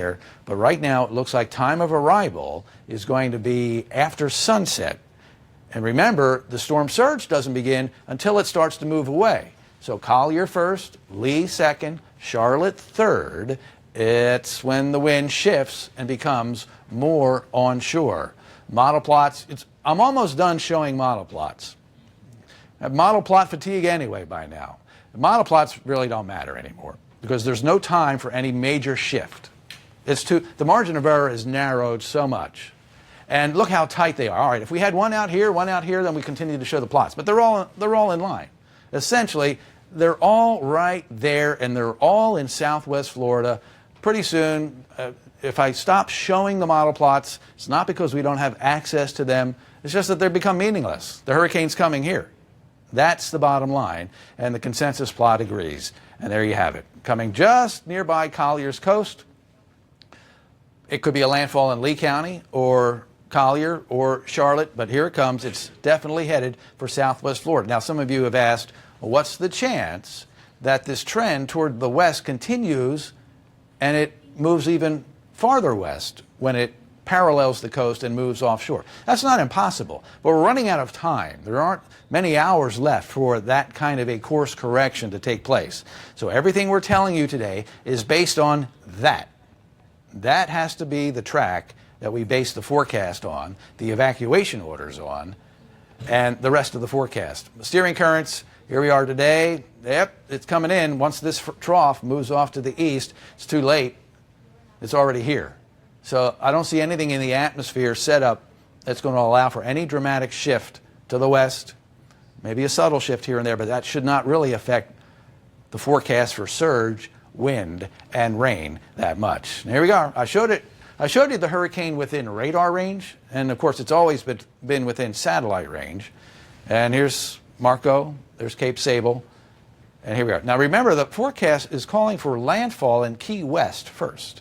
there. But right now, it looks like time of arrival is going to be after sunset. And remember, the storm surge doesn't begin until it starts to move away. So Collier first, Lee second, Charlotte third. It's when the wind shifts and becomes more onshore. Model plots, I'm almost done showing model plots. I have model plot fatigue anyway by now. The model plots really don't matter anymore because there's no time for any major shift. The margin of error is narrowed so much. And look how tight they are. All right, if we had one out here, then we continue to show the plots. But they're all in line. Essentially, they're all right there, and they're all in southwest Florida. Pretty soon, if I stop showing the model plots, it's not because we don't have access to them. It's just that they become meaningless. The hurricane's coming here. That's the bottom line, and the consensus plot agrees. And there you have it. Coming just nearby Collier's coast. It could be a landfall in Lee County or Collier or Charlotte, but here it comes. It's definitely headed for southwest Florida. Now, some of you have asked, well, what's the chance that this trend toward the west continues and it moves even farther west when it parallels the coast and moves offshore? That's not impossible, but we're running out of time. There aren't many hours left for that kind of a course correction to take place. So everything we're telling you today is based on that. That has to be the track that we base the forecast on, the evacuation orders on, and the rest of the forecast. The steering currents, here we are today. Yep, it's coming in. Once this trough moves off to the east, it's too late. It's already here. So I don't see anything in the atmosphere set up that's going to allow for any dramatic shift to the west. Maybe a subtle shift here and there, but that should not really affect the forecast for surge, wind, and rain that much. And here we are. I showed you the hurricane within radar range, and of course it's always been within satellite range. And here's Marco, there's Cape Sable, and here we are. Now remember, the forecast is calling for landfall in Key West first.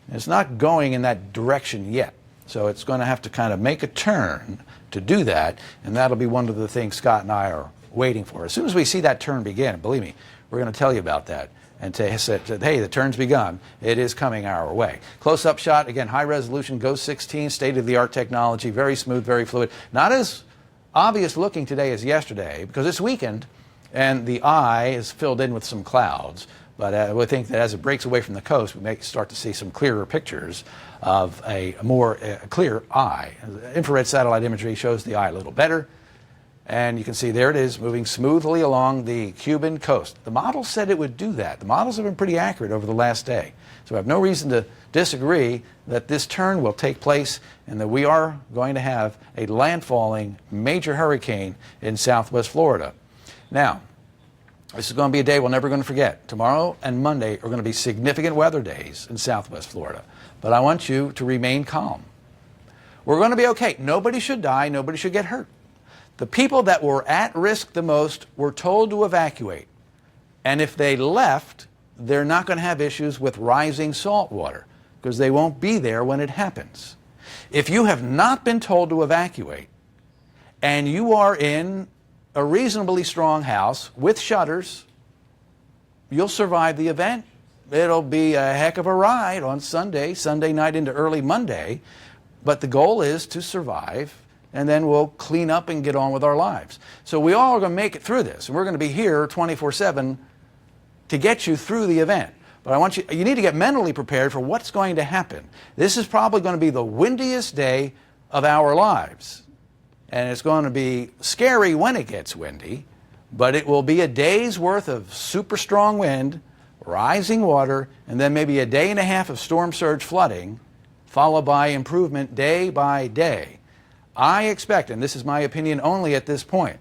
And it's not going in that direction yet. So it's going to have to kind of make a turn to do that, and that'll be one of the things Scott and I are waiting for. As soon as we see that turn begin, believe me, we're going to tell you about that and say, hey, the turn's begun. It is coming our way. Close-up shot, again, high resolution, GOES 16, state-of-the-art technology, very smooth, very fluid. Not as obvious looking today as yesterday because it's weakened and the eye is filled in with some clouds. But we think that as it breaks away from the coast, we may start to see some clearer pictures of a more clear eye. Infrared satellite imagery shows the eye a little better. And you can see there it is moving smoothly along the Cuban coast. The models said it would do that. The models have been pretty accurate over the last day. So I have no reason to disagree that this turn will take place and that we are going to have a landfalling major hurricane in southwest Florida. Now, this is going to be a day we're never going to forget. Tomorrow and Monday are going to be significant weather days in southwest Florida. But I want you to remain calm. We're going to be okay. Nobody should die. Nobody should get hurt. The people that were at risk the most were told to evacuate. And if they left, they're not going to have issues with rising salt water because they won't be there when it happens. If you have not been told to evacuate and you are in a reasonably strong house with shutters, you'll survive the event. It'll be a heck of a ride on Sunday night into early Monday, but the goal is to survive, and then we'll clean up and get on with our lives. So we all are going to make it through this, and we're going to be here 24/7 to get you through the event. But you need to get mentally prepared for what's going to happen. This is probably going to be the windiest day of our lives. And it's going to be scary when it gets windy, but it will be a day's worth of super strong wind, rising water, and then maybe a day and a half of storm surge flooding, followed by improvement day by day. I expect, and this is my opinion only at this point,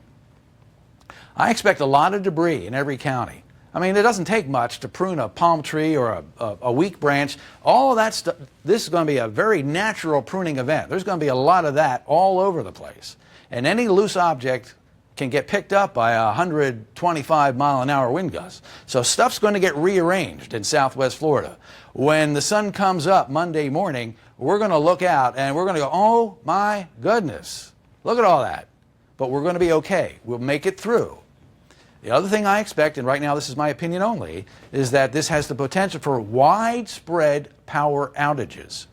I expect a lot of debris in every county. I mean, it doesn't take much to prune a palm tree or a weak branch. All of that stuff, this is going to be a very natural pruning event. There's going to be a lot of that all over the place. And any loose object can get picked up by a 125-mile-an-hour wind gust. So stuff's going to get rearranged in southwest Florida. When the sun comes up Monday morning, we're going to look out and we're going to go, oh my goodness, look at all that. But we're going to be okay. We'll make it through. The other thing I expect, and right now this is my opinion only, is that this has the potential for widespread power outages.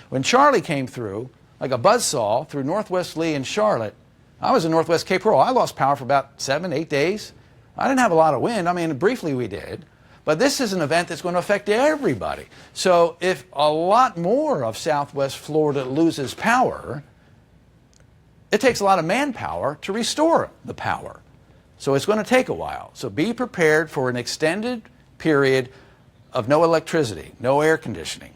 When Charlie came through, like a buzzsaw through Northwest Lee and Charlotte, I was in Northwest Cape Coral. I lost power for about 7, 8 days. I didn't have a lot of wind. I mean, briefly we did. But this is an event that's going to affect everybody. So if a lot more of Southwest Florida loses power, it takes a lot of manpower to restore the power. So it's going to take a while. So be prepared for an extended period of no electricity, no air conditioning.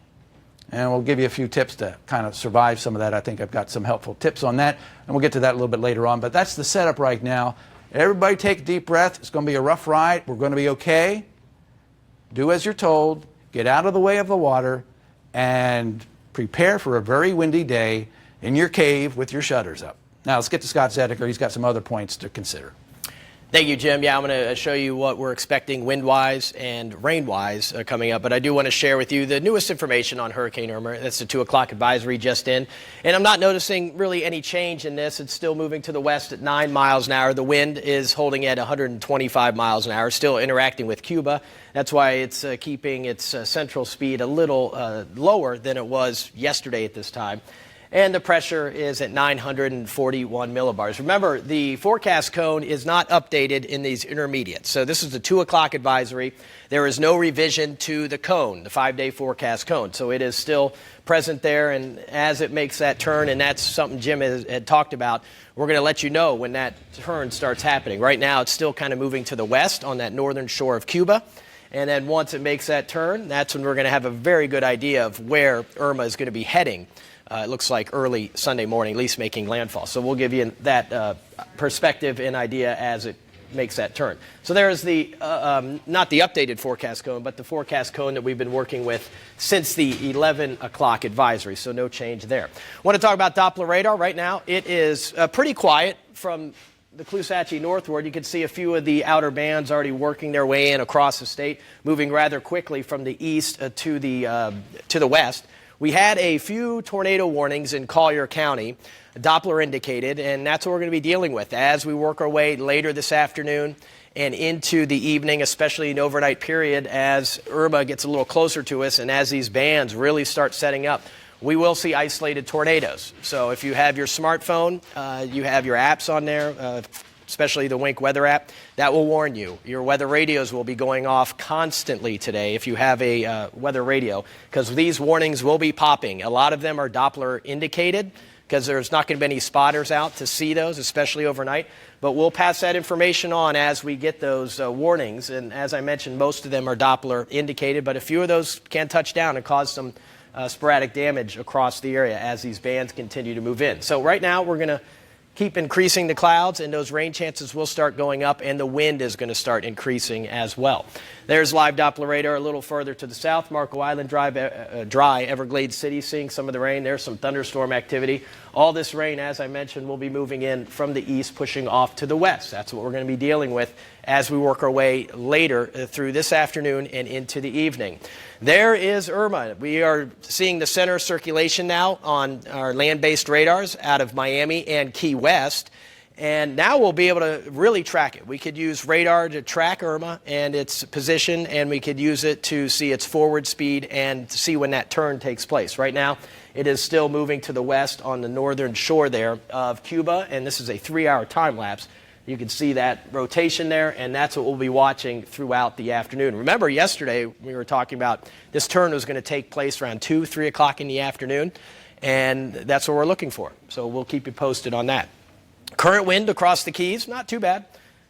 And we'll give you a few tips to kind of survive some of that. I think I've got some helpful tips on that, and we'll get to that a little bit later on. But that's the setup right now. Everybody take a deep breath. It's going to be a rough ride. We're going to be okay. Do as you're told. Get out of the way of the water and prepare for a very windy day in your cave with your shutters up. Now let's get to Scott Zediker. He's got some other points to consider. Thank you, Jim. Yeah, I'm going to show you what we're expecting wind-wise and rain-wise coming up. But I do want to share with you the newest information on Hurricane Irma. That's the 2 o'clock advisory just in. And I'm not noticing really any change in this. It's still moving to the west at 9 miles an hour. The wind is holding at 125 miles an hour, still interacting with Cuba. That's why it's keeping its central speed a little lower than it was yesterday at this time. And the pressure is at 941 millibars. Remember, the forecast cone is not updated in these intermediates. So this is the 2 o'clock advisory. There is no revision to the cone, the 5-day forecast cone. So it is still present there. And as it makes that turn, and that's something Jim had talked about, we're going to let you know when that turn starts happening. Right now, it's still kind of moving to the west on that northern shore of Cuba. And then once it makes that turn, that's when we're going to have a very good idea of where Irma is going to be heading. It looks like early Sunday morning, at least making landfall. So we'll give you that perspective and idea as it makes that turn. So there is the, not the updated forecast cone, but the forecast cone that we've been working with since the 11 o'clock advisory. So no change there. I want to talk about Doppler radar right now. It is pretty quiet from the Clusachy northward. You can see a few of the outer bands already working their way in across the state, moving rather quickly from the east to the west. We had a few tornado warnings in Collier County, Doppler indicated, and that's what we're going to be dealing with as we work our way later this afternoon and into the evening, especially an overnight period as Irma gets a little closer to us and as these bands really start setting up. We will see isolated tornadoes. So if you have your smartphone, you have your apps on there, especially the Wink weather app, that will warn you. Your weather radios will be going off constantly today if you have a weather radio, because these warnings will be popping. A lot of them are Doppler indicated because there's not going to be any spotters out to see those, especially overnight. But we'll pass that information on as we get those warnings. And as I mentioned, most of them are Doppler indicated, but a few of those can touch down and cause some sporadic damage across the area as these bands continue to move in. So right now we're going to keep increasing the clouds, and those rain chances will start going up, and the wind is going to start increasing as well. There's live Doppler radar a little further to the south. Marco Island dry, Everglades City seeing some of the rain. There's some thunderstorm activity. All this rain, as I mentioned, will be moving in from the east, pushing off to the west. That's what we're going to be dealing with as we work our way later through this afternoon and into the evening. There is Irma. We are seeing the center circulation now on our land-based radars out of Miami and Key West. And now we'll be able to really track it. We could use radar to track Irma and its position, and we could use it to see its forward speed and to see when that turn takes place. Right now, it is still moving to the west on the northern shore there of Cuba, and this is a 3-hour time lapse. You can see that rotation there, and that's what we'll be watching throughout the afternoon. Remember, yesterday we were talking about this turn was going to take place around 2, 3 o'clock in the afternoon, and that's what we're looking for. So we'll keep you posted on that. Current wind across the Keys, not too bad.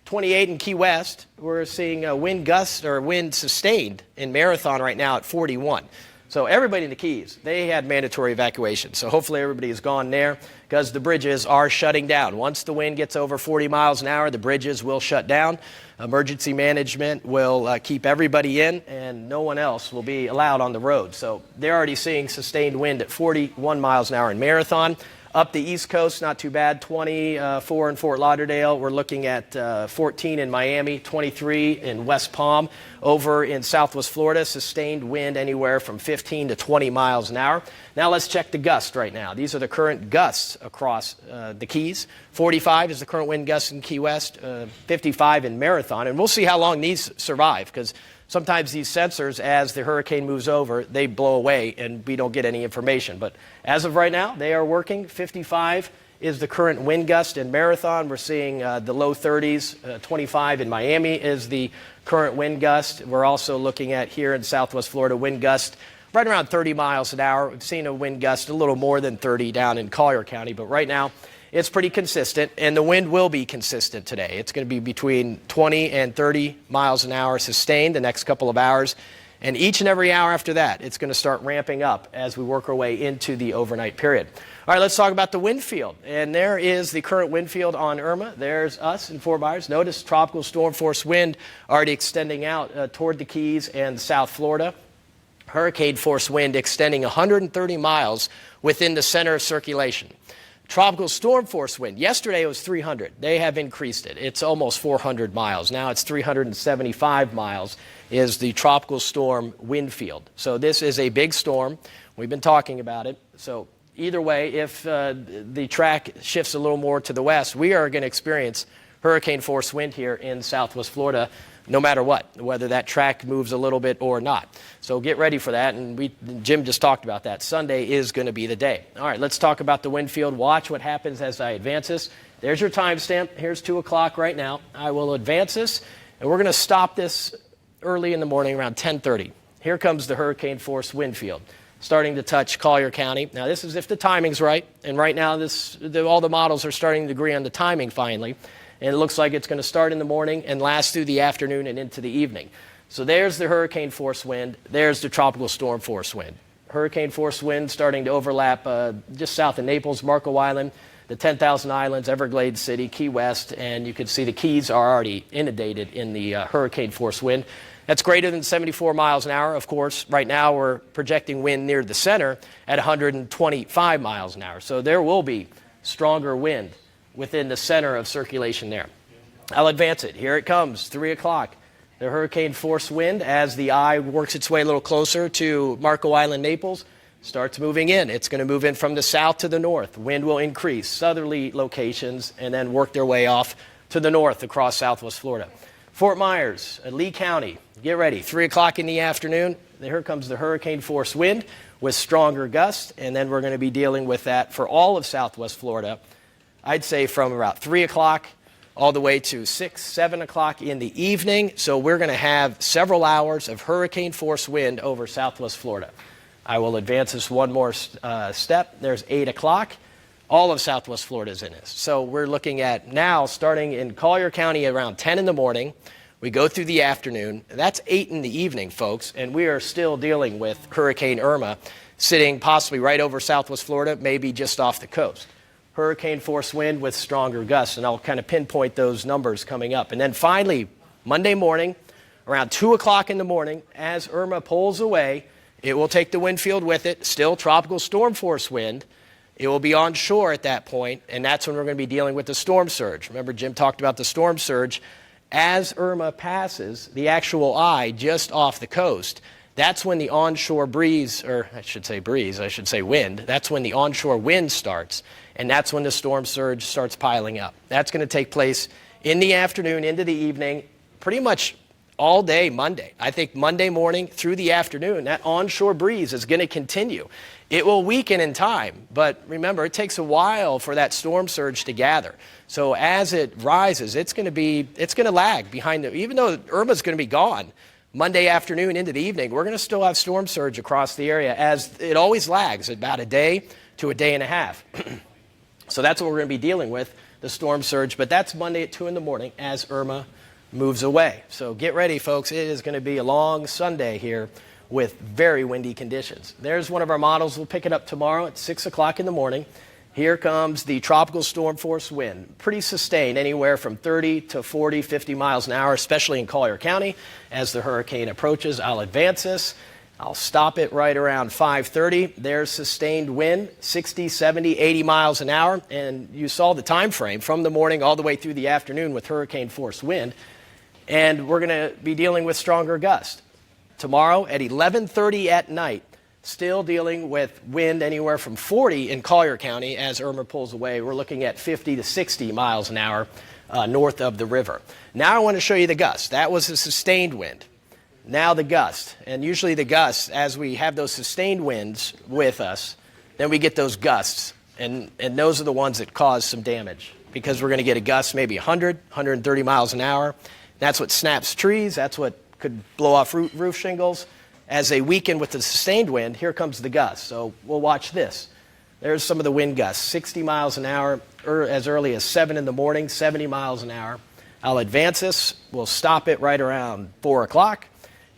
28 in Key West. We're seeing wind gusts or wind sustained in Marathon right now at 41. So everybody in the Keys, they had mandatory evacuation. So hopefully everybody is gone there because the bridges are shutting down. Once the wind gets over 40 miles an hour, the bridges will shut down. Emergency management will keep everybody in, and no one else will be allowed on the road. So they're already seeing sustained wind at 41 miles an hour in Marathon. Up the East Coast, not too bad, 24 in Fort Lauderdale. We're looking at 14 in Miami, 23 in West Palm. Over in Southwest Florida, sustained wind anywhere from 15 to 20 miles an hour. Now let's check the gust right now. These are the current gusts across the Keys. 45 is the current wind gust in Key West, 55 in Marathon. And we'll see how long these survive, because sometimes these sensors, as the hurricane moves over, they blow away and we don't get any information. But as of right now, they are working. 55 is the current wind gust in Marathon. We're seeing the low 30s. 25 in Miami is the current wind gust. We're also looking at here in Southwest Florida, wind gust right around 30 miles an hour. We've seen a wind gust a little more than 30 down in Collier County, but right now it's pretty consistent, and the wind will be consistent today. It's going to be between 20 and 30 miles an hour sustained the next couple of hours, and each and every hour after that, it's going to start ramping up as we work our way into the overnight period. All right, let's talk about the wind field, and there is the current wind field on Irma. There's us in Fort Myers. Notice tropical storm force wind already extending out toward the Keys and South Florida. Hurricane force wind extending 130 miles within the center of circulation. Tropical storm force wind, yesterday it was 300. They have increased it. It's almost 400 miles. Now it's 375 miles is the tropical storm wind field. So this is a big storm. We've been talking about it. So either way, if the track shifts a little more to the west, we are going to experience hurricane force wind here in Southwest Florida, no matter what, whether that track moves a little bit or not. So get ready for that, and Jim just talked about that. Sunday is going to be the day. All right, let's talk about the wind field. Watch what happens as I advance this. There's your timestamp. Here's 2 o'clock right now. I will advance this, and we're going to stop this early in the morning around 10:30. Here comes the hurricane force wind field, starting to touch Collier County. Now, this is if the timing's right, and right now all the models are starting to agree on the timing finally. And it looks like it's going to start in the morning and last through the afternoon and into the evening. So there's the hurricane force wind. There's the tropical storm force wind. Hurricane force wind starting to overlap just south of Naples, Marco Island, the 10,000 Islands, Everglades City, Key West, and you can see the Keys are already inundated in the hurricane force wind. That's greater than 74 miles an hour. Of course, right now we're projecting wind near the center at 125 miles an hour. So there will be stronger wind within the center of circulation there. I'll advance it. Here it comes, 3 o'clock. The hurricane force wind, as the eye works its way a little closer to Marco Island, Naples, starts moving in. It's going to move in from the south to the north. Wind will increase, southerly locations, and then work their way off to the north across Southwest Florida. Fort Myers, Lee County, get ready. 3 o'clock in the afternoon, here comes the hurricane force wind with stronger gusts, and then we're going to be dealing with that for all of Southwest Florida. I'd say from about 3 o'clock all the way to 6, 7 o'clock in the evening. So we're going to have several hours of hurricane force wind over Southwest Florida. I will advance this one more step. There's 8 o'clock. All of Southwest Florida is in this. So we're looking at now starting in Collier County around 10 in the morning. We go through the afternoon. That's 8 in the evening, folks. And we are still dealing with Hurricane Irma sitting possibly right over Southwest Florida, maybe just off the coast. Hurricane force wind with stronger gusts, and I'll kind of pinpoint those numbers coming up. And then finally, Monday morning, around 2 o'clock in the morning, as Irma pulls away, it will take the wind field with it, still tropical storm force wind. It will be onshore at that point, and that's when we're going to be dealing with the storm surge. Remember, Jim talked about the storm surge. As Irma passes the actual eye just off the coast, that's when the onshore breeze, or I should say wind, that's when the onshore wind starts. And that's when the storm surge starts piling up. That's going to take place in the afternoon, into the evening, pretty much all day Monday. I think Monday morning through the afternoon, that onshore breeze is going to continue. It will weaken in time, but remember, it takes a while for that storm surge to gather. So as it rises, it's going to lag behind even though Irma's going to be gone Monday afternoon into the evening, we're going to still have storm surge across the area, as it always lags about a day to a day and a half. So that's what we're going to be dealing with, the storm surge. But that's Monday at 2 in the morning as Irma moves away. So get ready, folks. It is going to be a long Sunday here with very windy conditions. There's one of our models. We'll pick it up tomorrow at 6 o'clock in the morning. Here comes the tropical storm force wind. Pretty sustained, anywhere from 30 to 40, 50 miles an hour, especially in Collier County. As the hurricane approaches, I'll advance this. I'll stop it right around 5:30. There's sustained wind, 60, 70, 80 miles an hour. And you saw the time frame from the morning all the way through the afternoon with hurricane force wind. And we're going to be dealing with stronger gusts. Tomorrow at 11:30 at night, still dealing with wind anywhere from 40 in Collier County as Irma pulls away. We're looking at 50 to 60 miles an hour north of the river. Now I want to show you the gust. That was a sustained wind. Now the gust, and usually the gusts, as we have those sustained winds with us, then we get those gusts, and those are the ones that cause some damage because we're going to get a gust maybe 100, 130 miles an hour. That's what snaps trees. That's what could blow off roof shingles. As they weaken with the sustained wind, here comes the gust. So we'll watch this. There's some of the wind gusts, 60 miles an hour, as early as 7 in the morning, 70 miles an hour. I'll advance this. We'll stop it right around 4 o'clock.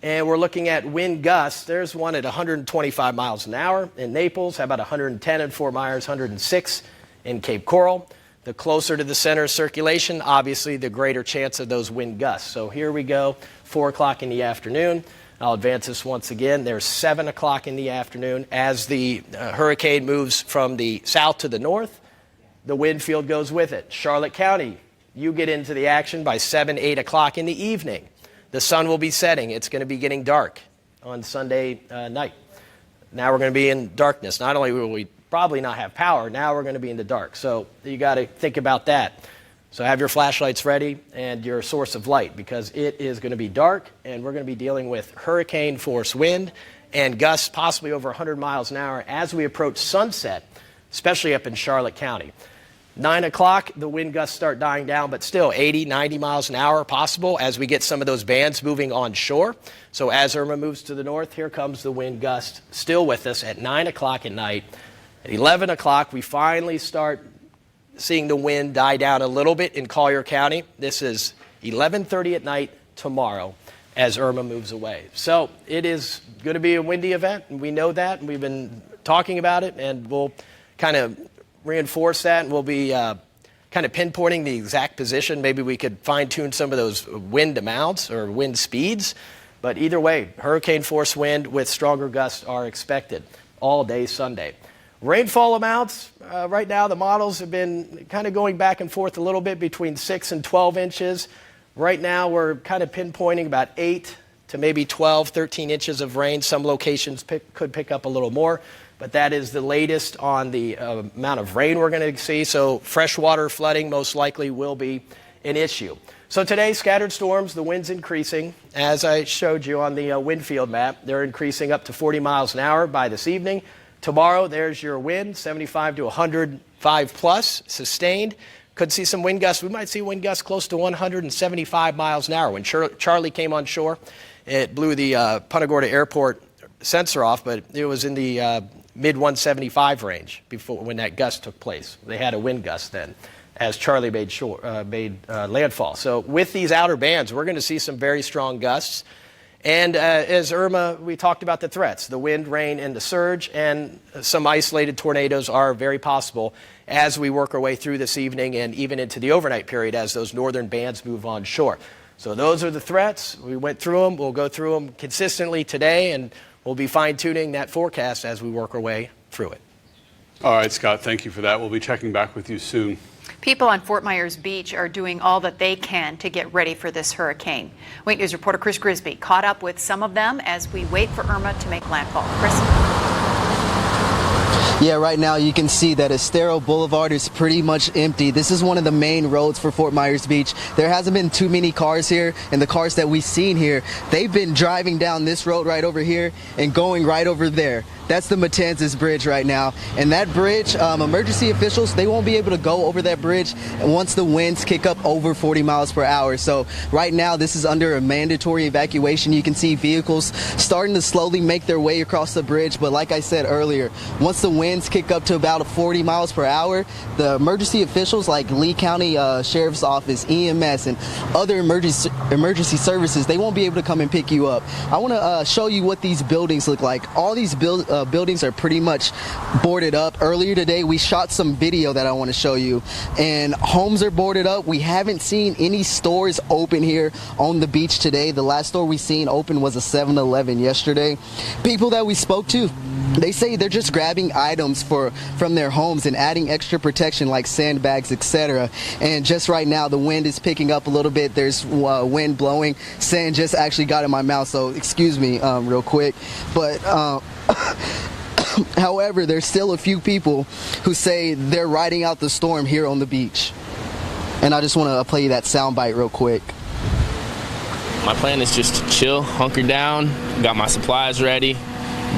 And we're looking at wind gusts. There's one at 125 miles an hour in Naples. How about 110 in Fort Myers, 106 in Cape Coral? The closer to the center of circulation, obviously, the greater chance of those wind gusts. So here we go, 4 o'clock in the afternoon. I'll advance this once again. There's 7 o'clock in the afternoon. As the hurricane moves from the south to the north, the wind field goes with it. Charlotte County, you get into the action by 7, 8 o'clock in the evening. The sun will be setting. It's going to be getting dark on Sunday night. Now we're going to be in darkness. Not only will we probably not have power, now we're going to be in the dark. So you got to think about that. So have your flashlights ready and your source of light because it is going to be dark and we're going to be dealing with hurricane force wind and gusts possibly over 100 miles an hour as we approach sunset, especially up in Charlotte County. 9 o'clock, the wind gusts start dying down, but still 80, 90 miles an hour possible as we get some of those bands moving on shore. So as Irma moves to the north, here comes the wind gust still with us at 9 o'clock at night. At 11 o'clock, we finally start seeing the wind die down a little bit in Collier County. This is 11:30 at night tomorrow as Irma moves away. So it is going to be a windy event, and we know that, and we've been talking about it, and we'll kind of reinforce that, and we'll be kind of pinpointing the exact position. Maybe we could fine-tune some of those wind amounts or wind speeds. But either way, hurricane force wind with stronger gusts are expected all day Sunday. Rainfall amounts, right now the models have been kind of going back and forth a little bit between 6 and 12 inches. Right now we're kind of pinpointing about 8 to maybe 12, 13 inches of rain. Some locations could pick up a little more. But that is the latest on the amount of rain we're going to see. So freshwater flooding most likely will be an issue. So today, scattered storms, the wind's increasing. As I showed you on the wind field map, they're increasing up to 40 miles an hour by this evening. Tomorrow, there's your wind, 75 to 105 plus, sustained. Could see some wind gusts. We might see wind gusts close to 175 miles an hour. When Charlie came on shore, it blew the Punta Gorda Airport sensor off, but it was in the mid-175 range before when that gust took place. They had a wind gust then as Charlie made landfall. So with these outer bands, we're going to see some very strong gusts. And as Irma, we talked about the threats, the wind, rain, and the surge, and some isolated tornadoes are very possible as we work our way through this evening and even into the overnight period as those northern bands move on shore. So those are the threats. We went through them. We'll go through them consistently today, and we'll be fine-tuning that forecast as we work our way through it. All right, Scott, thank you for that. We'll be checking back with you soon. People on Fort Myers Beach are doing all that they can to get ready for this hurricane. Wait News reporter Chris Grisby caught up with some of them as we wait for Irma to make landfall. Chris? Yeah, right now you can see that Estero Boulevard is pretty much empty. This is one of the main roads for Fort Myers Beach. There hasn't been too many cars here, and the cars that we've seen here, they've been driving down this road right over here and going right over there. That's the Matanzas Bridge right now. And that bridge, emergency officials, they won't be able to go over that bridge once the winds kick up over 40 miles per hour. So right now, this is under a mandatory evacuation. You can see vehicles starting to slowly make their way across the bridge. But like I said earlier, once the winds kick up to about 40 miles per hour, the emergency officials like Lee County Sheriff's Office, EMS, and other emergency services, they won't be able to come and pick you up. I want to show you what these buildings look like. All these buildings buildings are pretty much boarded up. Earlier today, we shot some video that I want to show you, and homes are boarded up. We haven't seen any stores open here on the beach today. The last store we seen open was a 7-Eleven yesterday. People that we spoke to, they say they're just grabbing items from their homes and adding extra protection like sandbags, etc. And just right now, the wind is picking up a little bit. There's wind blowing. Sand just actually got in my mouth, so excuse me real quick. But however, there's still a few people who say they're riding out the storm here on the beach. And I just want to play you that soundbite real quick. My plan is just to chill, hunker down, got my supplies ready.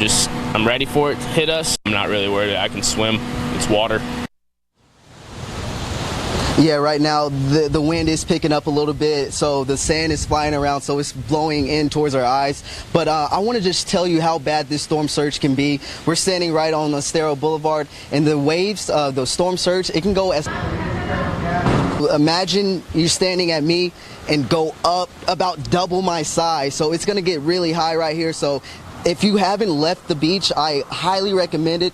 I'm ready for it to hit us. I'm not really worried. I can swim. It's water. Yeah, right now the wind is picking up a little bit, so the sand is flying around, so it's blowing in towards our eyes. But I want to just tell you how bad this storm surge can be. We're standing right on Estero Boulevard, and the waves, the storm surge, it can go as... Imagine you're standing at me and go up about double my size, so it's going to get really high right here. So if you haven't left the beach, I highly recommend it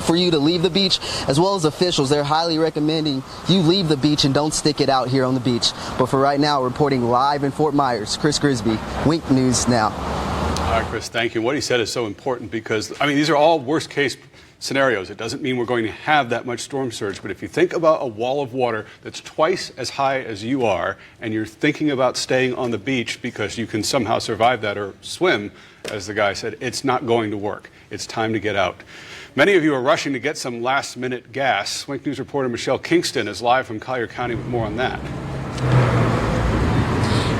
for you to leave the beach, as well as officials. They're highly recommending you leave the beach and don't stick it out here on the beach. But for right now, reporting live in Fort Myers, Chris Grisby, Wink News Now. All right, Chris, thank you. What he said is so important because, I mean, these are all worst case scenarios. It doesn't mean we're going to have that much storm surge, but if you think about a wall of water that's twice as high as you are, and you're thinking about staying on the beach because you can somehow survive that or swim, as the guy said, it's not going to work. It's time to get out. Many of you are rushing to get some last-minute gas. Wink News reporter Michelle Kingston is live from Collier County with more on that.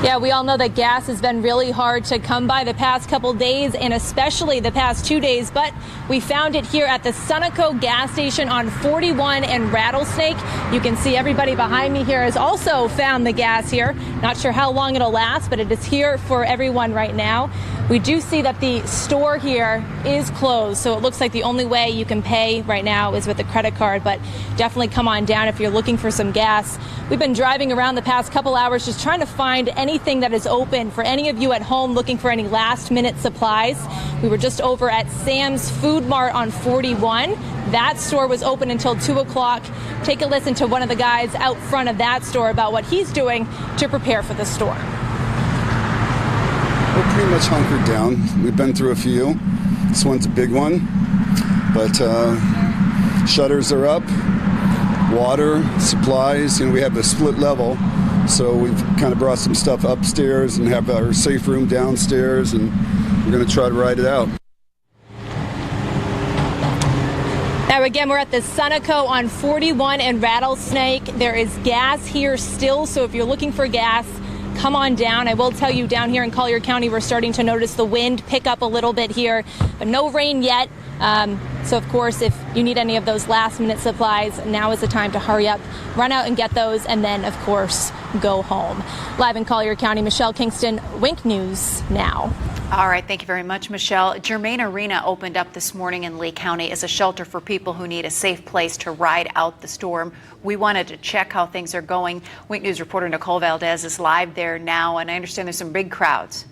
Yeah, we all know that gas has been really hard to come by the past couple days and especially the past 2 days, but we found it here at the Sunoco gas station on 41 and Rattlesnake. You can see everybody behind me here has also found the gas here. Not sure how long it'll last, but it is here for everyone right now. We do see that the store here is closed, so it looks like the only way you can pay right now is with a credit card, but definitely come on down if you're looking for some gas. We've been driving around the past couple hours just trying to find anything that is open for any of you at home looking for any last-minute supplies. We were just over at Sam's Food Mart on 41. That store was open until 2 o'clock. Take a listen to one of the guys out front of that store about what he's doing to prepare for the storm. We're pretty much hunkered down. We've been through a few. This one's a big one, but shutters are up, water, supplies, we have a split level, so we've kind of brought some stuff upstairs and have our safe room downstairs, and we're going to try to ride it out. Now again, we're at the Sunoco on 41 and Rattlesnake. There is gas here still, so if you're looking for gas, come on down. I will tell you, down here in Collier County, we're starting to notice the wind pick up a little bit here, but no rain yet. So, of course, if you need any of those last-minute supplies, now is the time to hurry up, run out and get those, and then, of course, go home. Live in Collier County, Michelle Kingston, Wink News Now. All right, thank you very much, Michelle. Germain Arena opened up this morning in Lee County as a shelter for people who need a safe place to ride out the storm. We wanted to check how things are going. Wink News reporter Nicole Valdez is live there now, and I understand there's some big crowds.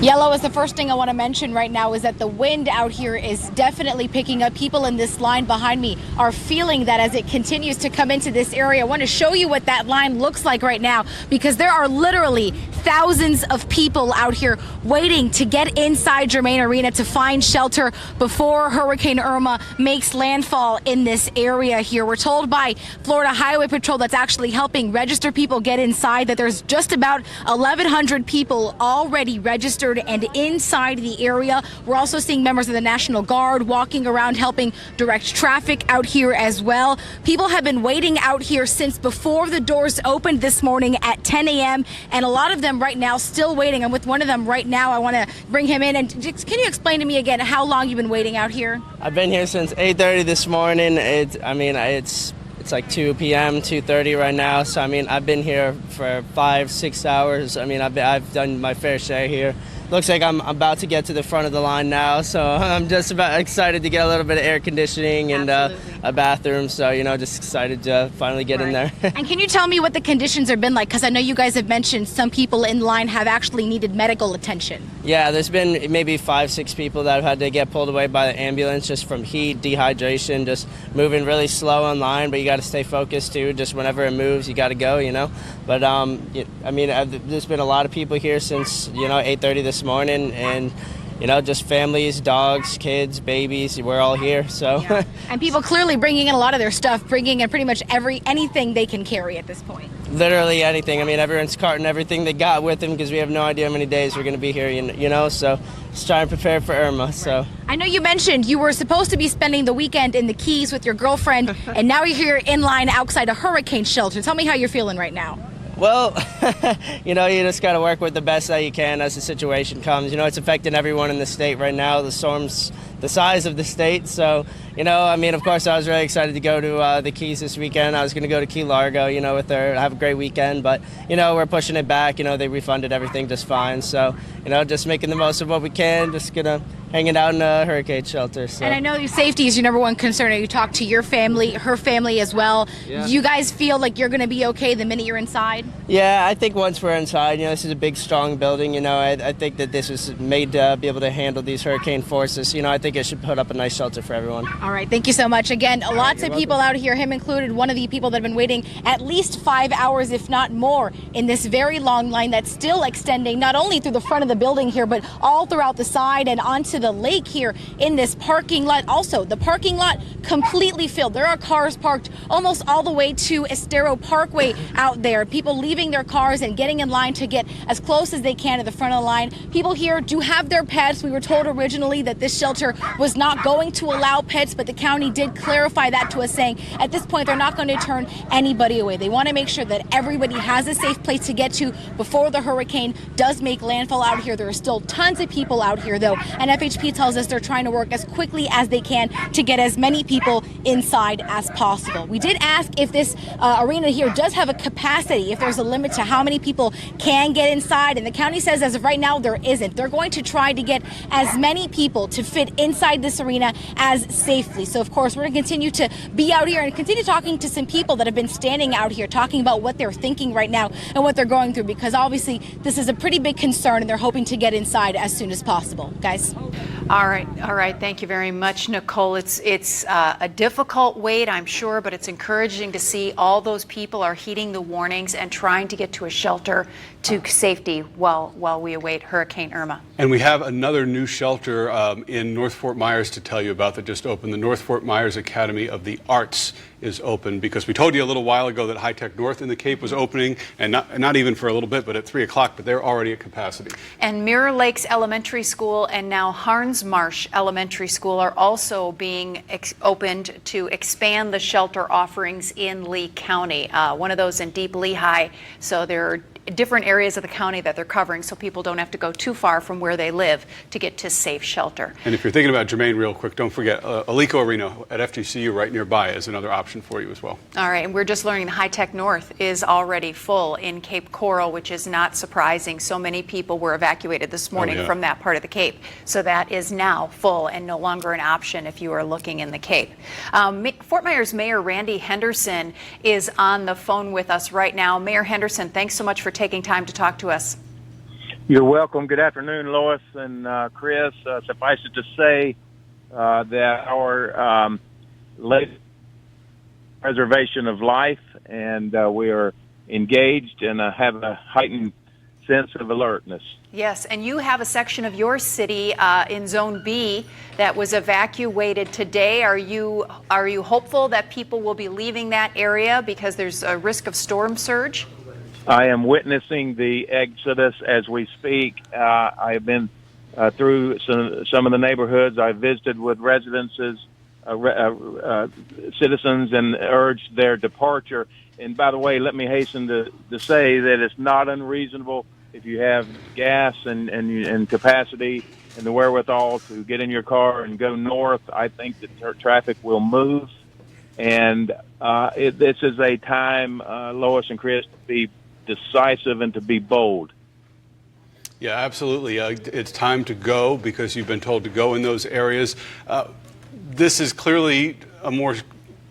Yellow is the first thing I want to mention right now is that the wind out here is definitely picking up. People in this line behind me are feeling that as it continues to come into this area. I want to show you what that line looks like right now because there are literally thousands of people out here waiting to get inside Germain Arena to find shelter before Hurricane Irma makes landfall in this area here. We're told by Florida Highway Patrol that's actually helping register people get inside that there's just about 1,100 people already registered and inside the area. We're also seeing members of the National Guard walking around helping direct traffic out here as well. People have been waiting out here since before the doors opened this morning at 10 a.m. and a lot of them right now still waiting. I'm with one of them right now. I want to bring him in. And can you explain to me again how long you've been waiting out here? I've been here since 8:30 this morning. It's like 2 p.m., 2:30 right now. So, I've been here for 5-6 hours. I've done my fair share here. looks like I'm about to get to the front of the line now, so I'm just about excited to get a little bit of air conditioning and a bathroom. So, just excited to finally get in there. And can you tell me what the conditions have been like? Because I know you guys have mentioned some people in line have actually needed medical attention. Yeah, there's been maybe 5-6 people that have had to get pulled away by the ambulance just from heat, dehydration, just moving really slow in line. But you got to stay focused too. Just whenever it moves, you got to go. But there's been a lot of people here since 8:30 this morning, and just families, dogs, kids, babies. We're all here. So, yeah. And people clearly bringing in a lot of their stuff, bringing in pretty much anything they can carry at this point. Literally anything. Everyone's carting everything they got with them because we have no idea how many days we're going to be here. So just trying to prepare for Irma. Right. So I know you mentioned you were supposed to be spending the weekend in the Keys with your girlfriend, and now you're here in line outside a hurricane shelter. Tell me how you're feeling right now. Well, you just got to work with the best that you can as the situation comes. It's affecting everyone in the state right now. The storm's the size of the state. So, of course, I was really excited to go to the Keys this weekend. I was going to go to Key Largo, with her, have a great weekend. But, we're pushing it back. They refunded everything just fine. So, just making the most of what we can, just going to hanging out in a hurricane shelter. So. And I know safety is your number one concern. You talk to your family, her family as well. Yeah. You guys feel like you're going to be okay the minute you're inside? Yeah, I think once we're inside, this is a big, strong building. I think that this was made to be able to handle these hurricane forces. I think it should put up a nice shelter for everyone. All right, thank you so much. Again, lots of people out here, him included, one of the people that have been waiting at least 5 hours, if not more, in this very long line that's still extending not only through the front of the building here, but all throughout the side and onto the lake here in this parking lot. Also, the parking lot completely filled. There are cars parked almost all the way to Estero Parkway out there. People leaving their cars and getting in line to get as close as they can to the front of the line. People here do have their pets. We were told originally that this shelter was not going to allow pets, but the county did clarify that to us, saying at this point they're not going to turn anybody away. They want to make sure that everybody has a safe place to get to before the hurricane does make landfall out here. There are still tons of people out here, though, and FHP tells us they're trying to work as quickly as they can to get as many people inside as possible. We did ask if this arena here does have a capacity, if there's a limit to how many people can get inside, and the county says as of right now there isn't. They're going to try to get as many people to fit inside this arena as safely. So of course we're going to continue to be out here and continue talking to some people that have been standing out here talking about what they're thinking right now and what they're going through, because obviously this is a pretty big concern and they're hoping to get inside as soon as possible. Guys? All right. Thank you very much, Nicole. It's a difficult wait, I'm sure, but it's encouraging to see all those people are heeding the warnings and trying to get to a shelter to safety while we await Hurricane Irma. And we have another new shelter in North Fort Myers to tell you about that just opened. The North Fort Myers Academy of the Arts is open, because we told you a little while ago that High Tech North in the Cape was opening, and not even for a little bit, but at 3 o'clock, but they're already at capacity. And Mirror Lakes Elementary School and now Harns Marsh Elementary School are also being opened to expand the shelter offerings in Lee County. One of those in Deep Lehigh, so there are different areas of the county that they're covering, so people don't have to go too far from where they live to get to safe shelter. And if you're thinking about Jermaine real quick, don't forget Alico Arena at FGCU right nearby is another option for you as well. All right, and we're just learning the High Tech North is already full in Cape Coral, which is not surprising. So many people were evacuated this morning from that part of the Cape. So that is now full and no longer an option if you are looking in the Cape. Fort Myers Mayor Randy Henderson is on the phone with us right now. Mayor Henderson, thanks so much for taking time to talk to us. You're welcome. Good afternoon, Lois and Chris. Suffice it to say that our latest preservation of life, and we are engaged and have a heightened sense of alertness. Yes, and you have a section of your city in Zone B that was evacuated today. Are you hopeful that people will be leaving that area because there's a risk of storm surge? I am witnessing the exodus as we speak. I have been through some of the neighborhoods. I visited with residences, citizens, and urged their departure. And by the way, let me hasten to say that it's not unreasonable if you have gas and capacity and the wherewithal to get in your car and go north. I think that traffic will move. And this is a time, Lois and Chris, to be decisive and to be bold. Yeah, absolutely. It's time to go because you've been told to go in those areas. This is clearly a more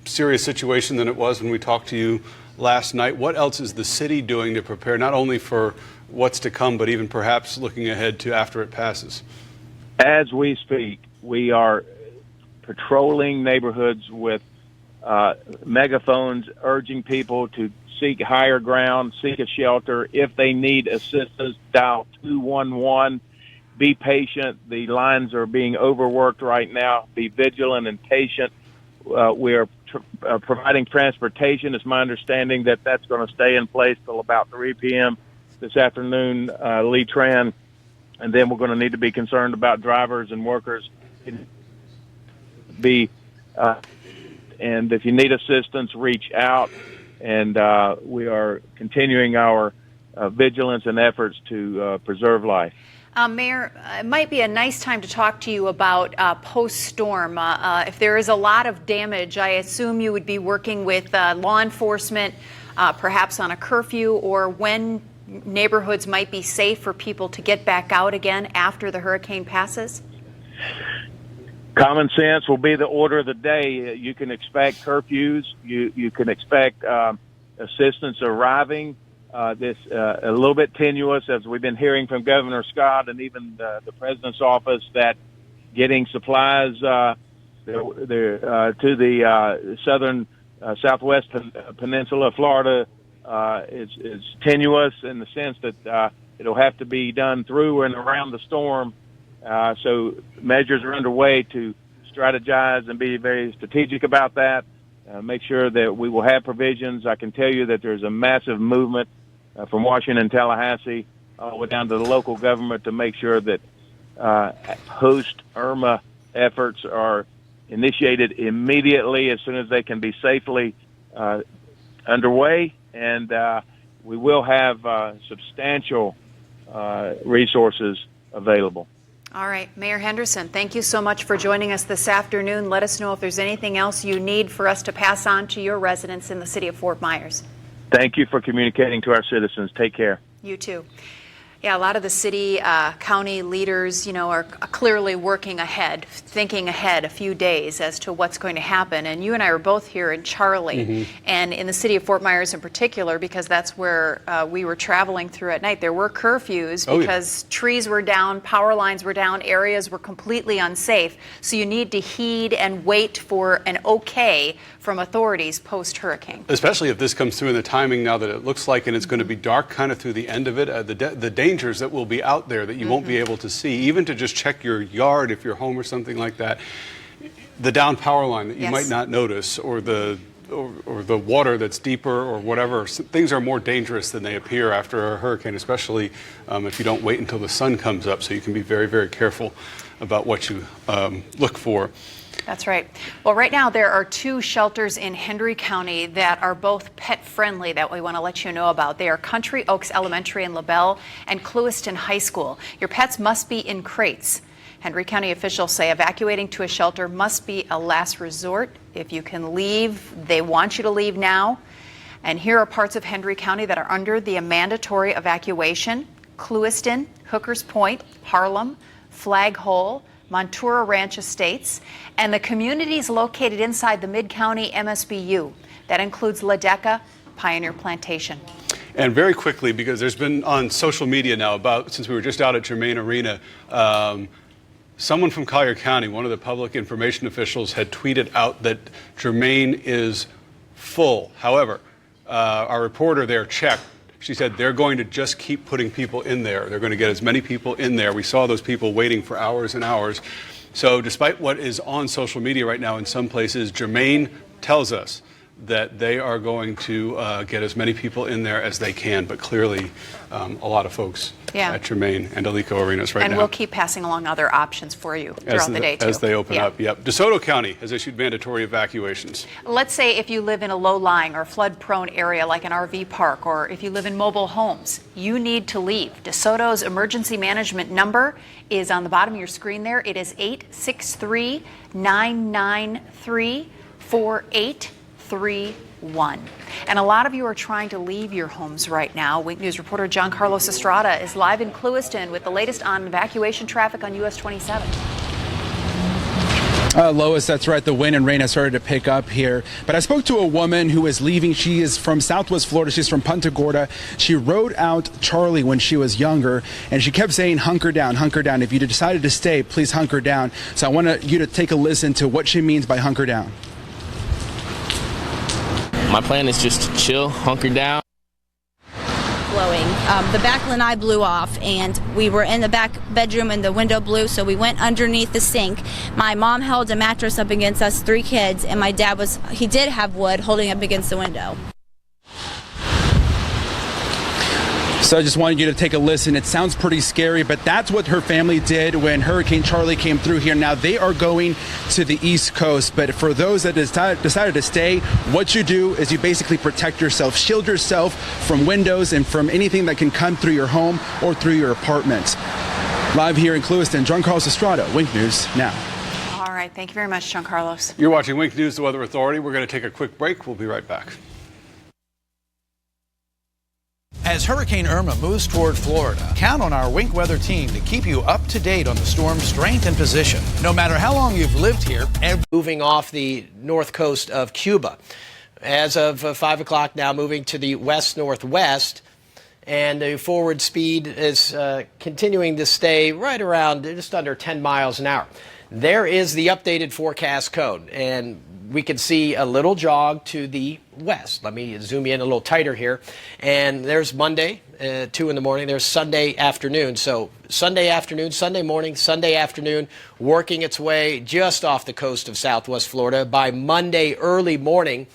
serious situation than it was when we talked to you last night. What else is the city doing to prepare not only for what's to come, but even perhaps looking ahead to after it passes? As we speak, we are patrolling neighborhoods with megaphones urging people to seek higher ground, seek a shelter. If they need assistance, dial 211. Be patient. The lines are being overworked right now. Be vigilant and patient. We are providing transportation. It's my understanding that that's going to stay in place till about 3 p.m. this afternoon, Lee Tran. And then we're going to need to be concerned about drivers and workers. And if you need assistance, reach out. And we are continuing our vigilance and efforts to preserve life. Mayor, it might be a nice time to talk to you about post-storm. If there is a lot of damage, I assume you would be working with law enforcement, perhaps on a curfew, or when neighborhoods might be safe for people to get back out again after the hurricane passes? Common sense will be the order of the day. You can expect curfews. You can expect assistance arriving. This a little bit tenuous, as we've been hearing from Governor Scott and even the President's office, that getting supplies to the southern southwest peninsula of Florida is tenuous in the sense that it'll have to be done through and around the storm. So measures are underway to strategize and be very strategic about that. Make sure that we will have provisions. I can tell you that there's a massive movement from Washington, Tallahassee, down to the local government to make sure that post-Irma efforts are initiated immediately as soon as they can be safely underway. And we will have substantial resources available. All right, Mayor Henderson, thank you so much for joining us this afternoon. Let us know if there's anything else you need for us to pass on to your residents in the city of Fort Myers. Thank you for communicating to our citizens. Take care. You too. Yeah, a lot of the city, county leaders, are clearly working ahead, thinking ahead a few days as to what's going to happen. And you and I are both here in Charlie, and in the city of Fort Myers in particular, because that's where we were traveling through at night. There were curfews because trees were down, power lines were down, areas were completely unsafe. So you need to heed and wait for an okay from authorities post-hurricane. Especially if this comes through in the timing now that it looks like, and it's going to be dark kind of through the end of it. The dangers that will be out there that you won't be able to see, even to just check your yard if you're home or something like that. The down power line that you might not notice, or the water that's deeper or whatever. Things are more dangerous than they appear after a hurricane, especially if you don't wait until the sun comes up. So you can be very, very careful about what you look for. That's right. Well, right now there are 2 shelters in Hendry County that are both pet-friendly that we want to let you know about. They are Country Oaks Elementary in LaBelle and Clewiston High School. Your pets must be in crates. Hendry County officials say evacuating to a shelter must be a last resort. If you can leave, they want you to leave now. And here are parts of Hendry County that are under the mandatory evacuation: Clewiston, Hookers Point, Harlem, Flag Hole, Montura Ranch Estates, and the communities located inside the Mid-County MSBU. That includes Ladecca, Pioneer Plantation. And very quickly, because there's been on social media now since we were just out at Germain Arena, someone from Collier County, one of the public information officials, had tweeted out that Germain is full. However, our reporter there checked. She said they're going to just keep putting people in there. They're going to get as many people in there. We saw those people waiting for hours and hours. So despite what is on social media right now in some places, Germain tells us that they are going to get as many people in there as they can. But clearly, a lot of folks at Germain and Alico Arenas right now. And we'll keep passing along other options for you throughout the day, too. As they open up, DeSoto County has issued mandatory evacuations. Let's say if you live in a low-lying or flood-prone area like an RV park, or if you live in mobile homes, you need to leave. DeSoto's emergency management number is on the bottom of your screen there. It is 863-993-4833. 1. And a lot of you are trying to leave your homes right now. Wink News reporter John Carlos Estrada is live in Clewiston with the latest on evacuation traffic on US 27. Lois, that's right. The wind and rain has started to pick up here. But I spoke to a woman who is leaving. She is from Southwest Florida. She's from Punta Gorda. She rode out Charlie when she was younger, and she kept saying, hunker down, hunker down. If you decided to stay, please hunker down. So I want you to take a listen to what she means by hunker down. My plan is just to chill, hunker down. Blowing. The back lanai blew off, and we were in the back bedroom and the window blew, so we went underneath the sink. My mom held a mattress up against us 3 kids, and my dad he did have wood holding up against the window. So I just wanted you to take a listen. It sounds pretty scary, but that's what her family did when Hurricane Charlie came through here. Now they are going to the East Coast, but for those that decided to stay, what you do is you basically protect yourself, shield yourself from windows and from anything that can come through your home or through your apartment. Live here in Clewiston, John Carlos Estrada, Wink News Now. All right, thank you very much, John Carlos. You're watching Wink News, the Weather Authority. We're going to take a quick break. We'll be right back. As Hurricane Irma moves toward Florida, count on our Wink Weather team to keep you up to date on the storm's strength and position. No matter how long you've lived here, moving off the north coast of Cuba. As of 5 o'clock now, moving to the west-northwest, and the forward speed is continuing to stay right around just under 10 miles an hour. There is the updated forecast cone, and we can see a little jog to the west. Let me zoom in a little tighter here. And there's Monday, 2 in the morning. There's Sunday afternoon. So Sunday afternoon, Sunday morning, Sunday afternoon, working its way just off the coast of Southwest Florida. By Monday early morning,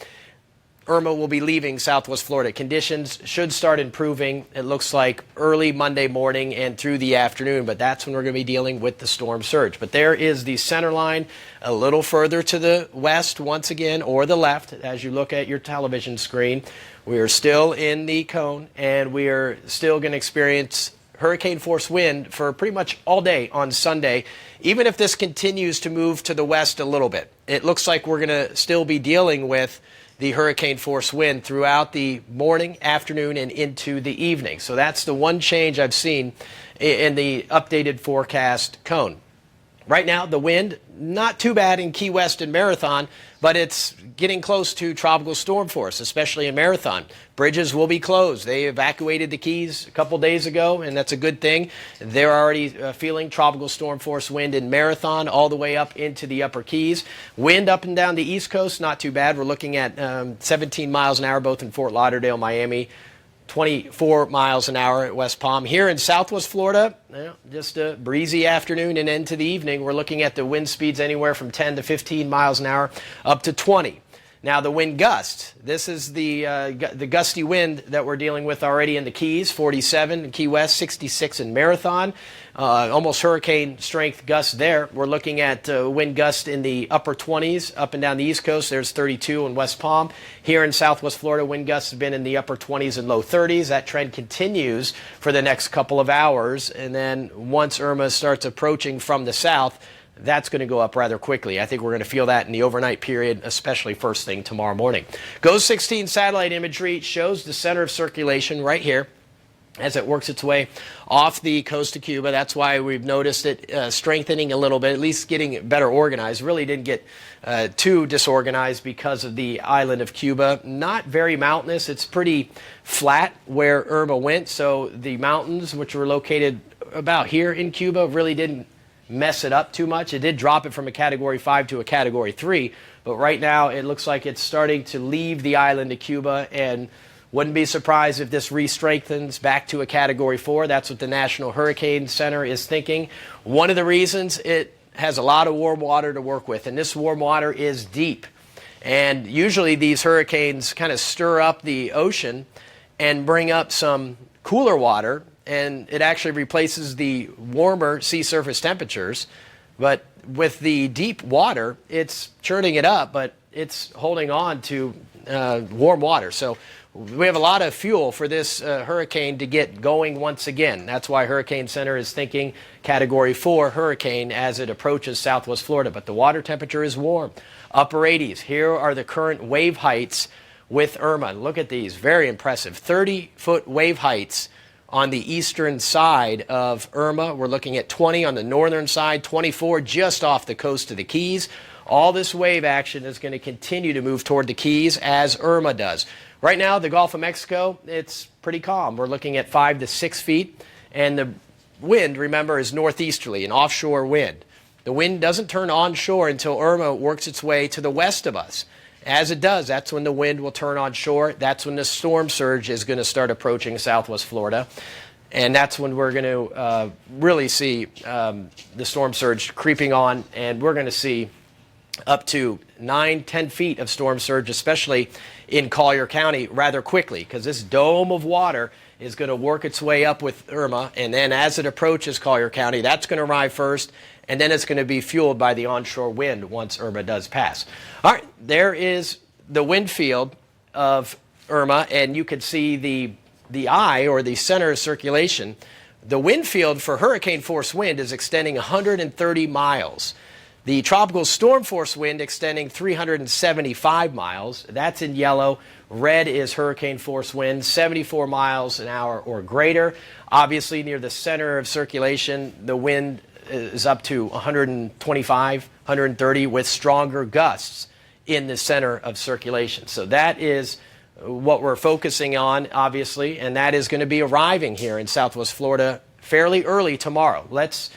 Irma will be leaving Southwest Florida. Conditions should start improving, it looks like, early Monday morning and through the afternoon, but that's when we're going to be dealing with the storm surge. But there is the center line a little further to the west once again, or the left, as you look at your television screen. We are still in the cone, and we are still going to experience hurricane force wind for pretty much all day on Sunday, even if this continues to move to the west a little bit. It looks like we're going to still be dealing with the hurricane force wind throughout the morning, afternoon, and into the evening. So that's the one change I've seen in the updated forecast cone. Right now, the wind, not too bad in Key West and Marathon, but it's getting close to tropical storm force, especially in Marathon. Bridges will be closed. They evacuated the Keys a couple days ago, and that's a good thing. They're already feeling tropical storm force wind in Marathon all the way up into the upper Keys. Wind up and down the East Coast, not too bad. We're looking at 17 miles an hour, both in Fort Lauderdale, Miami. 24 miles an hour at West Palm. Here in Southwest Florida, just a breezy afternoon and into the evening. We're looking at the wind speeds anywhere from 10 to 15 miles an hour up to 20. Now the wind gusts. This is the gusty wind that we're dealing with already in the Keys, 47 in Key West, 66 in Marathon. Almost hurricane strength gusts there. We're looking at wind gusts in the upper 20s up and down the East Coast. There's 32 in West Palm. Here in Southwest Florida, wind gusts have been in the upper 20s and low 30s. That trend continues for the next couple of hours. And then once Irma starts approaching from the south, that's going to go up rather quickly. I think we're going to feel that in the overnight period, especially first thing tomorrow morning. GOES 16 satellite imagery shows the center of circulation right here as it works its way off the coast of Cuba. That's why we've noticed it strengthening a little bit, at least getting better organized. Really didn't get too disorganized because of the island of Cuba. Not very mountainous. It's pretty flat where Irma went, so the mountains, which were located about here in Cuba, really didn't mess it up too much. It did drop it from a Category 5 to a Category 3, but right now it looks like it's starting to leave the island of Cuba, and wouldn't be surprised if this re-strengthens back to a Category 4. That's what the National Hurricane Center is thinking. One of the reasons, it has a lot of warm water to work with, and this warm water is deep. And usually these hurricanes kind of stir up the ocean and bring up some cooler water, and it actually replaces the warmer sea surface temperatures. But with the deep water, it's churning it up, but it's holding on to warm water. So we have a lot of fuel for this hurricane to get going once again. That's why Hurricane Center is thinking Category 4 hurricane as it approaches Southwest Florida. But the water temperature is warm, upper 80s. Here are the current wave heights with Irma. Look at these, very impressive. 30-foot wave heights on the eastern side of Irma. We're looking at 20 on the northern side, 24 just off the coast of the Keys. All this wave action is going to continue to move toward the Keys as Irma does. Right now, the Gulf of Mexico, it's pretty calm. We're looking at 5 to 6 feet, and the wind, remember, is northeasterly, an offshore wind. The wind doesn't turn onshore until Irma works its way to the west of us. As it does, that's when the wind will turn onshore. That's when the storm surge is going to start approaching southwest Florida. And that's when we're going to really see the storm surge creeping on, and we're going to see up to 9-10 feet of storm surge, especially in Collier County, rather quickly, because this dome of water is going to work its way up with Irma, and then as it approaches Collier County, that's going to arrive first, and then it's going to be fueled by the onshore wind once Irma does pass. All right, there is the wind field of Irma, and you can see the eye, or the center of circulation. The wind field for hurricane force wind is extending 130 miles. The tropical storm force wind extending 375 miles. That's in yellow. Red is hurricane force wind, 74 miles an hour or greater. Obviously, near the center of circulation, the wind is up to 125, 130 with stronger gusts in the center of circulation. So that is what we're focusing on, obviously, and that is going to be arriving here in southwest Florida fairly early tomorrow. Let's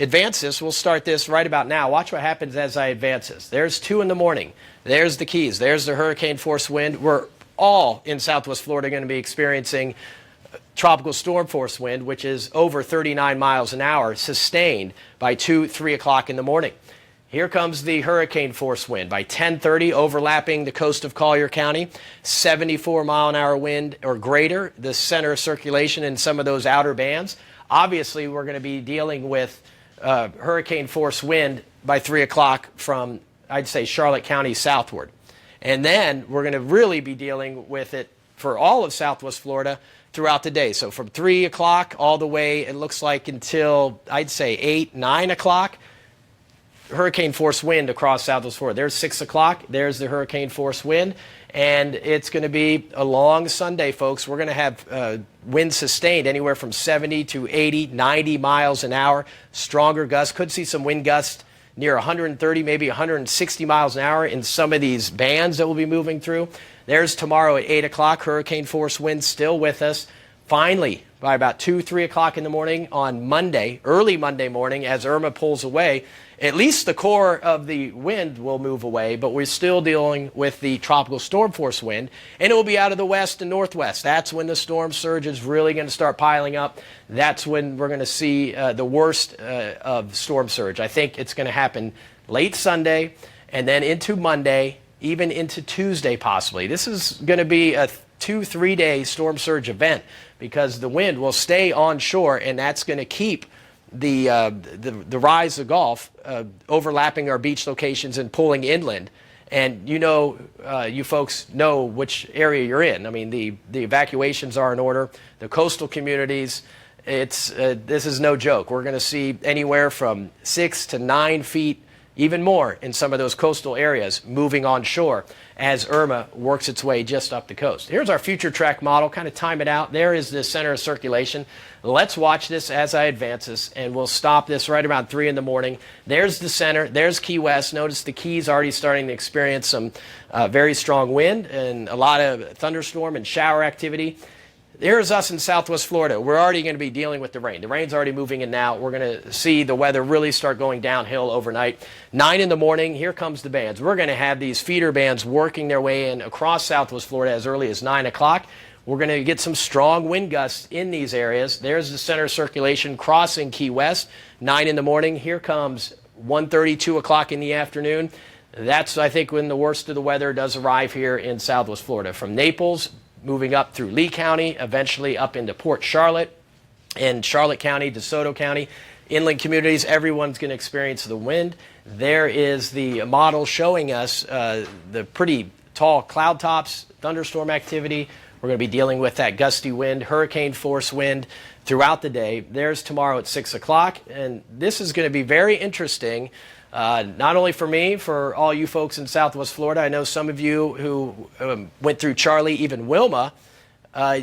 advance this. We'll start this right about now. Watch what happens as I advance this. There's 2 in the morning. There's the Keys. There's the hurricane force wind. We're all in southwest Florida going to be experiencing tropical storm force wind, which is over 39 miles an hour, sustained by 2, 3 o'clock in the morning. Here comes the hurricane force wind by 10:30, overlapping the coast of Collier County, 74 mile an hour wind or greater, the center of circulation in some of those outer bands. Obviously, we're going to be dealing with hurricane force wind by 3 o'clock from, I'd say, Charlotte County southward. And then we're going to really be dealing with it for all of southwest Florida throughout the day. So from 3 o'clock all the way, it looks like, until, I'd say, 8, 9 o'clock, hurricane force wind across southwest Florida. There's 6 o'clock. There's the hurricane force wind. And it's going to be a long Sunday, folks. We're going to have winds sustained anywhere from 70 to 80, 90 miles an hour. Stronger gusts. Could see some wind gusts near 130, maybe 160 miles an hour in some of these bands that we'll be moving through. There's tomorrow at 8 o'clock, hurricane force wind still with us. Finally, by about 2, 3 o'clock in the morning on Monday, early Monday morning, as Irma pulls away, at least the core of the wind will move away, but we're still dealing with the tropical storm force wind, and it will be out of the west and northwest. That's when the storm surge is really going to start piling up. That's when we're going to see the worst of storm surge. I think it's going to happen late Sunday and then into Monday, even into Tuesday possibly. This is going to be a 2-3 day storm surge event because the wind will stay onshore, and that's going to keep the rise of Gulf overlapping our beach locations and pulling inland. And you folks know which area you're in. I mean, the evacuations are in order. The coastal communities, this is no joke. We're going to see anywhere from 6 to 9 feet, even more, in some of those coastal areas moving onshore as Irma works its way just up the coast. Here's our future track model, kind of time it out. There is the center of circulation. Let's watch this as I advance this, and we'll stop this right around 3 in the morning. There's the center. There's Key West. Notice the Keys already starting to experience some very strong wind and a lot of thunderstorm and shower activity. Here's us in southwest Florida. We're already going to be dealing with the rain. The rain's already moving in now. We're going to see the weather really start going downhill overnight. 9 in the morning, here comes the bands. We're going to have these feeder bands working their way in across southwest Florida as early as 9 o'clock. We're going to get some strong wind gusts in these areas. There's the center circulation crossing Key West. 9 in the morning, here comes 1:30, 2 o'clock in the afternoon. That's, I think, when the worst of the weather does arrive here in southwest Florida. From Naples, moving up through Lee County, eventually up into Port Charlotte, and Charlotte County, DeSoto County, inland communities, everyone's going to experience the wind. There is the model showing us the pretty tall cloud tops, thunderstorm activity. We're going to be dealing with that gusty wind, hurricane force wind throughout the day. There's tomorrow at 6 o'clock, and this is going to be very interesting Not only for me, for all you folks in Southwest Florida. I know some of you who went through Charlie, even Wilma,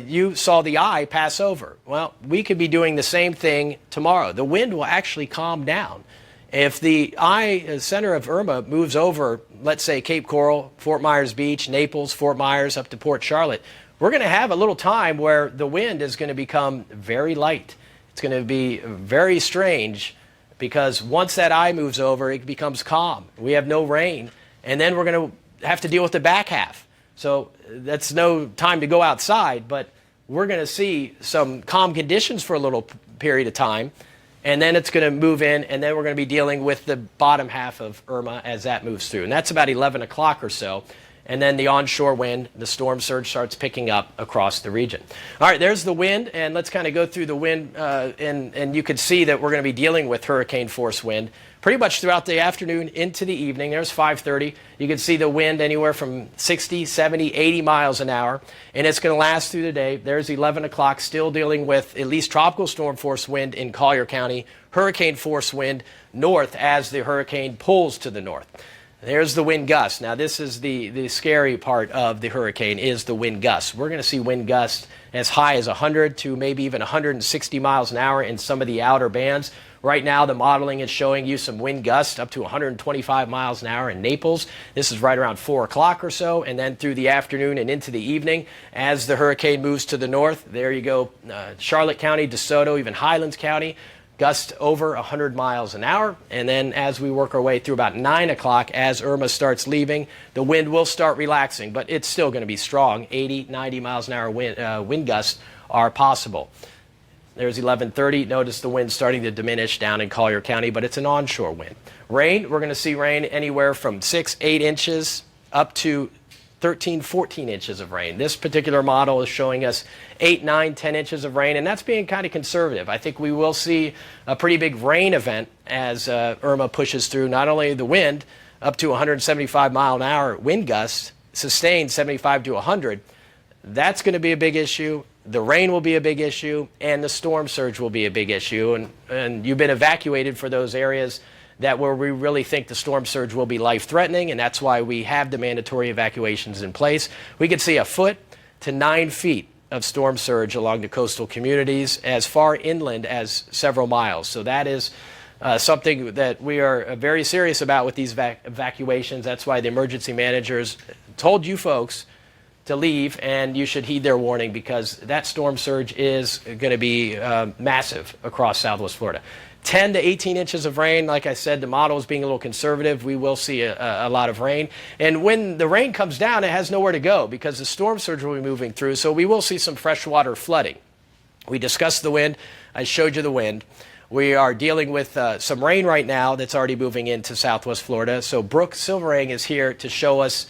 you saw the eye pass over. Well, we could be doing the same thing tomorrow. The wind will actually calm down. If the eye center of Irma moves over, let's say Cape Coral, Fort Myers Beach, Naples, Fort Myers, up to Port Charlotte, we're going to have a little time where the wind is going to become very light. It's going to be very strange because once that eye moves over, it becomes calm. We have no rain, and then we're going to have to deal with the back half. So that's no time to go outside, but we're going to see some calm conditions for a little period of time. And then it's going to move in, and then we're going to be dealing with the bottom half of Irma as that moves through. And that's about 11 o'clock or so. And then the onshore wind, the storm surge starts picking up across the region. All right, there's the wind, and let's kind of go through the wind. And you can see that we're going to be dealing with hurricane force wind pretty much throughout the afternoon into the evening. There's 5:30. You can see the wind anywhere from 60, 70, 80 miles an hour, and it's going to last through the day. There's 11 o'clock, still dealing with at least tropical storm force wind in Collier County, hurricane force wind north as the hurricane pulls to the north. There's the wind gust. Now, this is the scary part of the hurricane is the wind gusts. We're going to see wind gusts as high as 100 to maybe even 160 miles an hour in some of the outer bands. Right now, the modeling is showing you some wind gusts up to 125 miles an hour in Naples. This is right around 4 o'clock or so, and then through the afternoon and into the evening as the hurricane moves to the north. There you go, Charlotte County, DeSoto, even Highlands County. Gusts over 100 miles an hour. And then as we work our way through about 9 o'clock, as Irma starts leaving, the wind will start relaxing, but it's still going to be strong. 80, 90 miles an hour wind gusts are possible. There's 11:30. Notice the wind starting to diminish down in Collier County, but it's an onshore wind. Rain, we're going to see rain anywhere from 6, 8 inches up to 13, 14 inches of rain. This particular model is showing us 8, 9, 10 inches of rain, and that's being kind of conservative. I think we will see a pretty big rain event as Irma pushes through. Not only the wind, up to 175 mile an hour wind gusts, sustained 75 to 100. That's going to be a big issue. The rain will be a big issue, and the storm surge will be a big issue. And you've been evacuated for those areas that where we really think the storm surge will be life-threatening, and that's why we have the mandatory evacuations in place. We could see 1 foot to 9 feet of storm surge along the coastal communities as far inland as several miles. So that is something that we are very serious about with these evacuations. That's why the emergency managers told you folks to leave, and you should heed their warning because that storm surge is going to be massive across Southwest Florida. 10 to 18 inches of rain. Like I said, the model is being a little conservative. We will see a lot of rain. And when the rain comes down, it has nowhere to go because the storm surge will be moving through. So we will see some freshwater flooding. We discussed the wind. I showed you the wind. We are dealing with some rain right now that's already moving into Southwest Florida. So Brooke Silverang is here to show us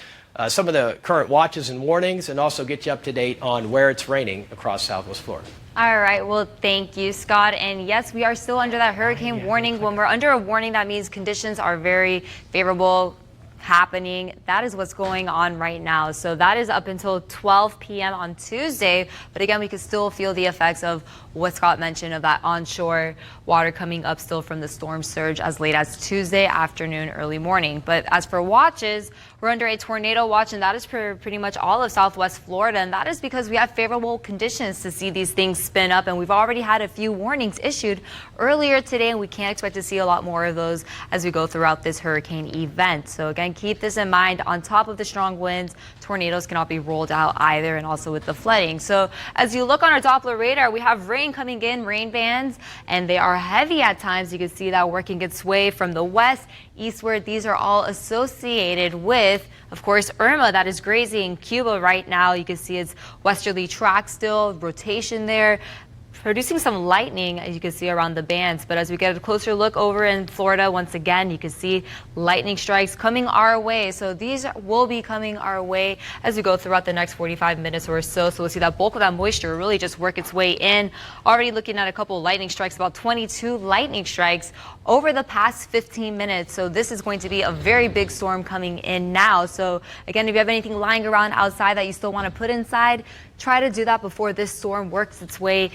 some of the current watches and warnings and also get you up to date on where it's raining across Southwest Florida. All right, well, thank you, Scott. And yes, we are still under that hurricane warning. When we're under a warning, that means conditions are very favorable happening. That is what's going on right now. So that is up until 12 p.m. on Tuesday. But again, we can still feel the effects of what Scott mentioned of that onshore water coming up still from the storm surge as late as Tuesday afternoon, early morning. But as for watches, we're under a tornado watch, and that is for pretty much all of Southwest Florida. And that is because we have favorable conditions to see these things spin up. And we've already had a few warnings issued earlier today, and we can't expect to see a lot more of those as we go throughout this hurricane event. So again, keep this in mind. On top of the strong winds, tornadoes cannot be rolled out either, and also with the flooding. So as you look on our Doppler radar, we have rain coming in, rain bands, and they are heavy at times. You can see that working its way from the west eastward. These are all associated with, of course, Irma that is grazing Cuba right now. You can see its westerly track still, rotation there, producing some lightning, as you can see around the bands. But as we get a closer look over in Florida, once again, you can see lightning strikes coming our way. So these will be coming our way as we go throughout the next 45 minutes or so. So we'll see that bulk of that moisture really just work its way in. Already looking at a couple of lightning strikes, about 22 lightning strikes over the past 15 minutes. So this is going to be a very big storm coming in now. So again, if you have anything lying around outside that you still want to put inside, try to do that before this storm works its way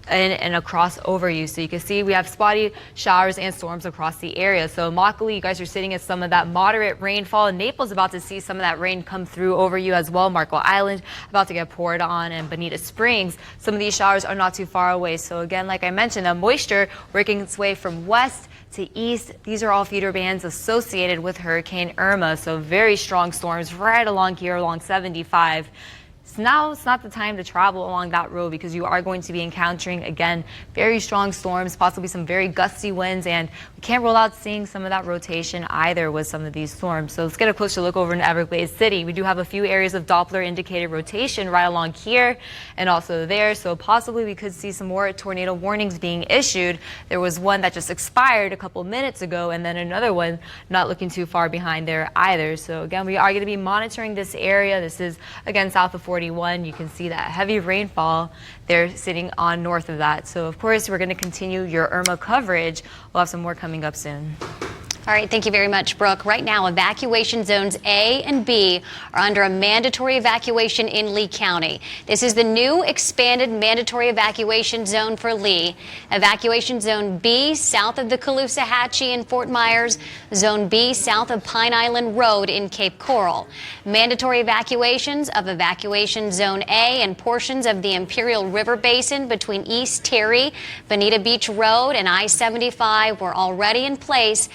and across over you. So you can see we have spotty showers and storms across the area. So Immokalee, you guys are sitting at some of that moderate rainfall. Naples about to see some of that rain come through over you as well. Marco Island about to get poured on, and Bonita Springs. Some of these showers are not too far away. So again, like I mentioned, the moisture working its way from west to east. These are all feeder bands associated with Hurricane Irma. So very strong storms right along here along 75. Now it's not the time to travel along that road because you are going to be encountering, again, very strong storms, possibly some very gusty winds, and we can't rule out seeing some of that rotation either with some of these storms. So let's get a closer look over in Everglades City. We do have a few areas of Doppler indicated rotation right along here and also there, so possibly we could see some more tornado warnings being issued. There was one that just expired a couple minutes ago, and then another one not looking too far behind there either. So again, we are going to be monitoring this area. This is, again, south of 41. You can see that heavy rainfall there sitting on north of that. So of course we're going to continue your Irma coverage. We'll have some more coming up soon. All right, thank you very much, Brooke. Right now, evacuation zones A and B are under a mandatory evacuation in Lee County. This is the new expanded mandatory evacuation zone for Lee. Evacuation zone B south of the Caloosahatchee in Fort Myers, zone B south of Pine Island Road in Cape Coral. Mandatory evacuations of evacuation zone A and portions of the Imperial River Basin between East Terry, Bonita Beach Road, and I-75 were already in place.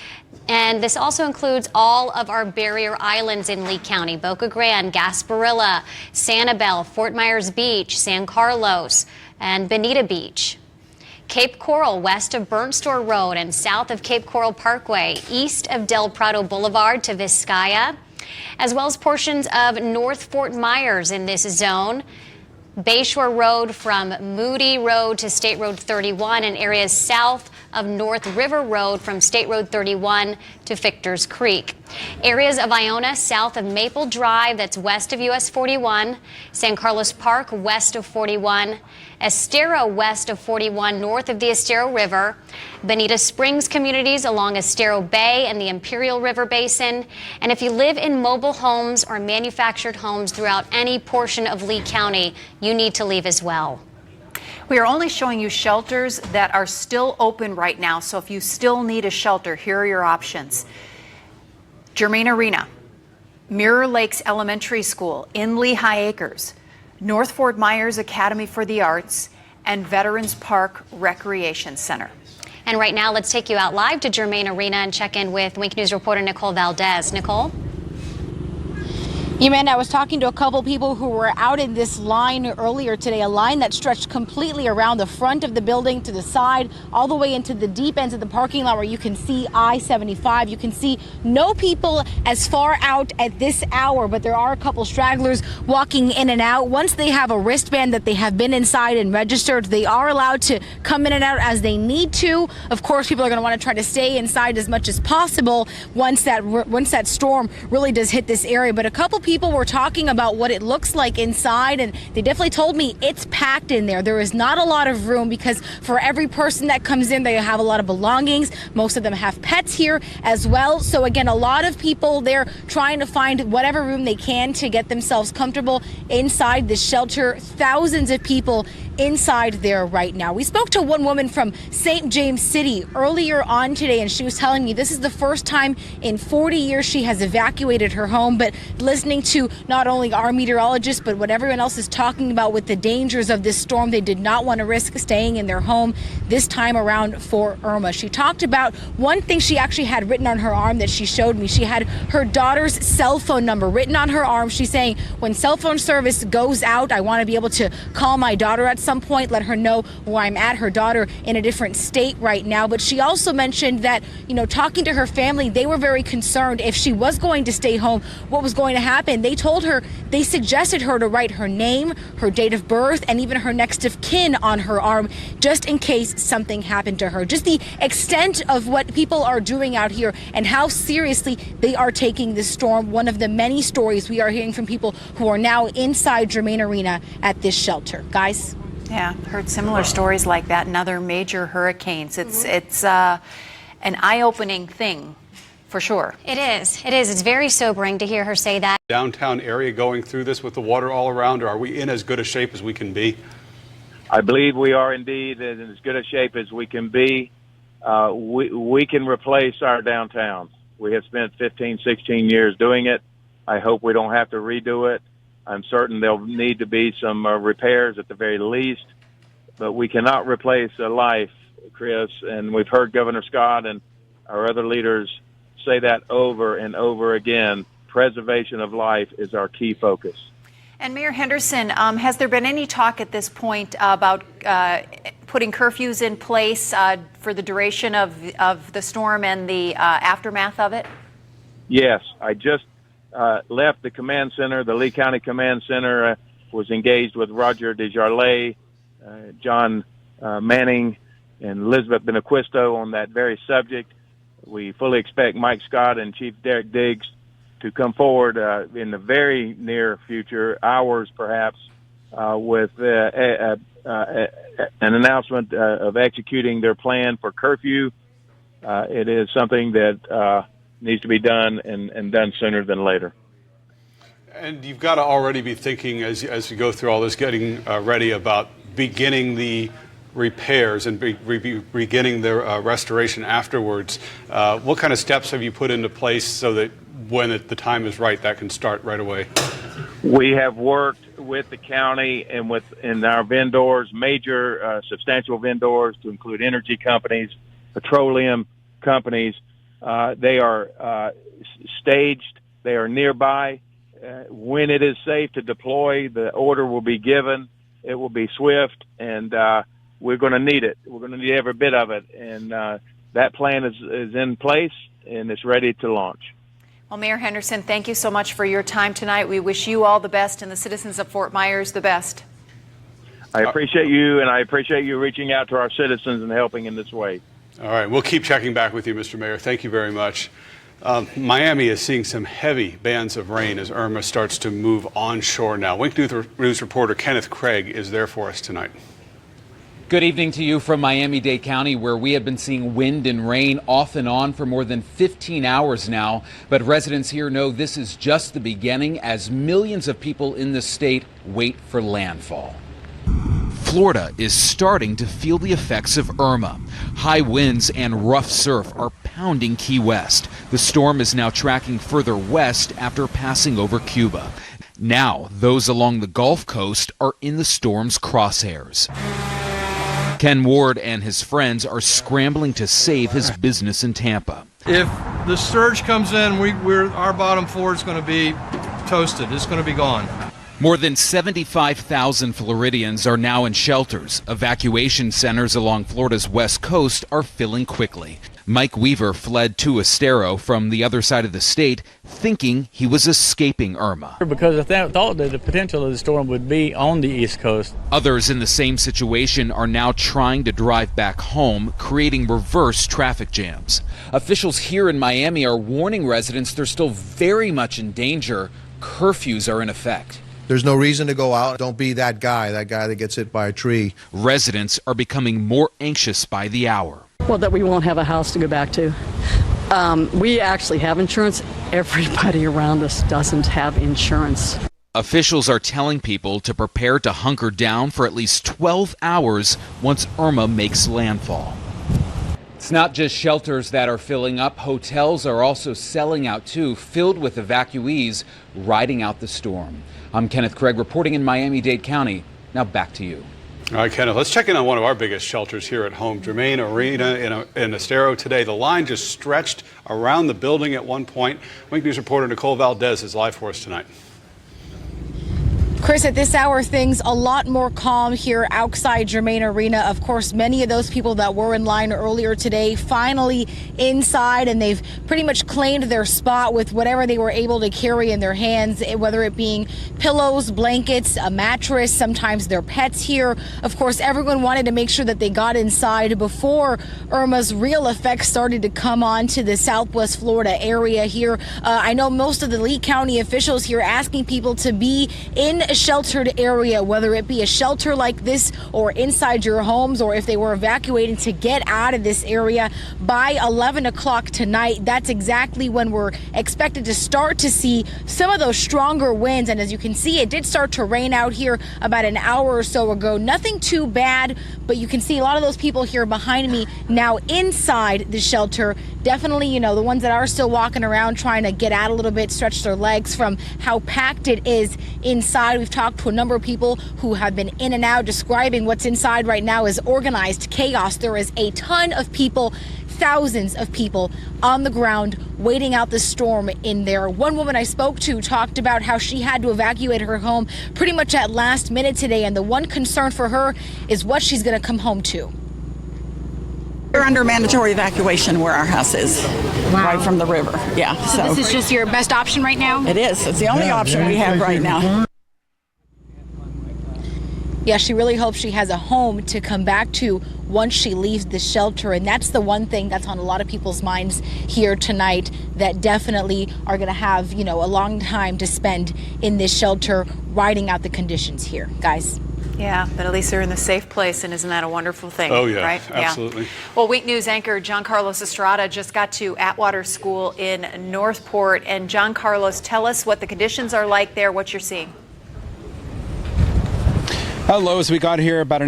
And this also includes all of our barrier islands in Lee County: Boca Grande, Gasparilla, Sanibel, Fort Myers Beach, San Carlos, and Bonita Beach. Cape Coral west of Burnt Store Road and south of Cape Coral Parkway, east of Del Prado Boulevard to Vizcaya, as well as portions of North Fort Myers in this zone. Bayshore Road from Moody Road to State Road 31 and areas south of North River Road from State Road 31 to Fictor's Creek. Areas of Iona south of Maple Drive, that's west of US 41, San Carlos Park west of 41, Estero west of 41 north of the Estero River, Bonita Springs communities along Estero Bay and the Imperial River Basin. And if you live in mobile homes or manufactured homes throughout any portion of Lee County, you need to leave as well. We are only showing you shelters that are still open right now, so if you still need a shelter, here are your options. Germain Arena, Mirror Lakes Elementary School in Lehigh Acres, North Fort Myers Academy for the Arts, and Veterans Park Recreation Center. And right now, let's take you out live to Germain Arena and check in with Wink News reporter Nicole Valdez. Nicole? Yeah, man, I was talking to a couple people who were out in this line earlier today, a line that stretched completely around the front of the building to the side, all the way into the deep ends of the parking lot where you can see I-75. You can see no people as far out at this hour, but there are a couple stragglers walking in and out. Once they have a wristband that they have been inside and registered, they are allowed to come in and out as they need to. Of course, people are going to want to try to stay inside as much as possible once that storm really does hit this area. But a couple people were talking about what it looks like inside, and they definitely told me it's packed in there. There is not a lot of room because for every person that comes in, they have a lot of belongings. Most of them have pets here as well. So again, a lot of people, they're trying to find whatever room they can to get themselves comfortable inside the shelter. Thousands of people inside there right now. We spoke to one woman from St. James City earlier on today, and she was telling me this is the first time in 40 years she has evacuated her home. But listening to not only our meteorologists, but what everyone else is talking about with the dangers of this storm, they did not want to risk staying in their home this time around for Irma. She talked about one thing she actually had written on her arm that she showed me. She had her daughter's cell phone number written on her arm. She's saying, when cell phone service goes out, I want to be able to call my daughter at some point, let her know where I'm at. Her daughter in a different state right now. But she also mentioned that, talking to her family, they were very concerned if she was going to stay home, what was going to happen. They told her, they suggested her to write her name, her date of birth, and even her next of kin on her arm, just in case something happened to her. Just the extent of what people are doing out here and how seriously they are taking this storm. One of the many stories we are hearing from people who are now inside Germain Arena at this shelter. Guys? Yeah, heard similar stories like that in other major hurricanes. It's an eye-opening thing, for sure. It is. It is. It's very sobering to hear her say that. Downtown area going through this with the water all around, or are we in as good a shape as we can be? I believe we are indeed in as good a shape as we can be. We can replace our downtowns. We have spent 15, 16 years doing it. I hope we don't have to redo it. I'm certain there'll need to be some repairs at the very least, but we cannot replace a life, Chris, and we've heard Governor Scott and our other leaders say that over and over again. Preservation of life is our key focus. And Mayor Henderson, has there been any talk at this point about putting curfews in place for the duration of the storm and the aftermath of it? Yes, I just left the command center. The Lee County Command Center was engaged with Roger DeJarlais, John Manning, and Elizabeth Benaquisto on that very subject. We fully expect Mike Scott and Chief Derek Diggs to come forward in the very near future, hours perhaps, with an announcement of executing their plan for curfew. It is something that needs to be done and done sooner than later. And you've got to already be thinking as you go through all this, getting ready about beginning the repairs and beginning the restoration afterwards. What kind of steps have you put into place so that when the time is right, that can start right away? We have worked with the county and our vendors, major substantial vendors to include energy companies, petroleum companies. They are staged. They are nearby. When it is safe to deploy, the order will be given. It will be swift, and we're going to need it. We're going to need every bit of it. And that plan is in place, and it's ready to launch. Well, Mayor Henderson, thank you so much for your time tonight. We wish you all the best and the citizens of Fort Myers the best. I appreciate you, and I appreciate you reaching out to our citizens and helping in this way. All right, we'll keep checking back with you, Mr. Mayor. Thank you very much. Miami is seeing some heavy bands of rain as Irma starts to move onshore now. Wink News reporter Kenneth Craig is there for us tonight. Good evening to you from Miami-Dade County, where we have been seeing wind and rain off and on for more than 15 hours now. But residents here know this is just the beginning as millions of people in the state wait for landfall. Florida is starting to feel the effects of Irma. High winds and rough surf are pounding Key West. The storm is now tracking further west after passing over Cuba. Now, those along the Gulf Coast are in the storm's crosshairs. Ken Ward and his friends are scrambling to save his business in Tampa. If the surge comes in, our bottom floor is going to be toasted. It's going to be gone. More than 75,000 Floridians are now in shelters. Evacuation centers along Florida's west coast are filling quickly. Mike Weaver fled to Estero from the other side of the state, thinking he was escaping Irma. Because I thought that the potential of the storm would be on the East Coast. Others in the same situation are now trying to drive back home, creating reverse traffic jams. Officials here in Miami are warning residents they're still very much in danger. Curfews are in effect. There's no reason to go out. Don't be that guy that gets hit by a tree. Residents are becoming more anxious by the hour. Well, that we won't have a house to go back to. We actually have insurance. Everybody around us doesn't have insurance. Officials are telling people to prepare to hunker down for at least 12 hours once Irma makes landfall. It's not just shelters that are filling up. Hotels are also selling out too, filled with evacuees riding out the storm. I'm Kenneth Craig reporting in Miami-Dade County. Now back to you. All right, Kenneth, let's check in on one of our biggest shelters here at home, Germain Arena in Estero today. The line just stretched around the building at one point. Wink News reporter Nicole Valdez is live for us tonight. Chris, at this hour, things a lot more calm here outside Germain Arena. Of course, many of those people that were in line earlier today finally inside, and they've pretty much claimed their spot with whatever they were able to carry in their hands, whether it being pillows, blankets, a mattress, sometimes their pets here. Of course, everyone wanted to make sure that they got inside before Irma's real effects started to come on to the Southwest Florida area here. I know most of the Lee County officials here asking people to be in a sheltered area, whether it be a shelter like this or inside your homes, or if they were evacuating to get out of this area by 11 o'clock tonight, that's exactly when we're expected to start to see some of those stronger winds. And as you can see, it did start to rain out here about an hour or so ago. Nothing too bad, but you can see a lot of those people here behind me now inside the shelter. Definitely, you know, the ones that are still walking around trying to get out a little bit, stretch their legs from how packed it is inside. We've talked to a number of people who have been in and out, describing what's inside right now as organized chaos. There is a ton of people, thousands of people on the ground waiting out the storm in there. One woman I spoke to talked about how she had to evacuate her home pretty much at last minute today, and the one concern for her is what she's going to come home to. We're under mandatory evacuation where our house is, right from the river. Yeah. So this is just your best option right now? It is. It's the only option we have right now. Yeah, she really hopes she has a home to come back to once she leaves the shelter. And that's the one thing that's on a lot of people's minds here tonight, that definitely are going to have, you know, a long time to spend in this shelter, riding out the conditions here. Guys. Yeah, but at least they're in the safe place, and isn't that a wonderful thing? Oh, yeah, right? absolutely. Yeah. Well, Week News anchor John Carlos Estrada just got to Atwater School in Northport. And John Carlos, tell us what the conditions are like there, what you're seeing. Hello, as we got here about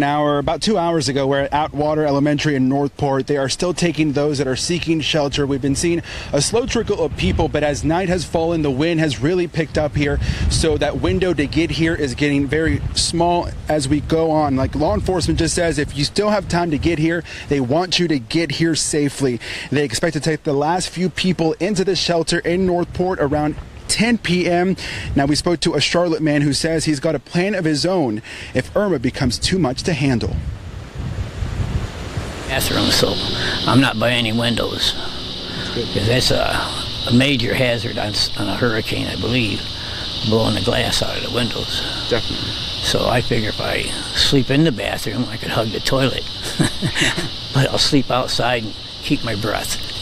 2 hours ago, we're at Atwater Elementary in Northport. They are still taking those that are seeking shelter. We've been seeing a slow trickle of people, but as night has fallen, the wind has really picked up here. So that window to get here is getting very small as we go on. Like law enforcement just says, if you still have time to get here, they want you to get here safely. They expect to take the last few people into the shelter in Northport around 10 p.m. Now, we spoke to a Charlotte man who says he's got a plan of his own if Irma becomes too much to handle. Bathroom, so I'm not by any windows, because that's a major hazard on a hurricane, I believe, blowing the glass out of the windows. Definitely. So I figure if I sleep in the bathroom, I could hug the toilet, but I'll sleep outside and keep my breath.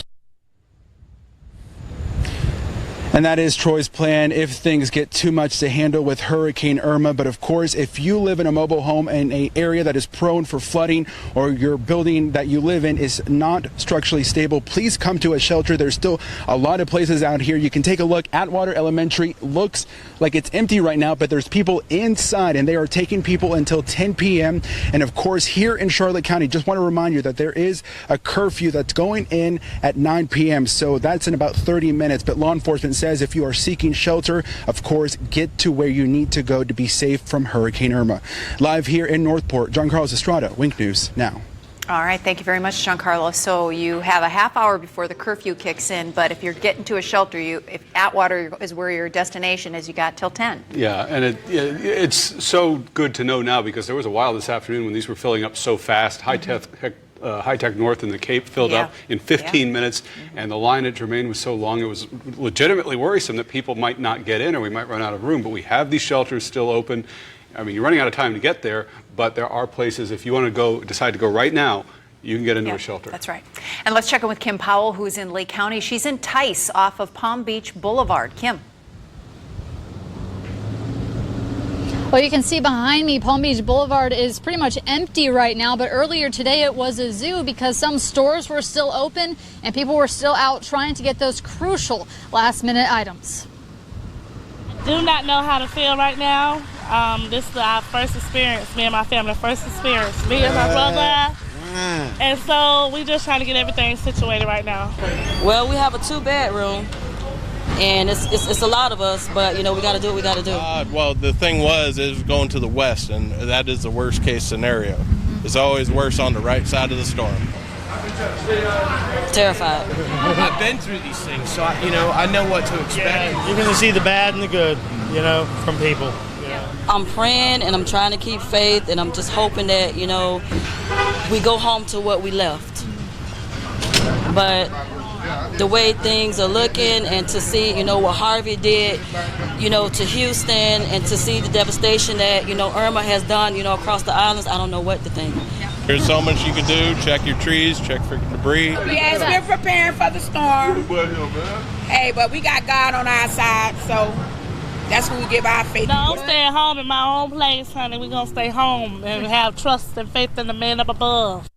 And that is Troy's plan if things get too much to handle with Hurricane Irma. But of course, if you live in a mobile home in an area that is prone for flooding, or your building that you live in is not structurally stable, please come to a shelter. There's still a lot of places out here. You can take a look. Atwater Elementary looks like it's empty right now, but there's people inside, and they are taking people until 10 p.m. And of course, here in Charlotte County, just want to remind you that there is a curfew that's going in at 9 p.m. So that's in about 30 minutes. But law enforcement says if you are seeking shelter, of course, get to where you need to go to be safe from Hurricane Irma. Live here in Northport, John Carlos Estrada, Wink News Now. All right, thank you very much, John Carlos. So you have a half hour before the curfew kicks in, but if you're getting to a shelter, if Atwater is where your destination is, you got till 10. Yeah, and it's so good to know now, because there was a while this afternoon when these were filling up so fast. High-Tech North and the Cape filled up in 15 minutes, and the line at Germain was so long it was legitimately worrisome that people might not get in or we might run out of room. But we have these shelters still open. I mean, you're running out of time to get there, but there are places, if you want to decide to go right now, you can get into a shelter. That's right. And let's check in with Kim Powell, who's in Lake County. She's in Tice off of Palm Beach Boulevard. Kim. Well, you can see behind me, Palm Beach Boulevard is pretty much empty right now, but earlier today it was a zoo because some stores were still open and people were still out trying to get those crucial last-minute items. I do not know how to feel right now. This is our first experience, me and my family, first experience, me and my brother. And so we just trying to get everything situated right now. Well, we have a 2-bedroom. And it's a lot of us, but, you know, we got to do what we got to do. Well, the thing is going to the west, and that is the worst case scenario. It's always worse on the right side of the storm. Terrified. I've been through these things, so I know what to expect. Yeah, you're going to see the bad and the good, from people. I'm praying and I'm trying to keep faith, and I'm just hoping that, we go home to what we left. But the way things are looking, and to see, what Harvey did, to Houston, and to see the devastation that, Irma has done, across the islands, I don't know what to think. There's so much you can do. Check your trees, check for debris. Yes, we're preparing for the storm. Hey, but we got God on our side, so That's what we give our faith. No, I'm staying home in my own place, honey. We're going to stay home and have trust and faith in the man up above.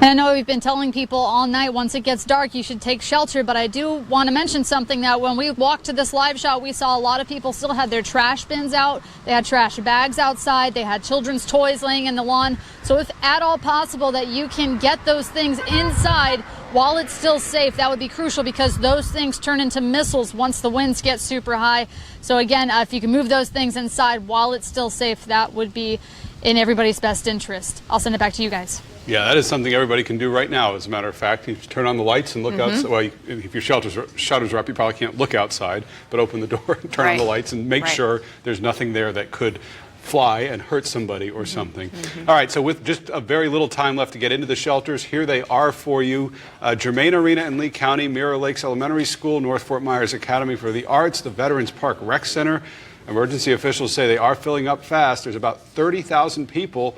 And I know we've been telling people all night, once it gets dark, you should take shelter. But I do want to mention something, that when we walked to this live shot, we saw a lot of people still had their trash bins out. They had trash bags outside. They had children's toys laying in the lawn. So if at all possible that you can get those things inside while it's still safe, that would be crucial, because those things turn into missiles once the winds get super high. So again, if you can move those things inside while it's still safe, that would be in everybody's best interest. I'll send it back to you guys. Yeah, that is something everybody can do right now, as a matter of fact. You turn on the lights and look outside. Well, if your shutters are up, you probably can't look outside, but open the door and turn on the lights and make sure there's nothing there that could fly and hurt somebody or something. All right, so with just a very little time left to get into the shelters, here they are for you. Germain Arena in Lee County, Mirror Lakes Elementary School, North Fort Myers Academy for the Arts, the Veterans Park Rec Center. Emergency officials say they are filling up fast. There's about 30,000 people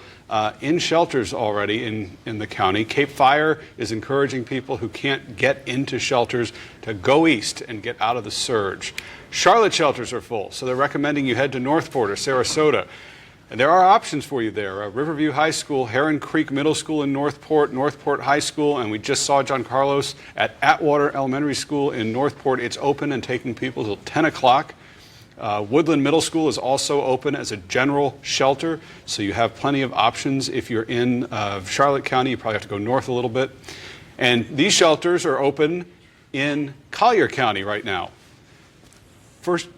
in shelters already in the county. Cape Fire is encouraging people who can't get into shelters to go east and get out of the surge. Charlotte shelters are full, so they're recommending you head to Northport or Sarasota. And there are options for you there. Riverview High School, Heron Creek Middle School in Northport, Northport High School, and we just saw John Carlos at Atwater Elementary School in Northport. It's open and taking people till 10 o'clock. Woodland Middle School is also open as a general shelter, so you have plenty of options. If you're in Charlotte County, you probably have to go north a little bit. And these shelters are open in Collier County right now. First,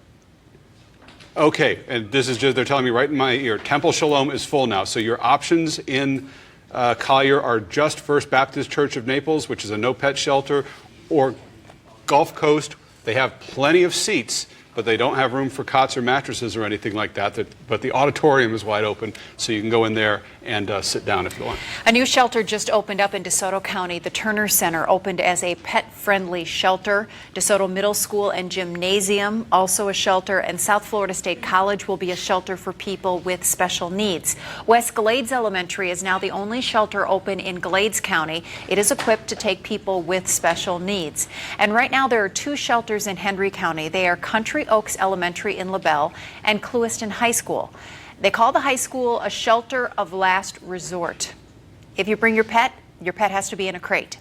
okay, and this is just, they're telling me right in my ear, Temple Shalom is full now. So your options in Collier are just First Baptist Church of Naples, which is a no-pet shelter, or Gulf Coast. They have plenty of seats, but they don't have room for cots or mattresses or anything like that. But the auditorium is wide open, so you can go in there and sit down if you want. A new shelter just opened up in DeSoto County. The Turner Center opened as a pet-friendly shelter. DeSoto Middle School and Gymnasium, also a shelter. And South Florida State College will be a shelter for people with special needs. West Glades Elementary is now the only shelter open in Glades County. It is equipped to take people with special needs. And right now there are two shelters in Henry County. They are Country Oaks Elementary in LaBelle and Clewiston High School. They call the high school a shelter of last resort. If you bring your pet has to be in a crate.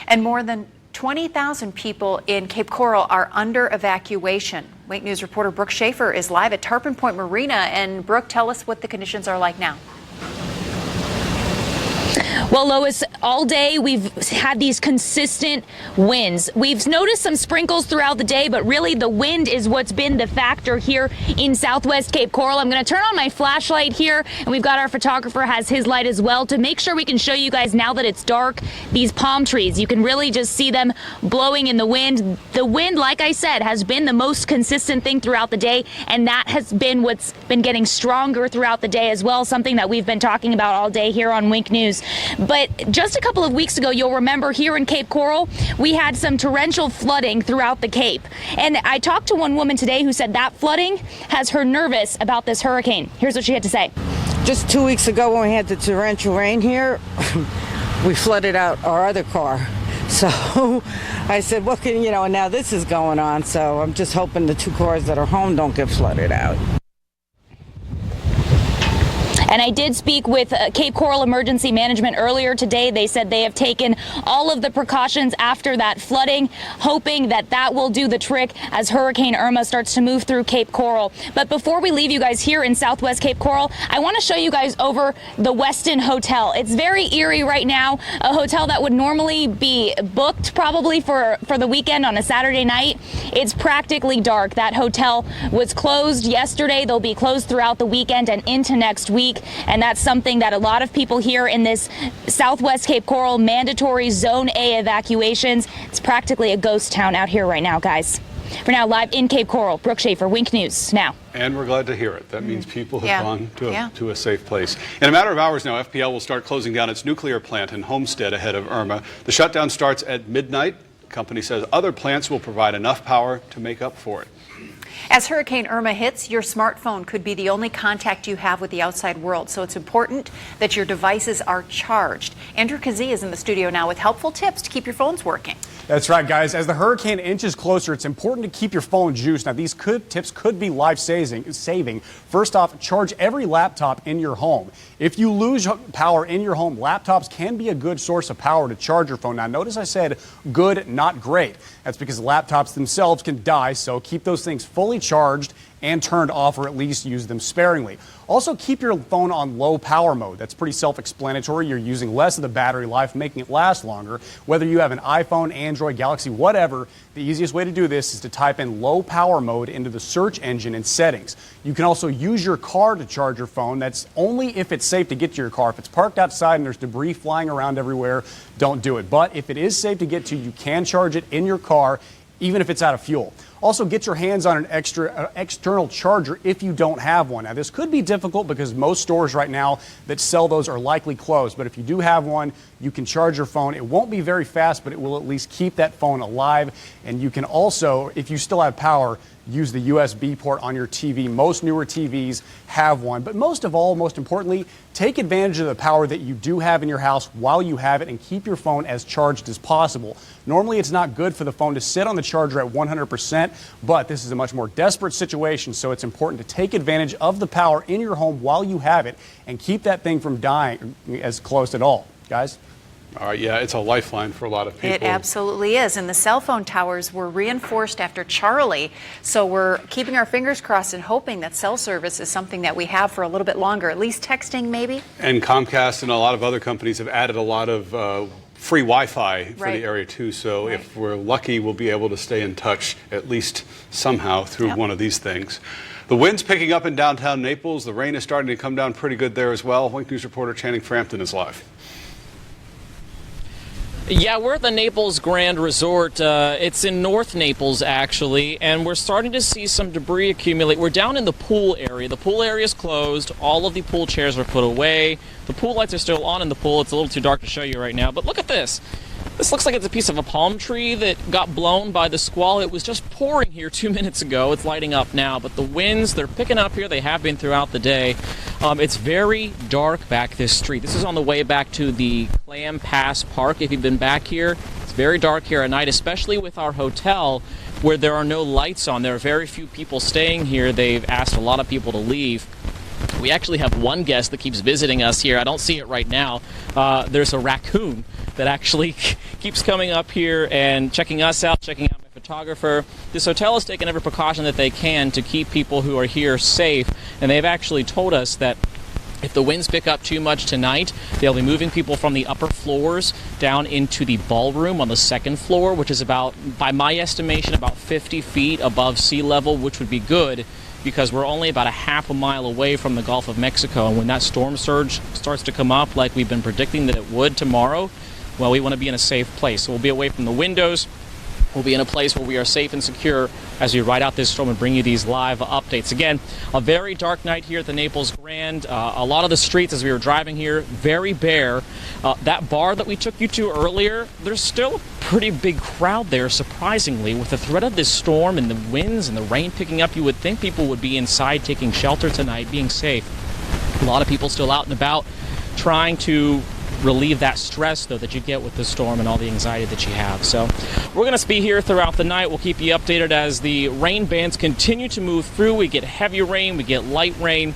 And more than 20,000 people in Cape Coral are under evacuation. Wake News reporter Brooke Schaefer is live at Tarpon Point Marina. And Brooke, tell us what the conditions are like now. Well, Lois, all day we've had these consistent winds. We've noticed some sprinkles throughout the day, but really the wind is what's been the factor here in Southwest Cape Coral. I'm going to turn on my flashlight here, and we've got our photographer has his light as well to make sure we can show you guys now that it's dark, these palm trees. You can really just see them blowing in the wind. The wind, like I said, has been the most consistent thing throughout the day, and that has been what's been getting stronger throughout the day as well, something that we've been talking about all day here on Wink News. But just a couple of weeks ago, you'll remember here in Cape Coral, we had some torrential flooding throughout the Cape. And I talked to one woman today who said that flooding has her nervous about this hurricane. Here's what she had to say. Just 2 weeks ago when we had the torrential rain here, we flooded out our other car. So I said, what can, and now this is going on. So I'm just hoping the two cars that are home don't get flooded out. And I did speak with Cape Coral Emergency Management earlier today. They said they have taken all of the precautions after that flooding, hoping that that will do the trick as Hurricane Irma starts to move through Cape Coral. But before we leave you guys here in Southwest Cape Coral, I want to show you guys over the Westin Hotel. It's very eerie right now, a hotel that would normally be booked probably for the weekend on a Saturday night. It's practically dark. That hotel was closed yesterday. They'll be closed throughout the weekend and into next week. And that's something that a lot of people here in this Southwest Cape Coral mandatory Zone A evacuations. It's practically a ghost town out here right now, guys. For now, live in Cape Coral, Brooke Schaefer, Wink News now. And we're glad to hear it. That means people have gone to a safe place. In a matter of hours now, FPL will start closing down its nuclear plant in Homestead ahead of Irma. The shutdown starts at midnight. The company says other plants will provide enough power to make up for it. As Hurricane Irma hits, your smartphone could be the only contact you have with the outside world, so it's important that your devices are charged. Andrew Kazee is in the studio now with helpful tips to keep your phones working. That's right, guys. As the hurricane inches closer, it's important to keep your phone juiced. Now, these tips could be life-saving. First off, charge every laptop in your home. If you lose power in your home, laptops can be a good source of power to charge your phone. Now, notice I said good, not great. That's because laptops themselves can die, so keep those things fully charged and turned off, or at least use them sparingly. Also, keep your phone on low power mode. That's pretty self-explanatory. You're using less of the battery life, making it last longer. Whether you have an iPhone, Android, Galaxy, whatever, the easiest way to do this is to type in low power mode into the search engine in settings. You can also use your car to charge your phone. That's only if it's safe to get to your car. If it's parked outside and there's debris flying around everywhere, don't do it. But if it is safe to get to, you can charge it in your car, even if it's out of fuel. Also, get your hands on an external charger if you don't have one. Now, this could be difficult because most stores right now that sell those are likely closed. But if you do have one, you can charge your phone. It won't be very fast, but it will at least keep that phone alive. And you can also, if you still have power, use the USB port on your TV. Most newer TVs have one. But most of all, most importantly, take advantage of the power that you do have in your house while you have it and keep your phone as charged as possible. Normally, it's not good for the phone to sit on the charger at 100%, but this is a much more desperate situation, so it's important to take advantage of the power in your home while you have it and keep that thing from dying as close at all. Guys? All right, yeah, it's a lifeline for a lot of people. It absolutely is. And the cell phone towers were reinforced after Charlie. So we're keeping our fingers crossed and hoping that cell service is something that we have for a little bit longer, at least texting maybe. And Comcast and a lot of other companies have added a lot of free Wi-Fi for the area too. So if we're lucky, we'll be able to stay in touch at least somehow through one of these things. The wind's picking up in downtown Naples. The rain is starting to come down pretty good there as well. Wink News reporter Channing Frampton is live. Yeah, we're at the Naples Grand Resort. It's in North Naples, actually, and we're starting to see some debris accumulate. We're down in the pool area. The pool area is closed. All of the pool chairs are put away. The pool lights are still on in the pool. It's a little too dark to show you right now, but look at this. This looks like it's a piece of a palm tree that got blown by the squall. It was just pouring here 2 minutes ago. It's lighting up now, but the winds, they're picking up here. They have been throughout the day. It's very dark back this street. This is on the way back to the Clam Pass Park. If you've been back here, it's very dark here at night, especially with our hotel where there are no lights on. There are very few people staying here. They've asked a lot of people to leave. We actually have one guest that keeps visiting us here. I don't see it right now. There's a raccoon that actually keeps coming up here and checking us out, checking out my photographer. This hotel has taken every precaution that they can to keep people who are here safe, and they've actually told us that if the winds pick up too much tonight, they'll be moving people from the upper floors down into the ballroom on the second floor, which is about, by my estimation, about 50 feet above sea level, which would be good because we're only about a half a mile away from the Gulf of Mexico. And when that storm surge starts to come up, like we've been predicting that it would tomorrow, well, we want to be in a safe place. So we'll be away from the windows. We'll be in a place where we are safe and secure as we ride out this storm and bring you these live updates. Again, a very dark night here at the Naples Grand. A lot of the streets as we were driving here, very bare. That bar that we took you to earlier, there's still a pretty big crowd there, surprisingly. With the threat of this storm and the winds and the rain picking up, you would think people would be inside taking shelter tonight, being safe. A lot of people still out and about trying to relieve that stress, though, that you get with the storm and all the anxiety that you have. So we're going to be here throughout the night. We'll keep you updated as the rain bands continue to move through. We get heavy rain, we get light rain,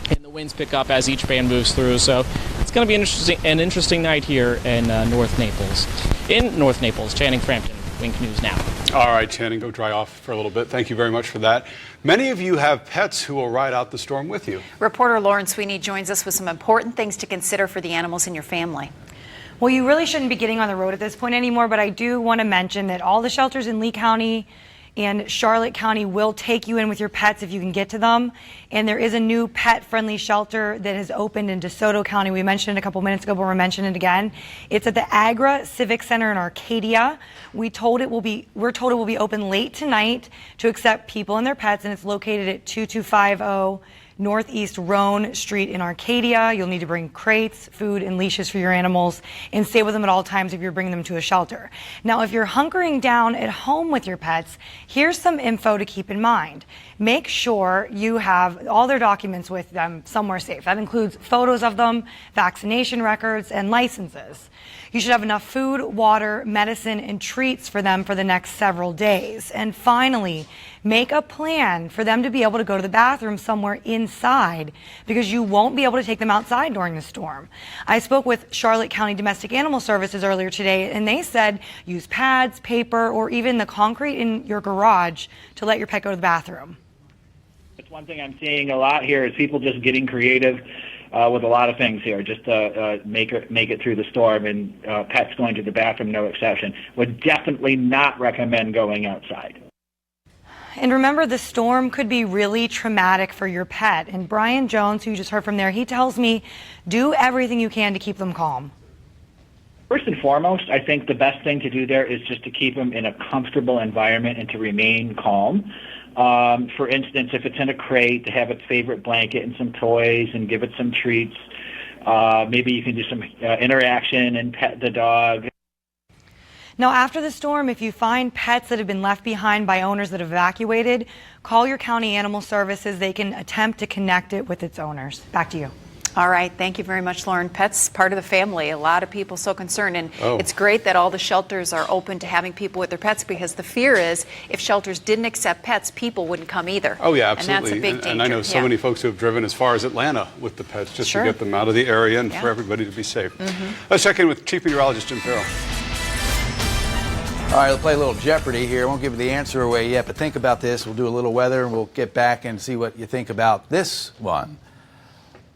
and the winds pick up as each band moves through. So it's going to be an interesting night here in North Naples. In North Naples, Channing Frampton, Wink News Now. All right, Channing, go dry off for a little bit. Thank you very much for that. Many of you have pets who will ride out the storm with you. Reporter Lauren Sweeney joins us with some important things to consider for the animals in your family. Well, you really shouldn't be getting on the road at this point anymore, but I do want to mention that all the shelters in Lee County and Charlotte County will take you in with your pets if you can get to them. And there is a new pet-friendly shelter that has opened in DeSoto County. We mentioned it a couple minutes ago, but we're mentioning it again. It's at the Agra Civic Center in Arcadia. We're told it will be open late tonight to accept people and their pets, and it's located at 2250 Northeast Roan Street in Arcadia. You'll need to bring crates, food, and leashes for your animals and stay with them at all times if you're bringing them to a shelter. Now, if you're hunkering down at home with your pets, here's some info to keep in mind. Make sure you have all their documents with them somewhere safe. That includes photos of them, vaccination records, and licenses. You should have enough food, water, medicine, and treats for them for the next several days. And finally, make a plan for them to be able to go to the bathroom somewhere inside, because you won't be able to take them outside during the storm. I spoke with Charlotte County Domestic Animal Services earlier today, and they said use pads, paper, or even the concrete in your garage to let your pet go to the bathroom. It's one thing I'm seeing a lot here is people just getting creative with a lot of things here, just to make it through the storm, and pets going to the bathroom, no exception. Would definitely not recommend going outside. And remember, the storm could be really traumatic for your pet. And Brian Jones, who you just heard from there, he tells me, do everything you can to keep them calm. First and foremost, I think the best thing to do there is just to keep them in a comfortable environment and to remain calm. For instance, if it's in a crate, to have its favorite blanket and some toys and give it some treats. Maybe you can do some interaction and pet the dog. Now, after the storm, if you find pets that have been left behind by owners that have evacuated, call your county animal services. They can attempt to connect it with its owners. Back to you. All right. Thank you very much, Lauren. Pets, part of the family. A lot of people so concerned. And it's great that all the shelters are open to having people with their pets, because the fear is if shelters didn't accept pets, people wouldn't come either. Oh, yeah, absolutely. And that's a big danger. And I know so many folks who have driven as far as Atlanta with the pets just to get them out of the area and for everybody to be safe. Let's check in with Chief Meteorologist Jim Farrell. All right, we'll play a little Jeopardy here. I won't give you the answer away yet, but think about this. We'll do a little weather, and we'll get back and see what you think about this one.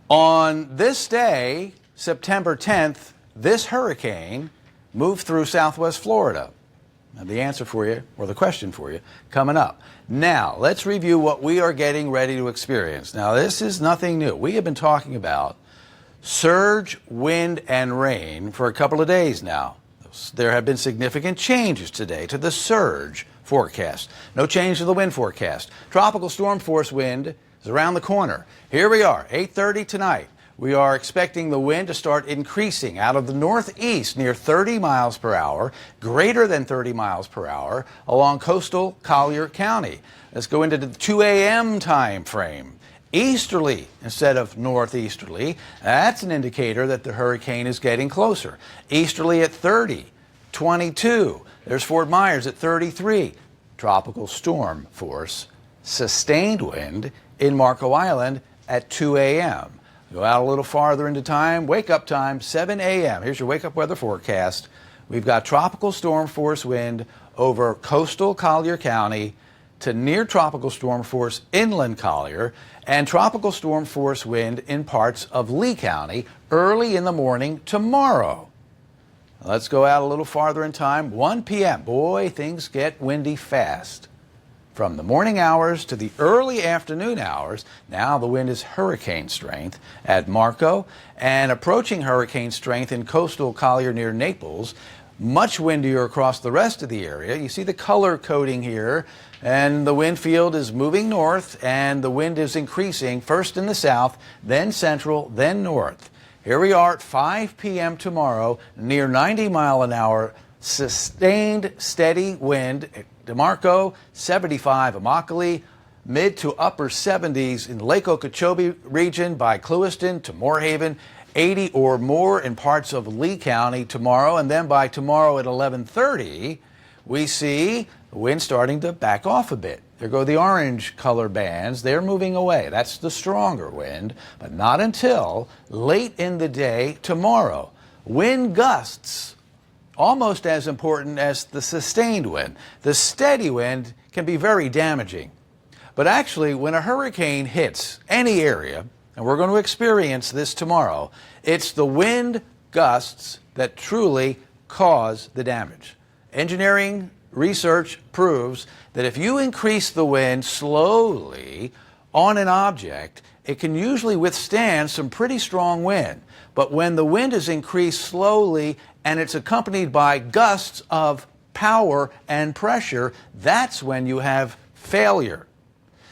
On this day, September 10th, this hurricane moved through southwest Florida. Now, the answer for you, or the question for you, coming up. Now, let's review what we are getting ready to experience. Now, this is nothing new. We have been talking about surge, wind, and rain for a couple of days now. There have been significant changes today to the surge forecast. No change to the wind forecast. Tropical storm force wind is around the corner. Here we are, 8:30 tonight. We are expecting the wind to start increasing out of the northeast near 30 miles per hour, greater than 30 miles per hour along coastal Collier County. Let's go into the 2 a.m. time frame. Easterly instead of northeasterly. That's an indicator that the hurricane is getting closer. Easterly at 30, 22. There's Fort Myers at 33. Tropical storm force, sustained wind in Marco Island at 2 a.m. Go out a little farther into time. Wake up time, 7 a.m. Here's your wake up weather forecast. We've got tropical storm force wind over coastal Collier County to near tropical storm force inland Collier, and tropical storm force wind in parts of Lee County early in the morning tomorrow. Let's go out a little farther in time. 1 p.m. Boy, things get windy fast. From the morning hours to the early afternoon hours, now the wind is hurricane strength at Marco and approaching hurricane strength in coastal Collier near Naples. Much windier across the rest of the area. You see the color coding here, and the wind field is moving north, and the wind is increasing first in the south, then central, then north. Here we are at 5 p.m. tomorrow, near 90 mile an hour, sustained steady wind. DeMarco, 75 Immokalee, mid to upper 70s in Lake Okeechobee region by Clewiston to Moorhaven, 80 or more in parts of Lee County tomorrow, and then by tomorrow at 11:30, we see the wind starting to back off a bit. There go the orange color bands. They're moving away. That's the stronger wind, but not until late in the day tomorrow. Wind gusts, almost as important as the sustained wind. The steady wind can be very damaging. But actually, when a hurricane hits any area, and we're going to experience this tomorrow, it's the wind gusts that truly cause the damage. Engineering research proves that if you increase the wind slowly on an object, it can usually withstand some pretty strong wind. But when the wind is increased slowly and it's accompanied by gusts of power and pressure, that's when you have failure.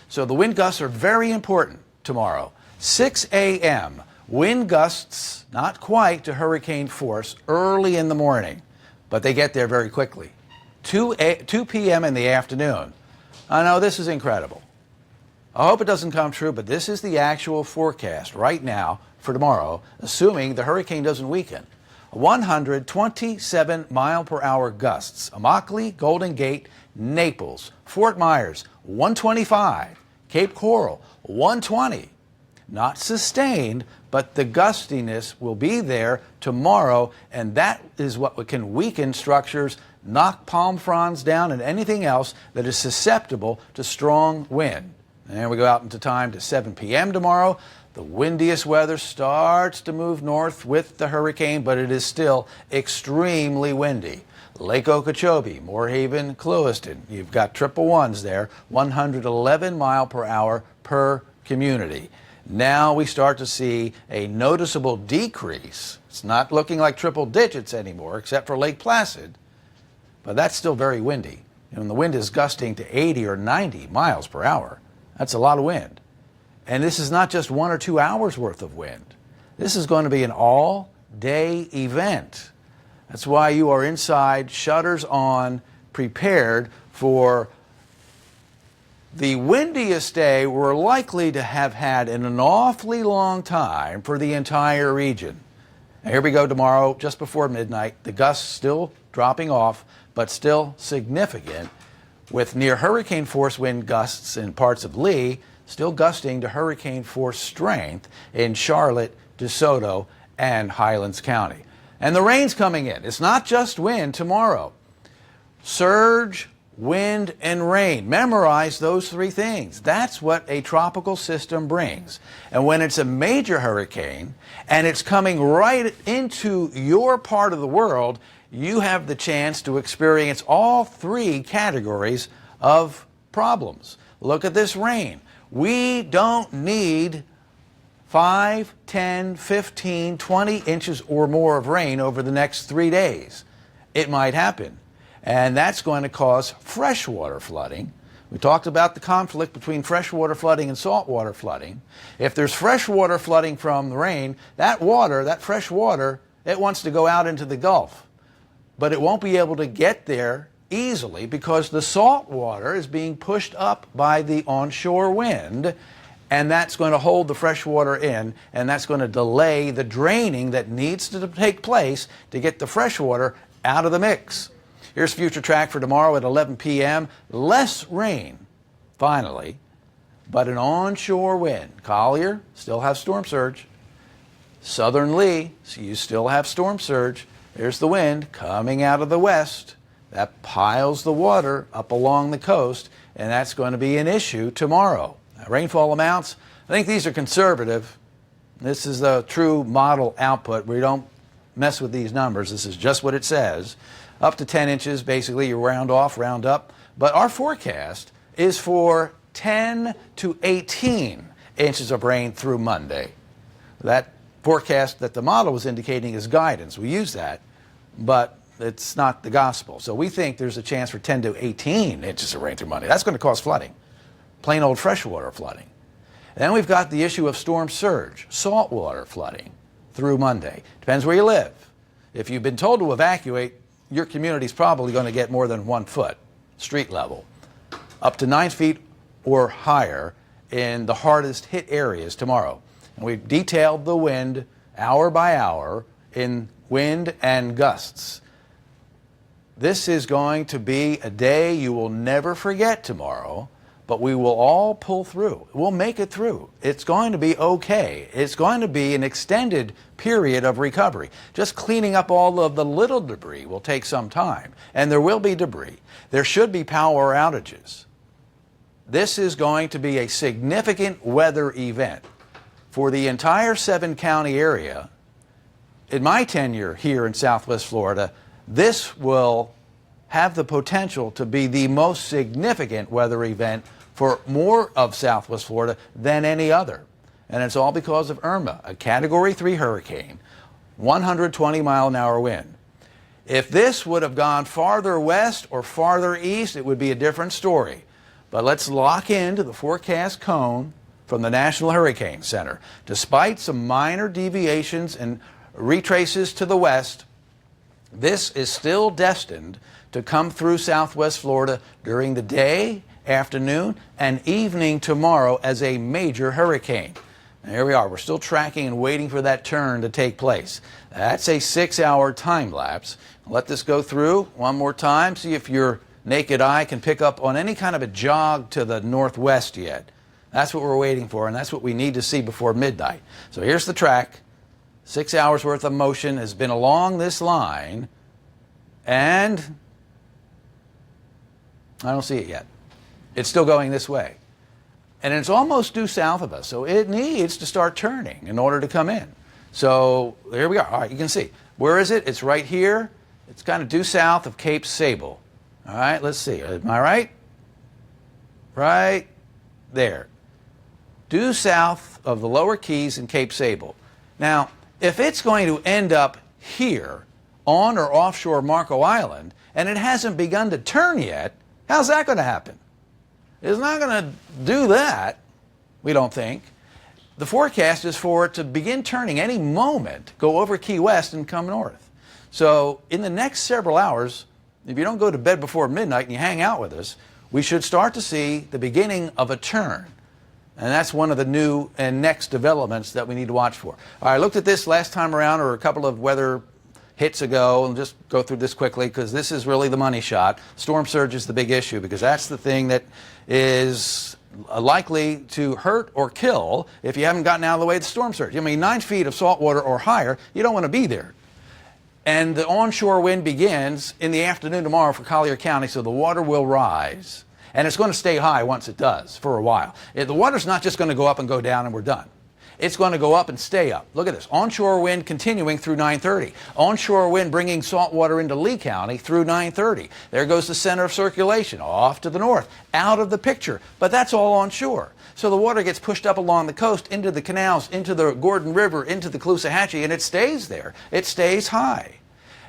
So the wind gusts are very important tomorrow. 6 a.m. Wind gusts not quite to hurricane force early in the morning, but they get there very quickly. 2 p.m. in the afternoon. I know this is incredible. I hope it doesn't come true, but this is the actual forecast right now for tomorrow, assuming the hurricane doesn't weaken. 127 mile per hour gusts. Immokalee, Golden Gate, Naples, Fort Myers, 125. Cape Coral, 120. Not sustained, but the gustiness will be there tomorrow, and that is what can weaken structures, knock palm fronds down, and anything else that is susceptible to strong wind. And we go out into time to 7 p.m. tomorrow. The windiest weather starts to move north with the hurricane, but it is still extremely windy. Lake Okeechobee, Moorhaven, Clewiston, you've got triple ones there, 111 mile per hour per community. Now we start to see a noticeable decrease. It's not looking like triple digits anymore, except for Lake Placid, but that's still very windy. And the wind is gusting to 80 or 90 miles per hour. That's a lot of wind. And this is not just 1 or 2 hours worth of wind. This is going to be an all-day event. That's why you are inside, shutters on, prepared for the windiest day we're likely to have had in an awfully long time for the entire region. Now here we go tomorrow, just before midnight. The gusts still dropping off, but still significant, with near hurricane force wind gusts in parts of Lee, still gusting to hurricane force strength in Charlotte, DeSoto, and Highlands County. And the rain's coming in. It's not just wind tomorrow. Surge, wind, and rain. Memorize those three things. That's what a tropical system brings. And when it's a major hurricane and it's coming right into your part of the world, you have the chance to experience all three categories of problems. Look at this rain. We don't need 5, 10, 15, 20 inches or more of rain over the next 3 days. It might happen. And that's going to cause freshwater flooding. We talked about the conflict between freshwater flooding and saltwater flooding. If there's freshwater flooding from the rain, that water, that fresh water, it wants to go out into the Gulf. But it won't be able to get there easily because the salt water is being pushed up by the onshore wind, and that's going to hold the fresh water in, and that's going to delay the draining that needs to take place to get the fresh water out of the mix. Here's future track for tomorrow at 11 p.m. Less rain, finally, but an onshore wind. Collier still have storm surge. Southern Lee, so you still have storm surge. There's the wind coming out of the west. That piles the water up along the coast, and that's going to be an issue tomorrow. Now, rainfall amounts, I think these are conservative. This is the true model output. We don't mess with these numbers. This is just what it says. Up to 10 inches, basically, you round off, round up. But our forecast is for 10 to 18 inches of rain through Monday. That forecast that the model was indicating is guidance. We use that, but it's not the gospel. So we think there's a chance for 10 to 18 inches of rain through Monday. That's going to cause flooding, plain old freshwater flooding. Then we've got the issue of storm surge, saltwater flooding through Monday. Depends where you live. If you've been told to evacuate, your community's probably going to get more than 1 foot, street level, up to 9 feet or higher in the hardest hit areas tomorrow. And we've detailed the wind hour by hour in wind and gusts. This is going to be a day you will never forget tomorrow, but we will all pull through. We'll make it through. It's going to be okay. It's going to be an extended period of recovery. Just cleaning up all of the little debris will take some time, and there will be debris. There should be power outages. This is going to be a significant weather event for the entire 7-county area. In my tenure here in Southwest Florida, this will have the potential to be the most significant weather event for more of Southwest Florida than any other. And it's all because of Irma, a Category 3 hurricane, 120-mile-an-hour wind. If this would have gone farther west or farther east, it would be a different story. But let's lock into the forecast cone from the National Hurricane Center. Despite some minor deviations and retraces to the west, this is still destined to come through southwest Florida during the day, afternoon, and evening tomorrow as a major hurricane. And here we are. We're still tracking and waiting for that turn to take place. That's a 6-hour time lapse. Let this go through one more time. See if your naked eye can pick up on any kind of a jog to the northwest yet. That's what we're waiting for, and that's what we need to see before midnight. So here's the track. 6 hours worth of motion has been along this line, and I don't see it yet. It's still going this way. And it's almost due south of us, so it needs to start turning in order to come in. So here we are. All right, you can see. Where is it? It's right here. It's kind of due south of Cape Sable. All right, let's see. Am I right? Right there. Due south of the Lower Keys and Cape Sable. Now, if it's going to end up here on or offshore Marco Island and it hasn't begun to turn yet, how's that going to happen? It's not going to do that, we don't think. The forecast is for it to begin turning any moment, go over Key West and come north. So in the next several hours, if you don't go to bed before midnight and you hang out with us, we should start to see the beginning of a turn. And that's one of the new and next developments that we need to watch for. All right, I looked at this last time around, or a couple of weather hits ago, and just go through this quickly because this is really the money shot. Storm surge is the big issue because that's the thing that is likely to hurt or kill if you haven't gotten out of the way of the storm surge. I mean, 9 feet of salt water or higher, you don't want to be there. And the onshore wind begins in the afternoon tomorrow for Collier County, so the water will rise. And it's going to stay high once it does for a while. The water's not just going to go up and go down and we're done. It's going to go up and stay up. Look at this. Onshore wind continuing through 9:30. Onshore wind bringing salt water into Lee County through 9:30. There goes the center of circulation off to the north, out of the picture. But that's all onshore. So the water gets pushed up along the coast, into the canals, into the Gordon River, into the Caloosahatchee, and it stays there. It stays high.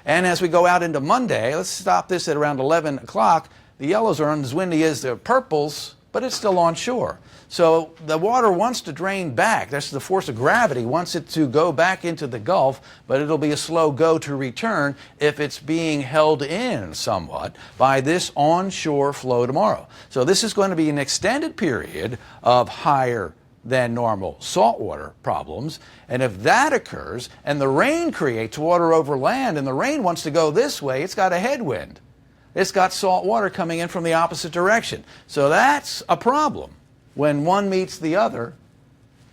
And as we go out into Monday, let's stop this at around 11 o'clock. The yellows aren't as windy as the purples, but it's still onshore. So the water wants to drain back. That's the force of gravity, wants it to go back into the Gulf, but it'll be a slow go to return if it's being held in somewhat by this onshore flow tomorrow. So this is going to be an extended period of higher than normal saltwater problems. And if that occurs and the rain creates water over land and the rain wants to go this way, it's got a headwind. It's got salt water coming in from the opposite direction. So that's a problem. When one meets the other,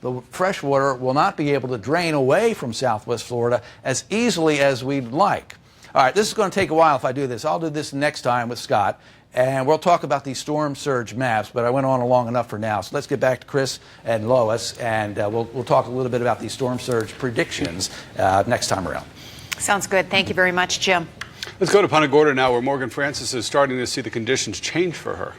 the fresh water will not be able to drain away from southwest Florida as easily as we'd like. All right, this is going to take a while if I do this. I'll do this next time with Scott, and we'll talk about these storm surge maps, but I went on long enough for now. So let's get back to Chris and Lois, and we'll talk a little bit about these storm surge predictions next time around. Sounds good. Thank you very much, Jim. Let's go to Punta Gorda now, where Morgan Francis is starting to see the conditions change for her.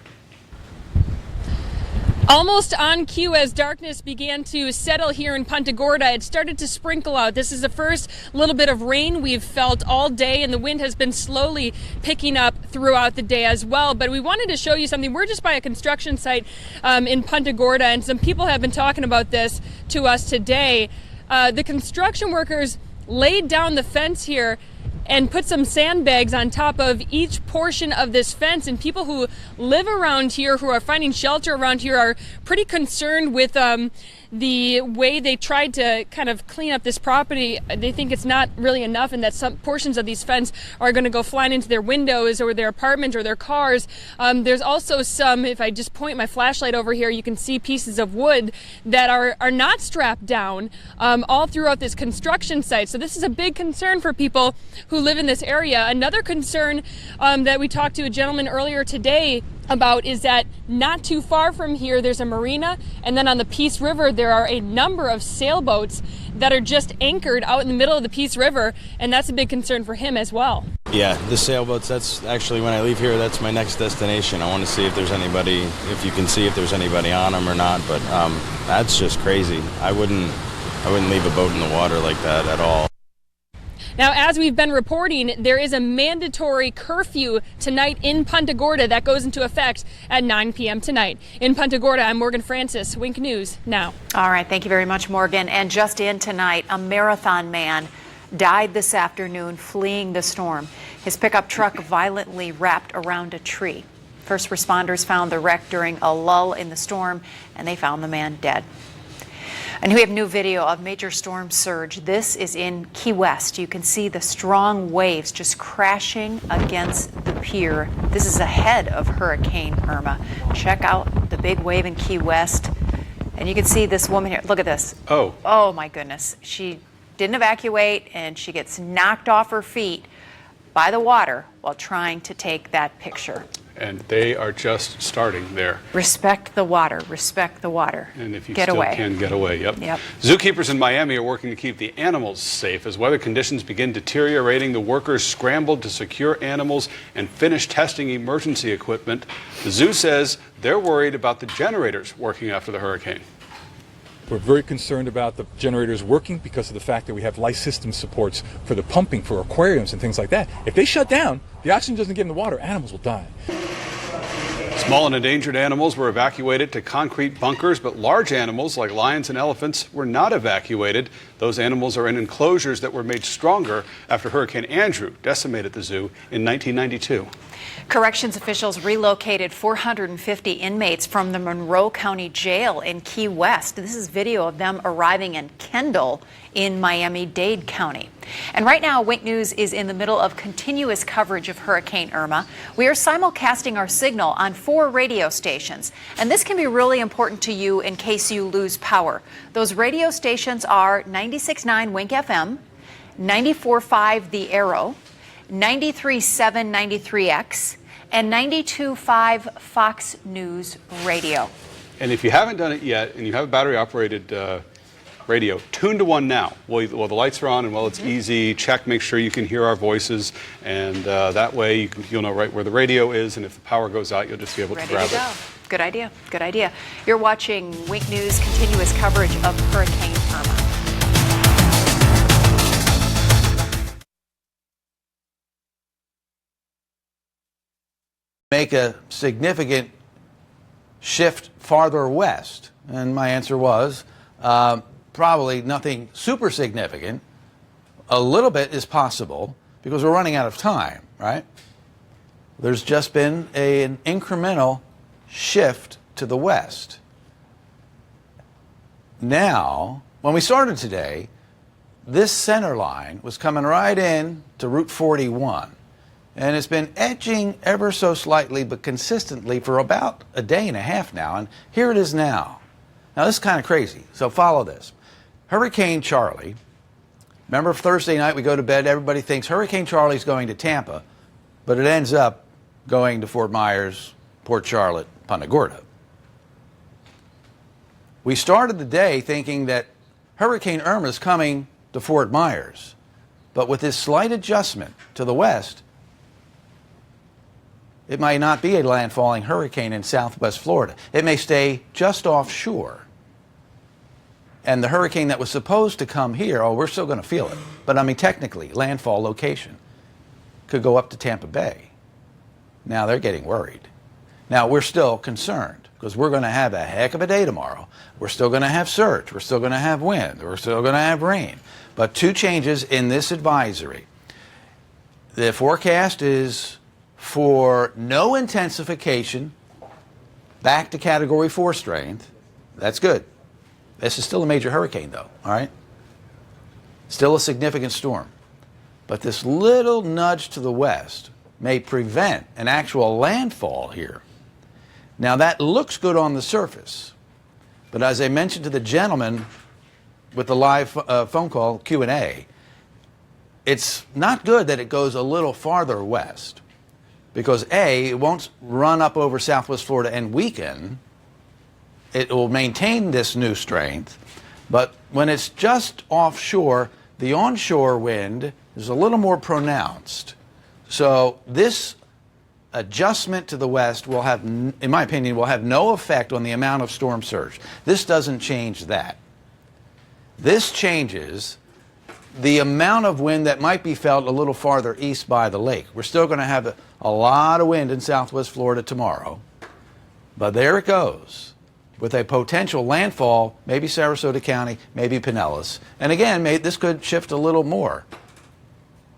Almost on cue as darkness began to settle here in Punta Gorda, it started to sprinkle out. This is the first little bit of rain we've felt all day, and the wind has been slowly picking up throughout the day as well. But we wanted to show you something. We're just by a construction site in Punta Gorda, and some people have been talking about this to us today. The construction workers laid down the fence here and put some sandbags on top of each portion of this fence, and people who live around here, who are finding shelter around here, are pretty concerned with the way they tried to kind of clean up this property. They think it's not really enough, and that some portions of these fence are going to go flying into their windows or their apartment or their cars. There's also some, if I just point my flashlight over here, you can see pieces of wood that are not strapped down all throughout this construction site. So this is a big concern for people who live in this area. Another concern that we talked to a gentleman earlier today about is that not too far from here there's a marina, and then on the Peace River there are a number of sailboats that are just anchored out in the middle of the Peace River, and that's a big concern for him as well. Yeah, the sailboats, that's actually, when I leave here, that's my next destination. I want to see if there's anybody, if you can see if there's anybody on them or not, but that's just crazy. I wouldn't leave a boat in the water like that at all. Now, as we've been reporting, there is a mandatory curfew tonight in Punta Gorda that goes into effect at 9 p.m. tonight. In Punta Gorda, I'm Morgan Francis, Wink News Now. All right, thank you very much, Morgan. And just in tonight, a marathon man died this afternoon fleeing the storm. His pickup truck violently wrapped around a tree. First responders found the wreck during a lull in the storm, and they found the man dead. And we have new video of major storm surge. This is in Key West. You can see the strong waves just crashing against the pier. This is ahead of Hurricane Irma. Check out the big wave in Key West. And you can see this woman here. Look at this. Oh my goodness. She didn't evacuate, and she gets knocked off her feet by the water while trying to take that picture. And they are just starting there. Respect the water. Respect the water. And if you get still away. can get away, yep. Yep. Zookeepers in Miami are working to keep the animals safe. As weather conditions begin deteriorating, the workers scrambled to secure animals and finish testing emergency equipment. The zoo says they're worried about the generators working after the hurricane. We're very concerned about the generators working because of the fact that we have life system supports for the pumping for aquariums and things like that. If they shut down, the oxygen doesn't get in the water, animals will die. Small and endangered animals were evacuated to concrete bunkers, but large animals like lions and elephants were not evacuated. Those animals are in enclosures that were made stronger after Hurricane Andrew decimated the zoo in 1992. Corrections officials relocated 450 inmates from the Monroe County Jail in Key West. This is video of them arriving in Kendall in Miami-Dade County. And right now, Wink News is in the middle of continuous coverage of Hurricane Irma. We are simulcasting our signal on 4 radio stations. And this can be really important to you in case you lose power. Those radio stations are 96.9 Wink FM, 94.5 The Arrow, 93.7 93X, and 92.5 Fox News Radio. And if you haven't done it yet and you have a battery-operated radio, tune to one now. While the lights are on and while it's easy, check, make sure you can hear our voices, and that way you'll know right where the radio is, and if the power goes out, you'll just be able to grab it. Good idea. Good idea. You're watching Wink News continuous coverage of Hurricane Irma. Make a significant shift farther west? And my answer was probably nothing super significant. A little bit is possible because we're running out of time, right? There's just been an incremental shift to the west. Now, when we started today, this center line was coming right in to Route 41. And it's been edging ever so slightly but consistently for about a day and a half now. And here it is now. Now, this is kind of crazy. So follow this. Hurricane Charlie. Remember Thursday night we go to bed, everybody thinks Hurricane Charlie's going to Tampa, but it ends up going to Fort Myers, Port Charlotte, Punta Gorda. We started the day thinking that Hurricane Irma is coming to Fort Myers. But with this slight adjustment to the west, it might not be a landfalling hurricane in southwest Florida. It may stay just offshore. And the hurricane that was supposed to come here, oh, we're still going to feel it. But I mean, technically, landfall location could go up to Tampa Bay. Now they're getting worried. Now we're still concerned because we're going to have a heck of a day tomorrow. We're still going to have surge. We're still going to have wind. We're still going to have rain. But 2 changes in this advisory. The forecast is for no intensification back to Category 4 strength. That's good. This is still a major hurricane, though, all right? Still a significant storm. But this little nudge to the west may prevent an actual landfall here. Now, that looks good on the surface. But as I mentioned to the gentleman with the live phone call, Q&A, it's not good that it goes a little farther west. Because A, it won't run up over southwest Florida and weaken. It will maintain this new strength. But when it's just offshore, the onshore wind is a little more pronounced. So this adjustment to the west will have, in my opinion, will have no effect on the amount of storm surge. This doesn't change that. This changes the amount of wind that might be felt a little farther east by the lake. We're still going to have a lot of wind in southwest Florida tomorrow. But there it goes, with a potential landfall, maybe Sarasota County, maybe Pinellas. And again, this could shift a little more.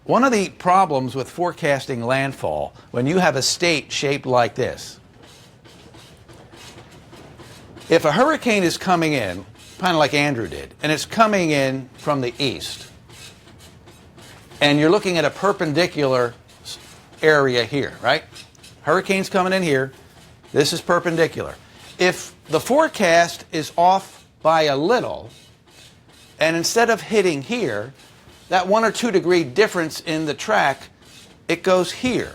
One of the problems with forecasting landfall, when you have a state shaped like this, if a hurricane is coming in, kind of like Andrew did, and it's coming in from the east, and you're looking at a perpendicular area here, right? Hurricane's coming in here. This is perpendicular. If the forecast is off by a little, and instead of hitting here, that 1 or 2 degree difference in the track, it goes here.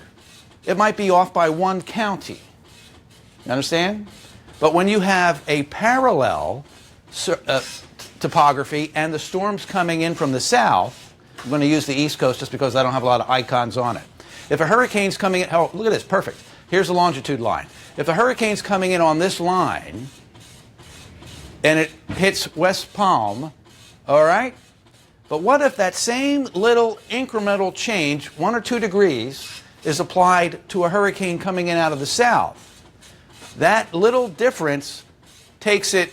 It might be off by 1 county. You understand? But when you have a parallel topography and the storm's coming in from the south, I'm going to use the East Coast just because I don't have a lot of icons on it. If a hurricane's coming in, oh, look at this, perfect. Here's the longitude line. If a hurricane's coming in on this line and it hits West Palm, all right? But what if that same little incremental change, 1 or 2 degrees, is applied to a hurricane coming in out of the south? That little difference takes it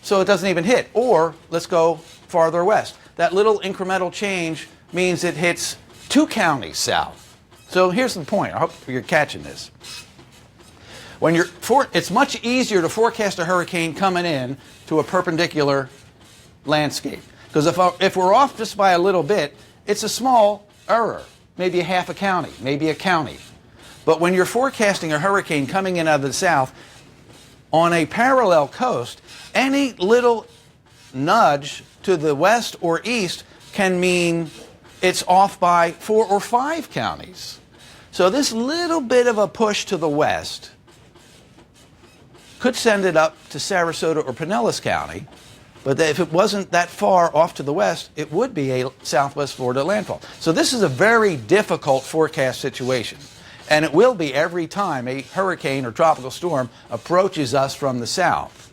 so it doesn't even hit. Or let's go farther west. That little incremental change means it hits 2 counties south. So here's the point. I hope you're catching this. When it's much easier to forecast a hurricane coming in to a perpendicular landscape. Because if we're off just by a little bit, it's a small error. Maybe a half a county, maybe a county. But when you're forecasting a hurricane coming in out of the south on a parallel coast, any little nudge to the west or east can mean it's off by 4 or 5 counties. So this little bit of a push to the west could send it up to Sarasota or Pinellas County, but if it wasn't that far off to the west, it would be a southwest Florida landfall. So this is a very difficult forecast situation. And it will be every time a hurricane or tropical storm approaches us from the south.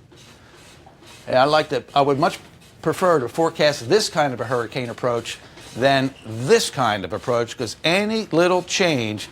And I would much prefer to forecast this kind of a hurricane approach than this kind of approach, because any little change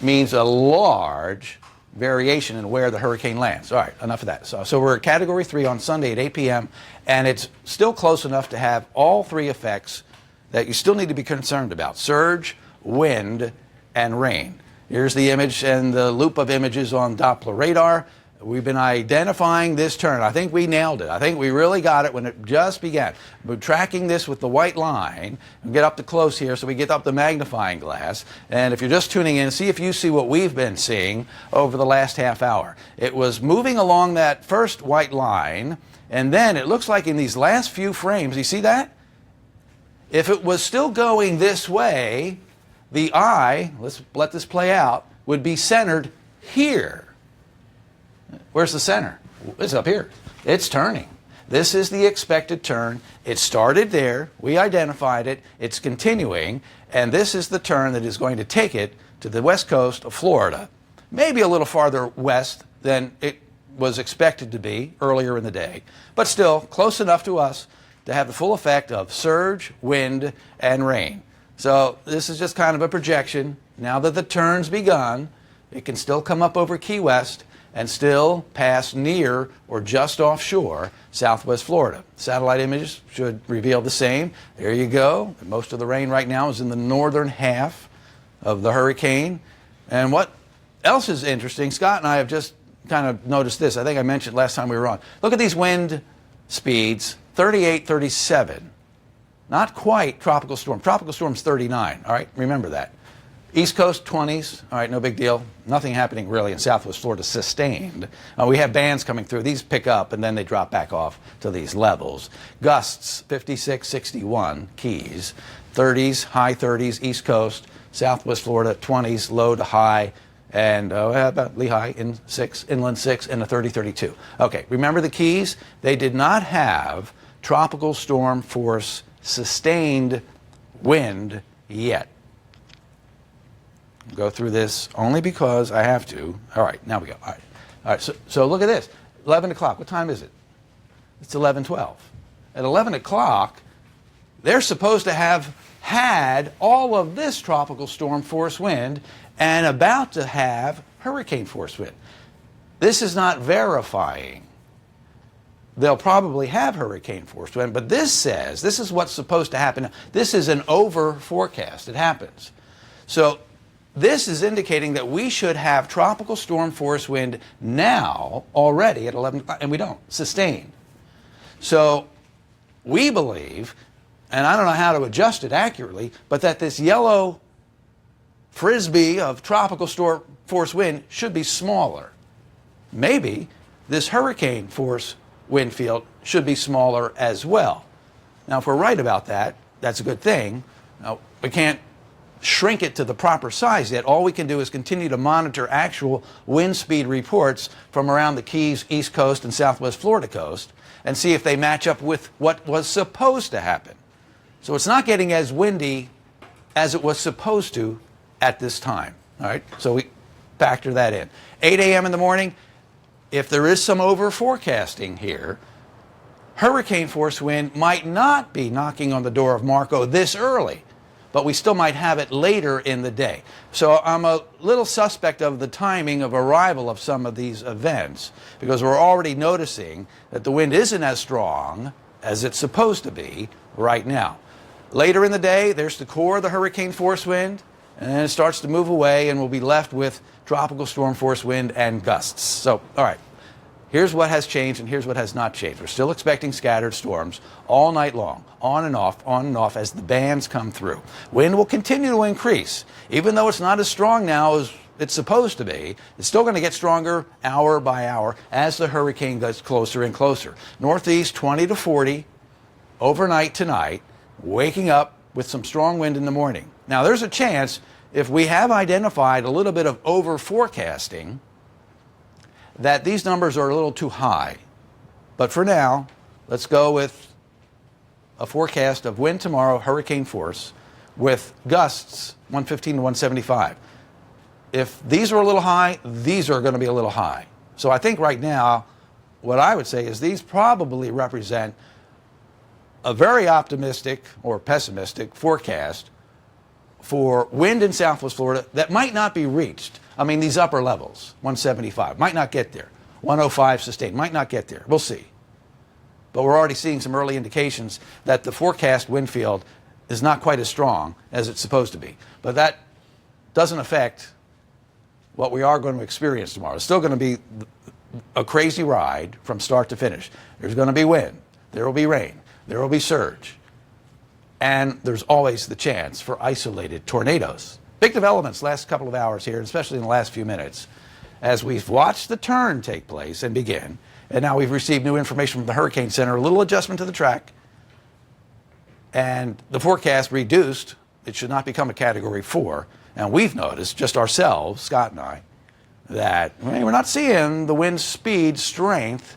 means a large variation in where the hurricane lands. All right, enough of that. So we're at Category 3 on Sunday at 8 p.m., and it's still close enough to have all 3 effects that you still need to be concerned about: surge, wind, and rain. Here's the image and the loop of images on Doppler radar. We've been identifying this turn. I think we nailed it. I think we really got it when it just began. We're tracking this with the white line. We'll get up to close here so we get up the magnifying glass. And if you're just tuning in, see if you see what we've been seeing over the last half hour. It was moving along that first white line, and then it looks like in these last few frames, you see that? If it was still going this way, the eye, let's let this play out, would be centered here. Where's the center? It's up here. It's turning. This is the expected turn. It started there. We identified it. It's continuing. And this is the turn that is going to take it to the west coast of Florida. Maybe a little farther west than it was expected to be earlier in the day. But still close enough to us to have the full effect of surge, wind, and rain. So this is just kind of a projection. Now that the turn's begun, it can still come up over Key West and still pass near or just offshore southwest Florida. Satellite images should reveal the same. There you go. Most of the rain right now is in the northern half of the hurricane. And what else is interesting, Scott and I have just kind of noticed this. I think I mentioned last time we were on. Look at these wind speeds, 38, 37. Not quite tropical storm. Tropical storm's 39, all right? Remember that. East Coast, 20s. All right, no big deal. Nothing happening really in southwest Florida sustained. We have bands coming through. These pick up, and then they drop back off to these levels. Gusts, 56, 61, Keys. 30s, high 30s, East Coast. Southwest Florida, 20s, low to high. And about Lehigh, inland 6, and a 30-32. Okay, remember the Keys? They did not have tropical storm force sustained wind yet. Go through this only because I have to. All right, now we go. All right, so look at this. 11 o'clock. What time is it? It's 11:12. At 11 o'clock, they're supposed to have had all of this tropical storm force wind and about to have hurricane force wind. This is not verifying. They'll probably have hurricane force wind, but this says this is what's supposed to happen. This is an over forecast. It happens. So this is indicating that we should have tropical storm force wind now already at 11 o'clock, and we don't. Sustained. So we believe, and I don't know how to adjust it accurately, but that this yellow frisbee of tropical storm force wind should be smaller. Maybe this hurricane force wind field should be smaller as well. Now, if we're right about that, that's a good thing. Now, we can't shrink it to the proper size yet. All we can do is continue to monitor actual wind speed reports from around the Keys, East Coast, and Southwest Florida coast and see if they match up with what was supposed to happen. So it's not getting as windy as it was supposed to at this time. All right, so we factor that in. 8 a.m. in the morning, if there is some over forecasting here, hurricane force wind might not be knocking on the door of Marco this early, but we still might have it later in the day. So I'm a little suspect of the timing of arrival of some of these events because we're already noticing that the wind isn't as strong as it's supposed to be right now. Later in the day, there's the core of the hurricane force wind, and then it starts to move away, and we'll be left with tropical storm force wind and gusts. So, all right, here's what has changed, and here's what has not changed. We're still expecting scattered storms all night long, on and off as the bands come through. Wind will continue to increase. Even though it's not as strong now as it's supposed to be, it's still going to get stronger hour by hour as the hurricane gets closer and closer. Northeast 20 to 40 overnight tonight, waking up with some strong wind in the morning. Now, there's a chance if we have identified a little bit of over forecasting that these numbers are a little too high. But for now, let's go with a forecast of wind tomorrow, hurricane force, with gusts 115 to 175. If these are a little high, these are going to be a little high. So I think right now, what I would say is these probably represent a very optimistic or pessimistic forecast for wind in Southwest Florida that might not be reached. I mean, these upper levels, 175, might not get there. 105 sustained, might not get there. We'll see. But we're already seeing some early indications that the forecast wind field is not quite as strong as it's supposed to be. But that doesn't affect what we are going to experience tomorrow. It's still going to be a crazy ride from start to finish. There's going to be wind. There will be rain. There will be surge. And there's always the chance for isolated tornadoes. Big developments last couple of hours here, especially in the last few minutes, as we've watched the turn take place and begin. And now we've received new information from the Hurricane Center, a little adjustment to the track. And the forecast reduced. It should not become a Category 4. And we've noticed, just ourselves, Scott and I, that we're not seeing the wind speed strength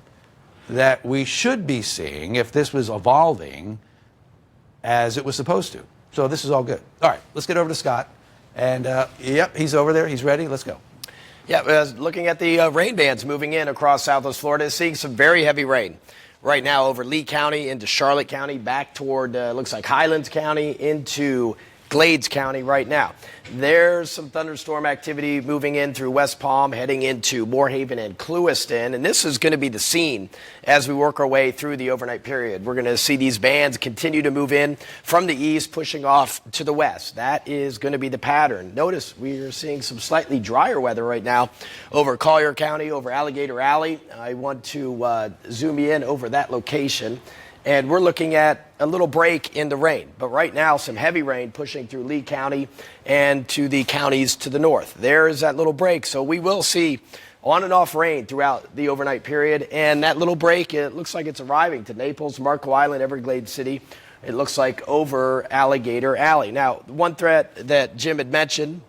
that we should be seeing if this was evolving as it was supposed to. So this is all good. All right, let's get over to Scott. And, yep, he's over there. He's ready. Let's go. Yeah, looking at the rain bands moving in across Southwest Florida, seeing some very heavy rain right now over Lee County into Charlotte County, back toward, looks like Highlands County, into Glades County right now. There's some thunderstorm activity moving in through West Palm, heading into Moorhaven and Clewiston, and this is going to be the scene as we work our way through the overnight period. We're going to see these bands continue to move in from the east, pushing off to the west. That is going to be the pattern. Notice we are seeing some slightly drier weather right now over Collier County, over Alligator Alley. I want to zoom you in over that location. And we're looking at a little break in the rain. But right now, some heavy rain pushing through Lee County and to the counties to the north. There is that little break. So we will see on and off rain throughout the overnight period. And that little break, it looks like it's arriving to Naples, Marco Island, Everglades City. It looks like over Alligator Alley. Now, one threat that Jim had mentioned,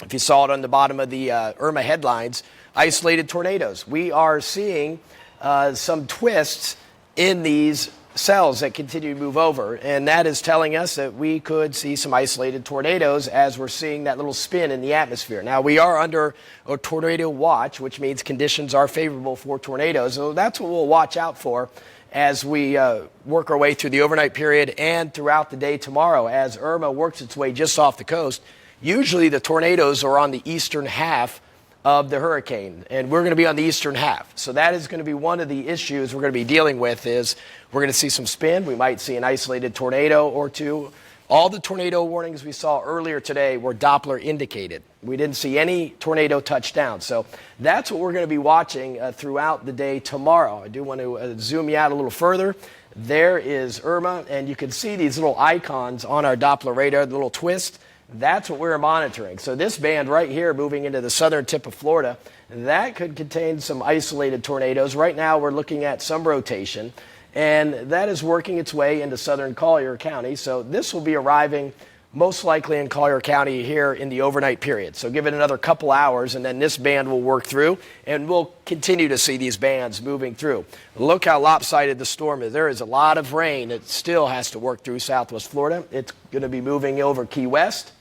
if you saw it on the bottom of the Irma headlines, isolated tornadoes. We are seeing some twists in these cells that continue to move over, and that is telling us that we could see some isolated tornadoes as we're seeing that little spin in the atmosphere. Now, we are under a tornado watch, which means conditions are favorable for tornadoes, so that's what we'll watch out for as we work our way through the overnight period and throughout the day tomorrow as Irma works its way just off the coast. Usually the tornadoes are on the eastern half of the hurricane, and we're going to be on the eastern half. So that is going to be one of the issues we're going to be dealing with. Is we're going to see some spin. We might see an isolated tornado or two. All the tornado warnings we saw earlier today were Doppler indicated. We didn't see any tornado touchdown. So that's what we're going to be watching throughout the day tomorrow. I do want to zoom you out a little further. There is Irma, and you can see these little icons on our Doppler radar, the little twist. That's what we're monitoring. So this band right here moving into the southern tip of Florida, that could contain some isolated tornadoes. Right now we're looking at some rotation, and that is working its way into southern Collier County. So this will be arriving most likely in Collier County here in the overnight period. So give it another couple hours, and then this band will work through, and we'll continue to see these bands moving through. Look how lopsided the storm is. There is a lot of rain that still has to work through southwest Florida. It's going to be moving over Key West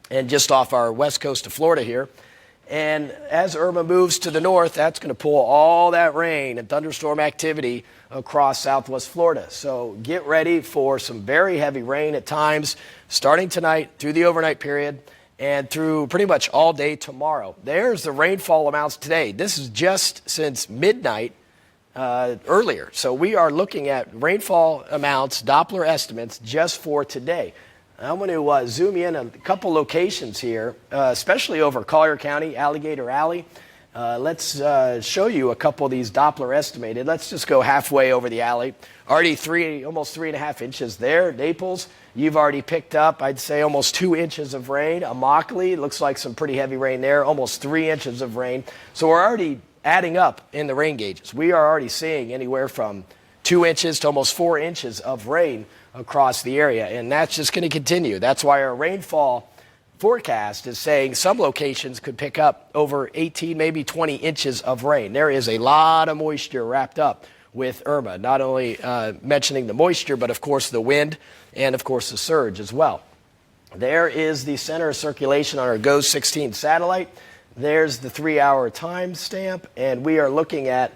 and just off our west coast of Florida here. And as Irma moves to the north, that's going to pull all that rain and thunderstorm activity across southwest Florida. So get ready for some very heavy rain at times, starting tonight through the overnight period and through pretty much all day tomorrow. There's the rainfall amounts today. This is just since midnight earlier. So we are looking at rainfall amounts, Doppler estimates, just for today. I'm going to zoom in a couple locations here, especially over Collier County, Alligator Alley. Let's show you a couple of these Doppler estimated. Let's just go halfway over the alley. Already almost 3.5 inches there. Naples, you've already picked up, I'd say, almost 2 inches of rain. Immokalee, looks like some pretty heavy rain there, almost 3 inches of rain. So we're already adding up in the rain gauges. We are already seeing anywhere from 2 inches to almost 4 inches of rain across the area, and that's just going to continue. That's why our rainfall forecast is saying some locations could pick up over 18, maybe 20 inches of rain. There is a lot of moisture wrapped up with Irma, not only mentioning the moisture, but of course the wind and of course the surge as well. There is the center of circulation on our GOES 16 satellite. There's the 3-hour time stamp, and we are looking at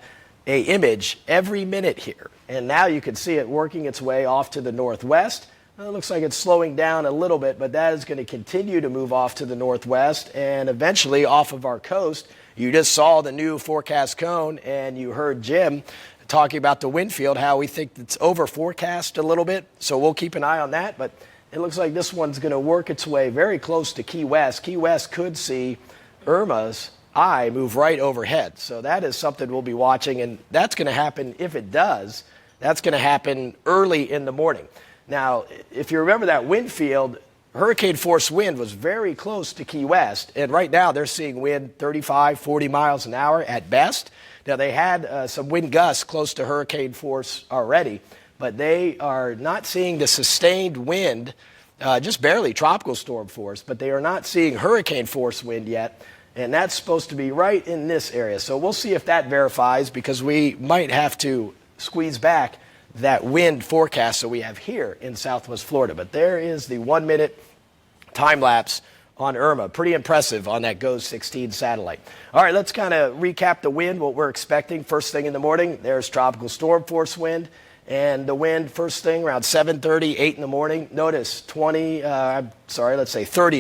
an image every minute here. And now you can see it working its way off to the northwest. It looks like it's slowing down a little bit, but that is going to continue to move off to the northwest and eventually off of our coast. You just saw the new forecast cone, and you heard Jim talking about the wind field, how we think it's over forecast a little bit. So we'll keep an eye on that, but it looks like this one's going to work its way very close to Key West. Key West could see Irma's eye move right overhead. So that is something we'll be watching, and that's going to happen. If it does, that's going to happen early in the morning. Now, if you remember that wind field, hurricane force wind was very close to Key West, and right now they're seeing wind 35, 40 miles an hour at best. Now, they had some wind gusts close to hurricane force already, but they are not seeing the sustained wind, just barely tropical storm force, but they are not seeing hurricane force wind yet. And that's supposed to be right in this area. So we'll see if that verifies, because we might have to squeeze back that wind forecast that we have here in southwest Florida. But there is the 1-minute time lapse on Irma. Pretty impressive on that GOES 16 satellite. All right, let's kind of recap the wind, what we're expecting. First thing in the morning, there's tropical storm force wind. And the wind first thing around 7:30, 8 in the morning. Notice 30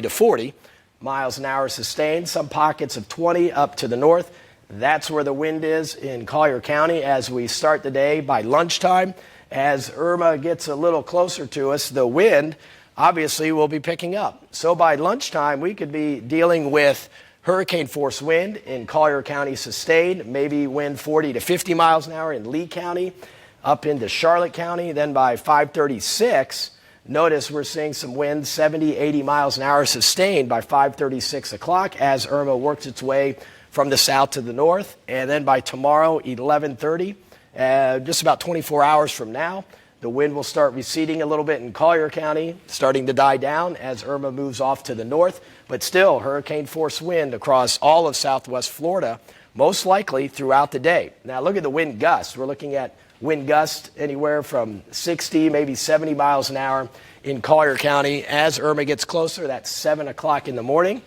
to 40 miles an hour sustained. Some pockets of 20 up to the north. That's where the wind is in Collier County as we start the day. By lunchtime, as Irma gets a little closer to us, the wind obviously will be picking up. So by lunchtime, we could be dealing with hurricane force wind in Collier County sustained, maybe wind 40 to 50 miles an hour in Lee County, up into Charlotte County. Then by 5:36, notice we're seeing some wind 70, 80 miles an hour sustained by 5:36 o'clock as Irma works its way from the south to the north. And then by tomorrow, 11:30, just about 24 hours from now, the wind will start receding a little bit in Collier County, starting to die down as Irma moves off to the north. But still, hurricane force wind across all of southwest Florida, most likely throughout the day. Now look at the wind gusts. We're looking at wind gusts anywhere from 60, maybe 70 miles an hour in Collier County. As Irma gets closer, that's 7 o'clock in the morning.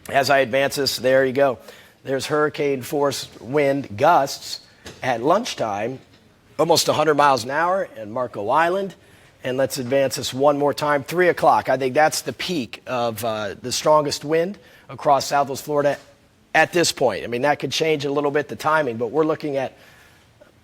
As I advance this, there you go. There's hurricane force wind gusts at lunchtime almost 100 miles an hour in Marco Island. And let's advance this one more time. 3 o'clock. I think that's the peak of the strongest wind across Southwest Florida at this point. I mean, that could change a little bit, the timing, but we're looking at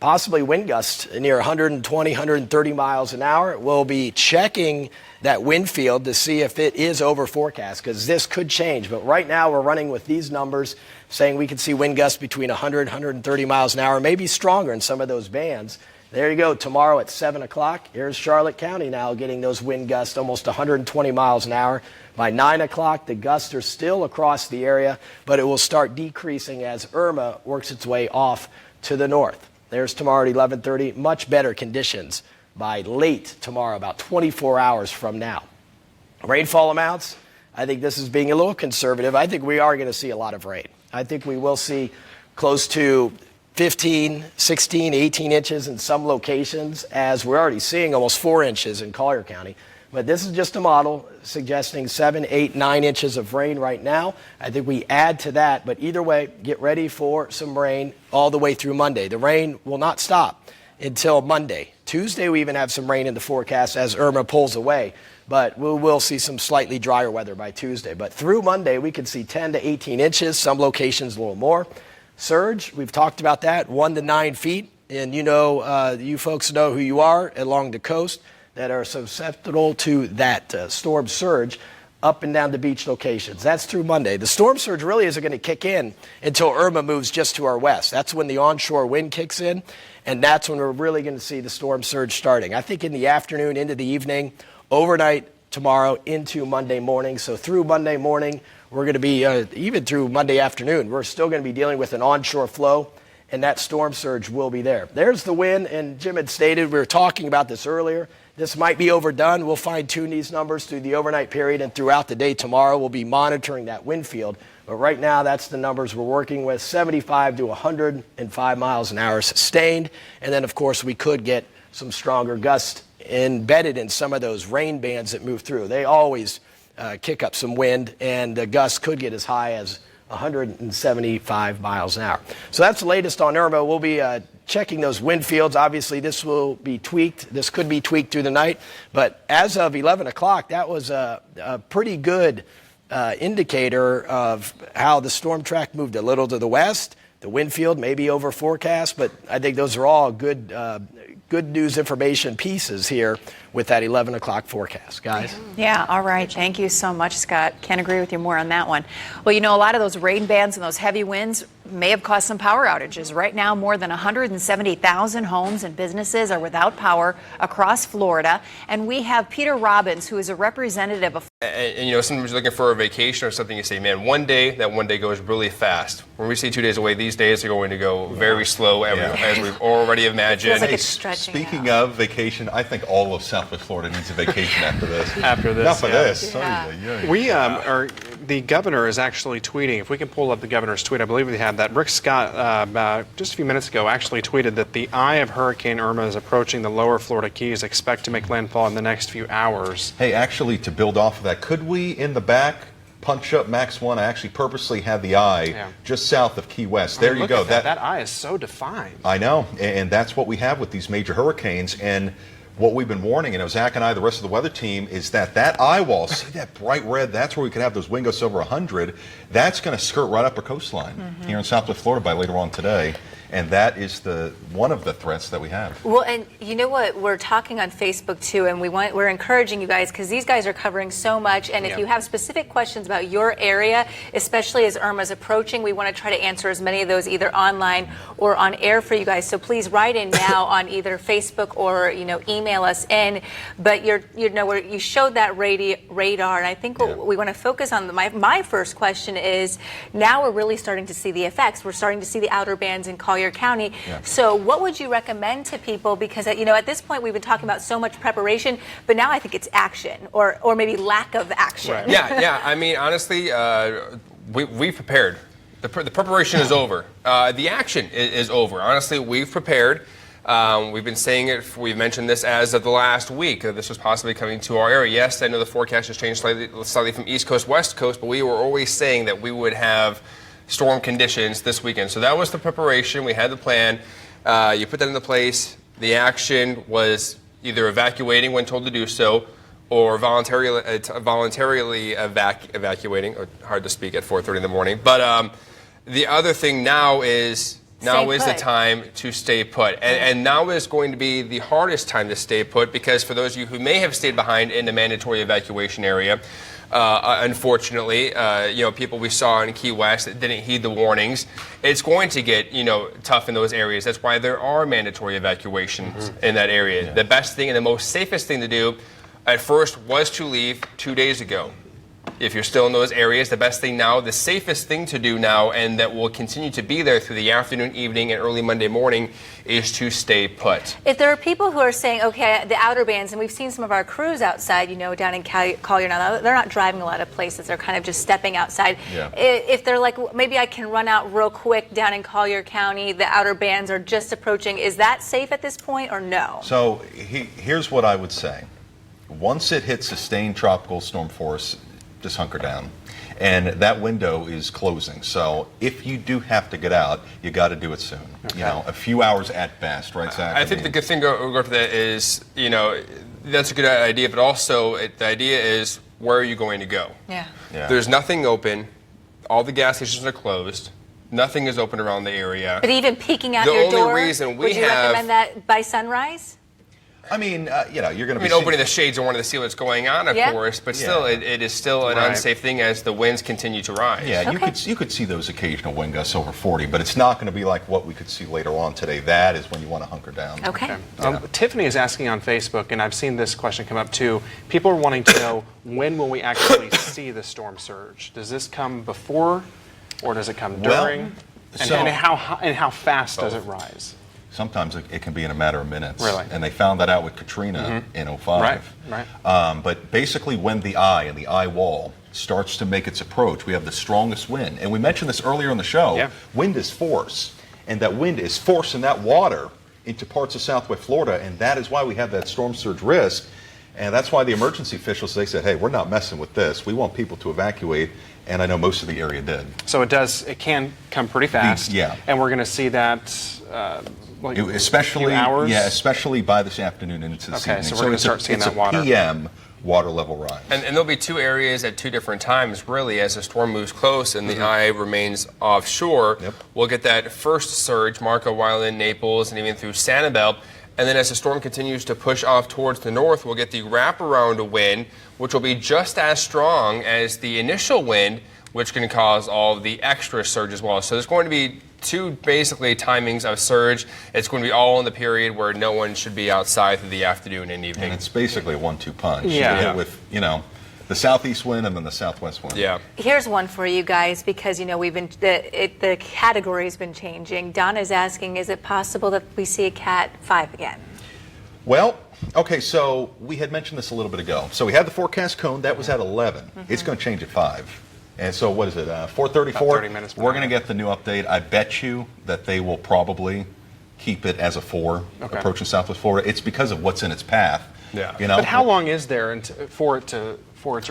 possibly wind gusts near 120, 130 miles an hour. We'll be checking that wind field to see if it is over forecast, because this could change. But right now we're running with these numbers saying we could see wind gusts between 100, 130 miles an hour, maybe stronger in some of those bands. There you go. Tomorrow at 7 o'clock, here's Charlotte County now getting those wind gusts almost 120 miles an hour. By 9 o'clock, the gusts are still across the area, but it will start decreasing as Irma works its way off to the north. There's tomorrow at 11:30. Much better conditions by late tomorrow, about 24 hours from now. Rainfall amounts, I think this is being a little conservative. I think we are going to see a lot of rain. I think we will see close to 15, 16, 18 inches in some locations, as we're already seeing almost 4 inches in Collier County. But this is just a model suggesting 7, 8, 9 inches of rain right now. I think we add to that, but either way, get ready for some rain all the way through Monday. The rain will not stop until Monday. Tuesday, we even have some rain in the forecast as Irma pulls away, but we will see some slightly drier weather by Tuesday. But through Monday, we could see 10 to 18 inches, some locations a little more. Surge, we've talked about that, 1 to 9 feet. And you folks know who you are along the coast that are susceptible to that storm surge up and down the beach locations. That's through Monday. The storm surge really isn't going to kick in until Irma moves just to our west. That's when the onshore wind kicks in, and that's when we're really going to see the storm surge starting. I think in the afternoon, into the evening, overnight tomorrow into Monday morning. So through Monday morning, we're going to be, even through Monday afternoon, we're still going to be dealing with an onshore flow, and that storm surge will be there. There's the wind, and Jim had stated, we were talking about this earlier, this might be overdone. We'll fine-tune these numbers through the overnight period, and throughout the day tomorrow, we'll be monitoring that wind field. But right now, that's the numbers we're working with, 75 to 105 miles an hour sustained. And then, of course, we could get some stronger gusts embedded in some of those rain bands that move through. They always kick up some wind, and the gusts could get as high as 175 miles an hour. So that's the latest on Irma. We'll be checking those wind fields. Obviously, this will be tweaked. This could be tweaked through the night. But as of 11 o'clock, that was a pretty good indicator of how the storm track moved a little to the west. The wind field may be over forecast, but I think those are all good news information pieces here with that 11 o'clock forecast, guys. Yeah, all right. Thank you so much, Scott. Can't agree with you more on that one. Well, a lot of those rain bands and those heavy winds may have caused some power outages. Right now, more than 170,000 homes and businesses are without power across Florida. And we have Peter Robbins, who is a representative of... And sometimes you're looking for a vacation or something, you say, man, one day goes really fast. When we see 2 days away, these days are going to go very slow, as we've already imagined. It feels like it's stretching Speaking of vacation, I think all of Southwest Florida needs a vacation after this. Enough of this. Yeah. We the governor is actually tweeting. If we can pull up the governor's tweet, I believe we have that. Rick Scott, about just a few minutes ago, actually tweeted that the eye of Hurricane Irma is approaching the lower Florida Keys. Expect to make landfall in the next few hours. Hey, actually, to build off of that, could we, in the back, punch up Max 1? I actually purposely had the eye just south of Key West. There you go. That eye is so defined. I know, and that's what we have with these major hurricanes. And what we've been warning, and Zach and I, the rest of the weather team, is that eye wall, see that bright red, that's where we could have those wind gusts over 100. That's going to skirt right up our coastline here in Southwest Florida by later on today. And that is one of the threats that we have. Well, and you know what? We're talking on Facebook too, and we're encouraging you guys, because these guys are covering so much. And if you have specific questions about your area, especially as Irma's approaching, we want to try to answer as many of those either online or on air for you guys. So please write in now on either Facebook or email us in. But you showed that radar, and I think what we want to focus on. My first question is, now we're really starting to see the effects. We're starting to see the outer bands in Collier County. So what would you recommend to people? Because at this point we've been talking about so much preparation, but now I think it's action or maybe lack of action. Right. Yeah. I mean, honestly, we've prepared. The preparation is over. The action is over. Honestly, we've prepared. We've been saying it. We've mentioned this as of the last week. This was possibly coming to our area. Yes, I know the forecast has changed slightly from East Coast, West Coast, but we were always saying that we would have storm conditions this weekend. So that was the preparation. We had the plan. You put that into place. The action was either evacuating when told to do so, or voluntarily evacuating. Hard to speak at 4:30 in the morning. But the other thing now is the time to stay put. And now is going to be the hardest time to stay put, because for those of you who may have stayed behind in the mandatory evacuation area, unfortunately, people we saw in Key West that didn't heed the warnings, it's going to get, tough in those areas. That's why there are mandatory evacuations in that area. The best thing and the most safest thing to do at first was to leave 2 days ago. If you're still in those areas, the best thing now, the safest thing to do now, and that will continue to be there through the afternoon, evening, and early Monday morning, is to stay put. If there are people who are saying, okay, the outer bands, and we've seen some of our crews outside, down in Collier now, they're not driving a lot of places. They're kind of just stepping outside. Yeah. If they're like, maybe I can run out real quick down in Collier County, the outer bands are just approaching. Is that safe at this point or no? So here's what I would say. Once it hits sustained tropical storm force, just hunker down. And that window is closing. So if you do have to get out, you got to do it soon. Okay. A few hours at best, right, Zach? I think the good thing go to that is, that's a good idea, but also the idea is, where are you going to go? Yeah. There's nothing open. All the gas stations are closed. Nothing is open around the area. But even peeking out your door, would you recommend that by sunrise? I mean, you're going to be... opening the shades and wanting to see what's going on, of course, but still, it is still an unsafe thing as the winds continue to rise. Yeah, you could see those occasional wind gusts over 40, but it's not going to be like what we could see later on today. That is when you want to hunker down. Okay. Tiffany is asking on Facebook, and I've seen this question come up too. People are wanting to know, when will we actually see the storm surge? Does this come before, or does it come during? And how fast does it rise? Sometimes it can be in a matter of minutes. Really? And they found that out with Katrina in 2005. Right. But basically when the eye wall starts to make its approach, we have the strongest wind. And we mentioned this earlier in the show. Yeah. Wind is force. And that wind is forcing that water into parts of Southwest Florida. And that is why we have that storm surge risk. And that's why the emergency officials, they said, hey, we're not messing with this. We want people to evacuate. And I know most of the area did. So it can come pretty fast. Yeah. And we're going to see that... especially, hours? Yeah, especially by this afternoon and into this evening. So we're going to start seeing that water. It's a PM water level rise. And there'll be two areas at two different times, really, as the storm moves close and the eye remains offshore. Yep. We'll get that first surge, Marco, Wyland, Naples, and even through Sanibel. And then as the storm continues to push off towards the north, we'll get the wraparound wind, which will be just as strong as the initial wind, which can cause all the extra surge as well. So there's going to be two basically timings of surge. It's going to be all in the period where no one should be outside through the afternoon and evening. And it's basically a 1-2 punch. Yeah. You get hit with, the southeast wind and then the southwest wind. Yeah. Here's one for you guys, because we've been the category's been changing. Donna's asking, is it possible that we see a Cat 5 again? Well, okay, so we had mentioned this a little bit ago. So we had the forecast cone that was at 11. It's going to change at 5. And so what is it, 4:34? 30 minutes. We're going to get the new update. I bet you that they will probably keep it as a 4 approaching Southwest Florida. It's because of what's in its path. Yeah. But how long is there for it to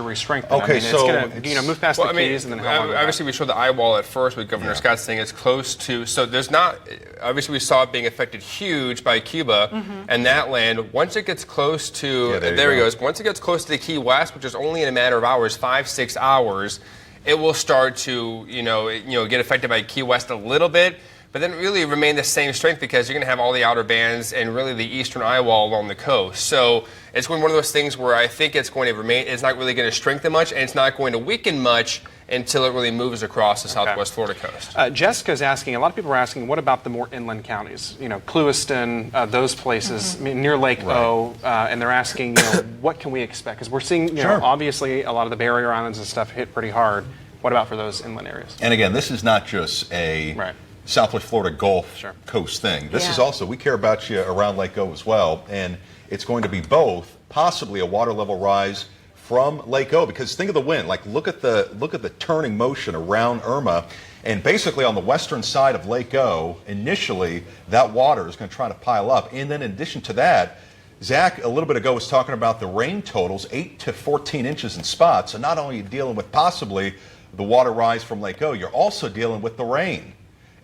re-strengthen? Okay, it's so going to move past the Keys, and then how long? Obviously, we showed the eye wall at first with Governor Scott saying it's close to. So there's not. Obviously, we saw it being affected huge by Cuba and that land. Once it gets close to, there he goes. Once it gets close to the Key West, which is only in a matter of hours, 5-6 hours. It will start to, get affected by Key West a little bit, but then really remain the same strength because you're going to have all the outer bands and really the eastern eye wall along the coast. So it's going to be one of those things where I think it's going to remain, it's not really going to strengthen much, and it's not going to weaken much until it really moves across the southwest Florida coast. Jessica's asking, a lot of people are asking, what about the more inland counties? Clewiston, those places, near Lake O, and they're asking, what can we expect? Because we're seeing, obviously a lot of the barrier islands and stuff hit pretty hard. What about for those inland areas? And again, this is not just a Southwest Florida Gulf Coast thing. This is also, we care about you around Lake O as well, and it's going to be both, possibly a water level rise from Lake O, because think of the wind. Like look at the turning motion around Irma, and basically on the western side of Lake O, initially that water is going to try to pile up, and then in addition to that, Zach a little bit ago was talking about the rain totals, 8 to 14 inches in spots. So not only are you dealing with possibly the water rise from Lake O, you're also dealing with the rain,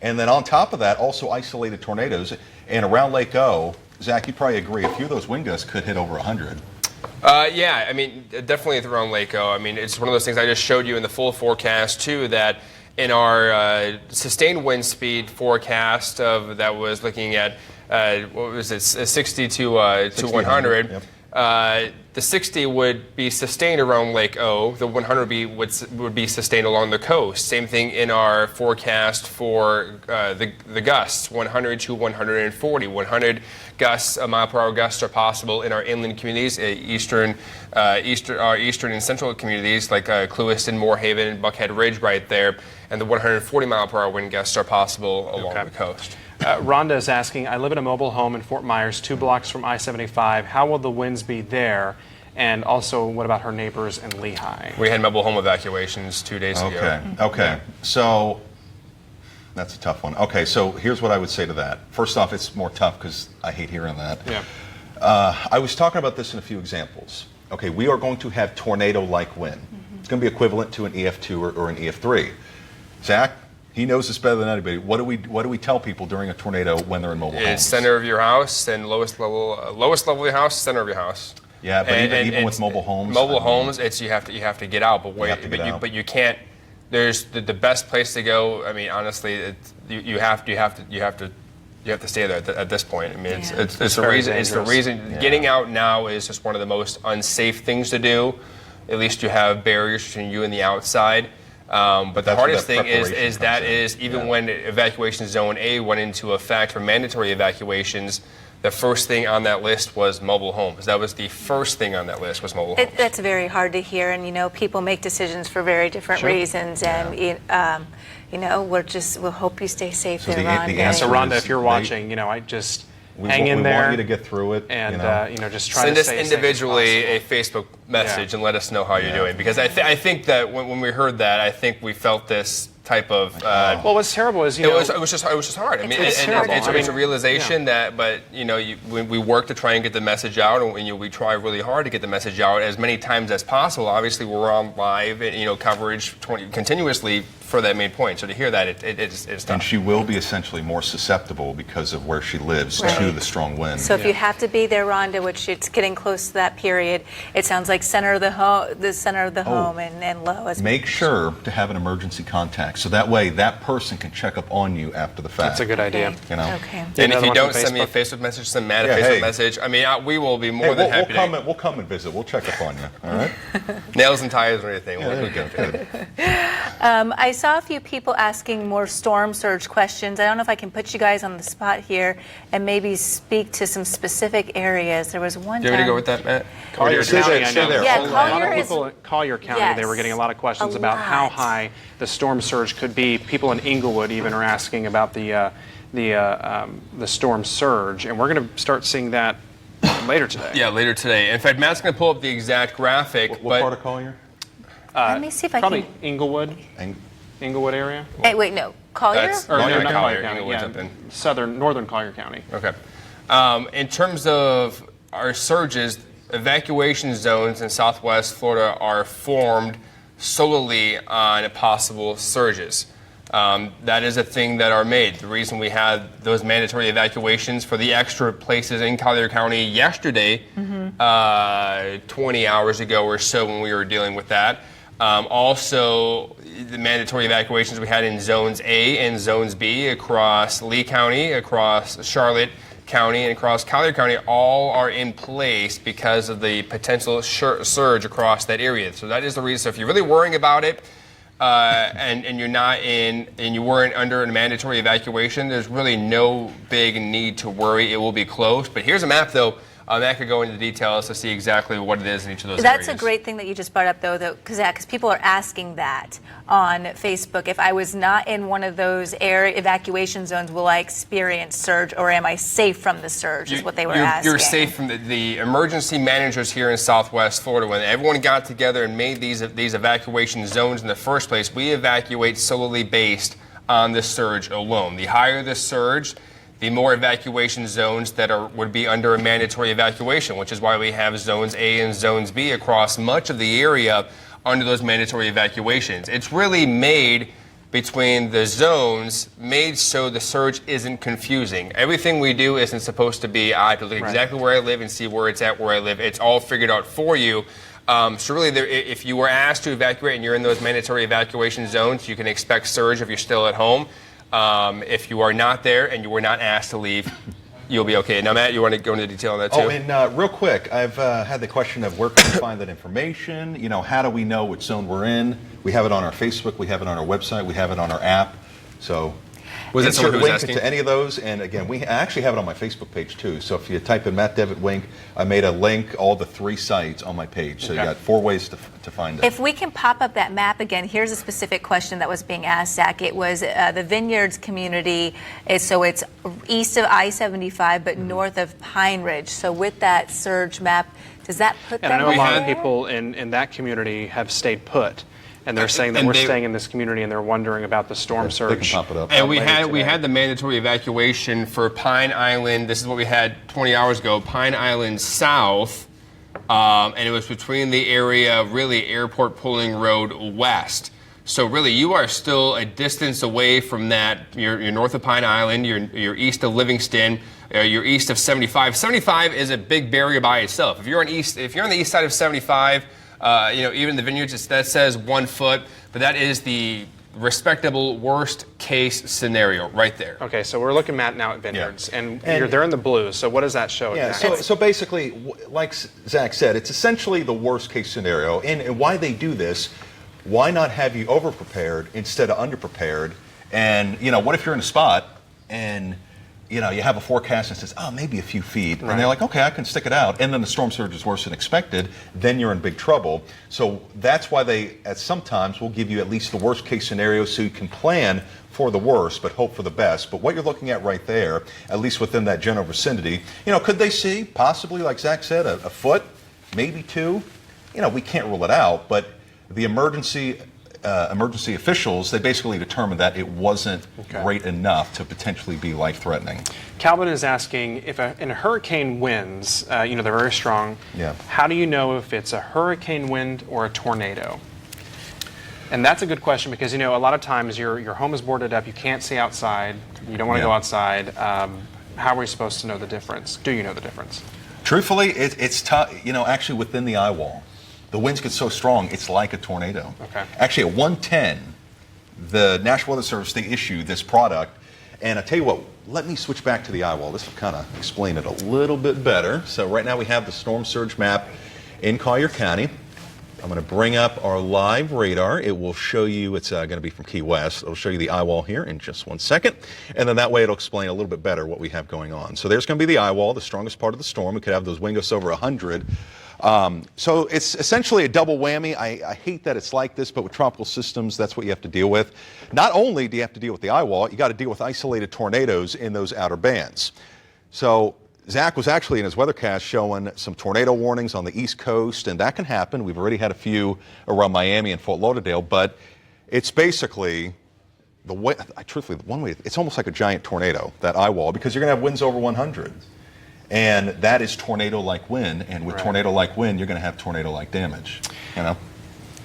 and then on top of that, also isolated tornadoes. And around Lake O, Zach, you'd probably agree, a few of those wind gusts could hit over 100. Yeah, I mean, definitely around Lake O. I mean, it's one of those things I just showed you in the full forecast, too, that in our sustained wind speed forecast that was looking at, 60 to 100. Yep. The 60 would be sustained around Lake O. The 100 would be sustained along the coast. Same thing in our forecast for the gusts, 100 to 140. 100 gusts, mile-per-hour gusts are possible in our inland communities, eastern and central communities like Clewiston, Moorhaven, and Buckhead Ridge right there. And the 140 mile-per-hour wind gusts are possible along the coast. Rhonda is asking, I live in a mobile home in Fort Myers, 2 blocks from I-75. How will the winds be there? And also, what about her neighbors in Lehigh? We had mobile home evacuations 2 days ago. Okay. So that's a tough one. Okay, so here's what I would say to that. First off, it's more tough because I hate hearing that. Yeah. I was talking about this in a few examples. Okay, we are going to have tornado-like wind. It's going to be equivalent to an EF2 or an EF3. Zach? He knows this better than anybody. What do we tell people during a tornado when they're in mobile homes? It's center of your house and lowest level of your house, center of your house. Yeah, but even with mobile homes. It's you have to get out. But you can't. There's the best place to go. I mean, honestly, you have to stay there at this point. I mean, it's the reason. It's the reason. Yeah. Getting out now is just one of the most unsafe things to do. At least you have barriers between you and the outside. But the hardest thing is even when evacuation zone A went into effect for mandatory evacuations, the first thing on that list was mobile homes. That was the first thing on that list was mobile homes. That's very hard to hear, and people make decisions for very different reasons, and we'll hope you stay safe there, Rhonda. So Rhonda, if you're watching, I just hang in there. We want you to get through it, and just try to stay send us individually a Facebook message and let us know how you're doing. Because I think that when we heard that, I think we felt this type of. Well, what's terrible is it was just hard. I mean, it's a realization that, but we work to try and get the message out, and we try really hard to get the message out as many times as possible. Obviously, we're on live, coverage continuously for that main point. So to hear that, it's tough. And she will be essentially more susceptible because of where she lives to the strong wind. So if you have to be there, Rhonda, which it's getting close to that period, it sounds like center of the home and low. Make sure to have an emergency contact, so that way that person can check up on you after the fact. That's a good idea. Okay. And if you don't send me a Facebook message, send Matt a Facebook message. I mean, we will be more than happy to. We'll come and visit. We'll check up on you. All right. Nails and tires or anything. There you go. Good. I saw a few people asking more storm surge questions. I don't know if I can put you guys on the spot here and maybe speak to some specific areas. There was one. Do you want me to go with that, Matt? Collier County. I know. Yeah, a lot of people at Collier County. They were getting a lot of questions about how high the storm surge could be. People in Inglewood even are asking about the storm surge, and we're going to start seeing that later today. Yeah, later today. In fact, Matt's going to pull up the exact graphic. What part of Collier? Let me see if I probably can. Inglewood. Inglewood area. Hey, wait, no. Collier? Or Collier not County. Collier County. Northern Collier County. Okay. In terms of our surges, evacuation zones in Southwest Florida are formed solely on possible surges. That is a thing that are made. The reason we had those mandatory evacuations for the extra places in Collier County yesterday, 20 hours ago or so when we were dealing with that. Also, the mandatory evacuations we had in Zones A and Zones B across Lee County, across Charlotte County, and across Collier County all are in place because of the potential surge across that area. So that is the reason. So if you're really worrying about it, and you're not and you weren't under a mandatory evacuation, there's really no big need to worry. It will be close. But here's a map, though. Matt could go into details to see exactly what it is in each of those areas. That's a great thing that you just brought up, though, because people are asking that on Facebook. If I was not in one of those evacuation zones, will I experience surge, or am I safe from the surge, is what they were asking. You're safe from the emergency managers here in Southwest Florida. When everyone got together and made these evacuation zones in the first place, we evacuate solely based on the surge alone. The higher the surge, the more evacuation zones that would be under a mandatory evacuation, which is why we have Zones A and Zones B across much of the area under those mandatory evacuations. It's really made between the zones made so the surge isn't confusing. Everything we do isn't supposed to be, I have to look exactly where I live and see where it's at where I live. It's all figured out for you. So really, if you were asked to evacuate and you're in those mandatory evacuation zones, you can expect surge if you're still at home. If you are not there and you were not asked to leave, you'll be okay. Now, Matt, you want to go into detail on that too? Oh, and real quick, I've had the question of where can we find that information? You know, how do we know which zone we're in? We have it on our Facebook, we have it on our website, we have it on our app. So was it someone who was asking? To any of those, and again, I actually have it on my Facebook page too. So if you type in Matt Devitt Wink, I made a link, all the 3 sites on my page. So you got 4 ways to find it. If we can pop up that map again, here's a specific question that was being asked, Zach. It was the Vineyards community, so it's east of I-75 but north of Pine Ridge. So with that surge map, does that put them And I know a lot of there? people in that community have stayed put. And they're saying that we're staying in this community and they're wondering about the storm surge. They can pop it up. And we had the mandatory evacuation for Pine Island. This is what we had 20 hours ago. Pine Island South, and it was between the area, really, Airport Pulling Road West. So really, you are still a distance away from that. You're north of Pine Island. You're east of Livingston. You're east of 75. 75 is a big barrier by itself. If you're on the east side of 75. Even the Vineyards, that says 1 foot, but that is the respectable worst case scenario right there. Okay, so we're looking now at Vineyards, and they're in the blue. So what does that show? Yeah, exactly? so basically, like Zach said, it's essentially the worst case scenario. And why they do this, why not have you over-prepared instead of under-prepared? And, what if you're in a spot and you have a forecast that says, maybe a few feet. And they're like, okay, I can stick it out. And then the storm surge is worse than expected. Then you're in big trouble. So that's why they, at some times, will give you at least the worst case scenario so you can plan for the worst, but hope for the best. But what you're looking at right there, at least within that general vicinity, could they see possibly, like Zach said, a foot, maybe 2? We can't rule it out. But the emergency officials, they basically determined that it wasn't great enough to potentially be life-threatening. Calvin is asking, if in a hurricane winds, they're very strong, how do you know if it's a hurricane wind or a tornado? And that's a good question because, a lot of times your home is boarded up, you can't see outside, you don't want to go outside. How are we supposed to know the difference? Do you know the difference? Truthfully, it's tough, actually within the eye wall. The winds get so strong, it's like a tornado. Okay. Actually, at 110, the National Weather Service, they issue this product. And I tell you what, let me switch back to the eye wall. This will kind of explain it a little bit better. So right now we have the storm surge map in Collier County. I'm going to bring up our live radar. It will show you, it's going to be from Key West. It'll show you the eye wall here in just 1 second. And then that way it'll explain a little bit better what we have going on. So there's going to be the eye wall, the strongest part of the storm. We could have those wind gusts over 100. So it's essentially a double whammy. I hate that it's like this, but with tropical systems, that's what you have to deal with. Not only do you have to deal with the eye wall, you got to deal with isolated tornadoes in those outer bands. So Zach was actually in his weathercast showing some tornado warnings on the East Coast, and that can happen. We've already had a few around Miami and Fort Lauderdale, but it's basically it's almost like a giant tornado, that eye wall, because you're going to have winds over 100. And that is tornado-like wind, and with tornado-like wind, you're going to have tornado-like damage,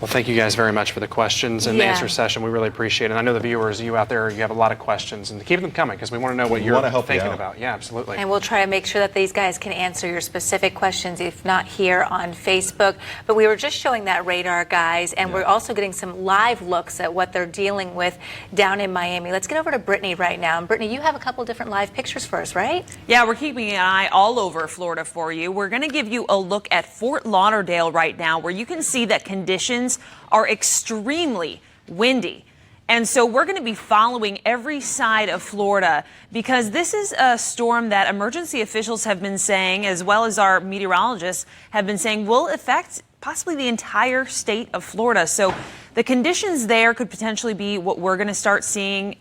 Well, thank you guys very much for the questions and the answer session. We really appreciate it. And I know the viewers, you out there, you have a lot of questions, and keep them coming because we want to know what you're thinking about. Yeah, absolutely. And we'll try to make sure that these guys can answer your specific questions, if not here on Facebook. But we were just showing that radar, guys, and we're also getting some live looks at what they're dealing with down in Miami. Let's get over to Brittany right now. And Brittany, you have a couple different live pictures for us, right? Yeah, we're keeping an eye all over Florida for you. We're going to give you a look at Fort Lauderdale right now, where you can see that conditions are extremely windy. And so we're going to be following every side of Florida because this is a storm that emergency officials have been saying, as well as our meteorologists have been saying, will affect possibly the entire state of Florida. So the conditions there could potentially be what we're going to start seeing.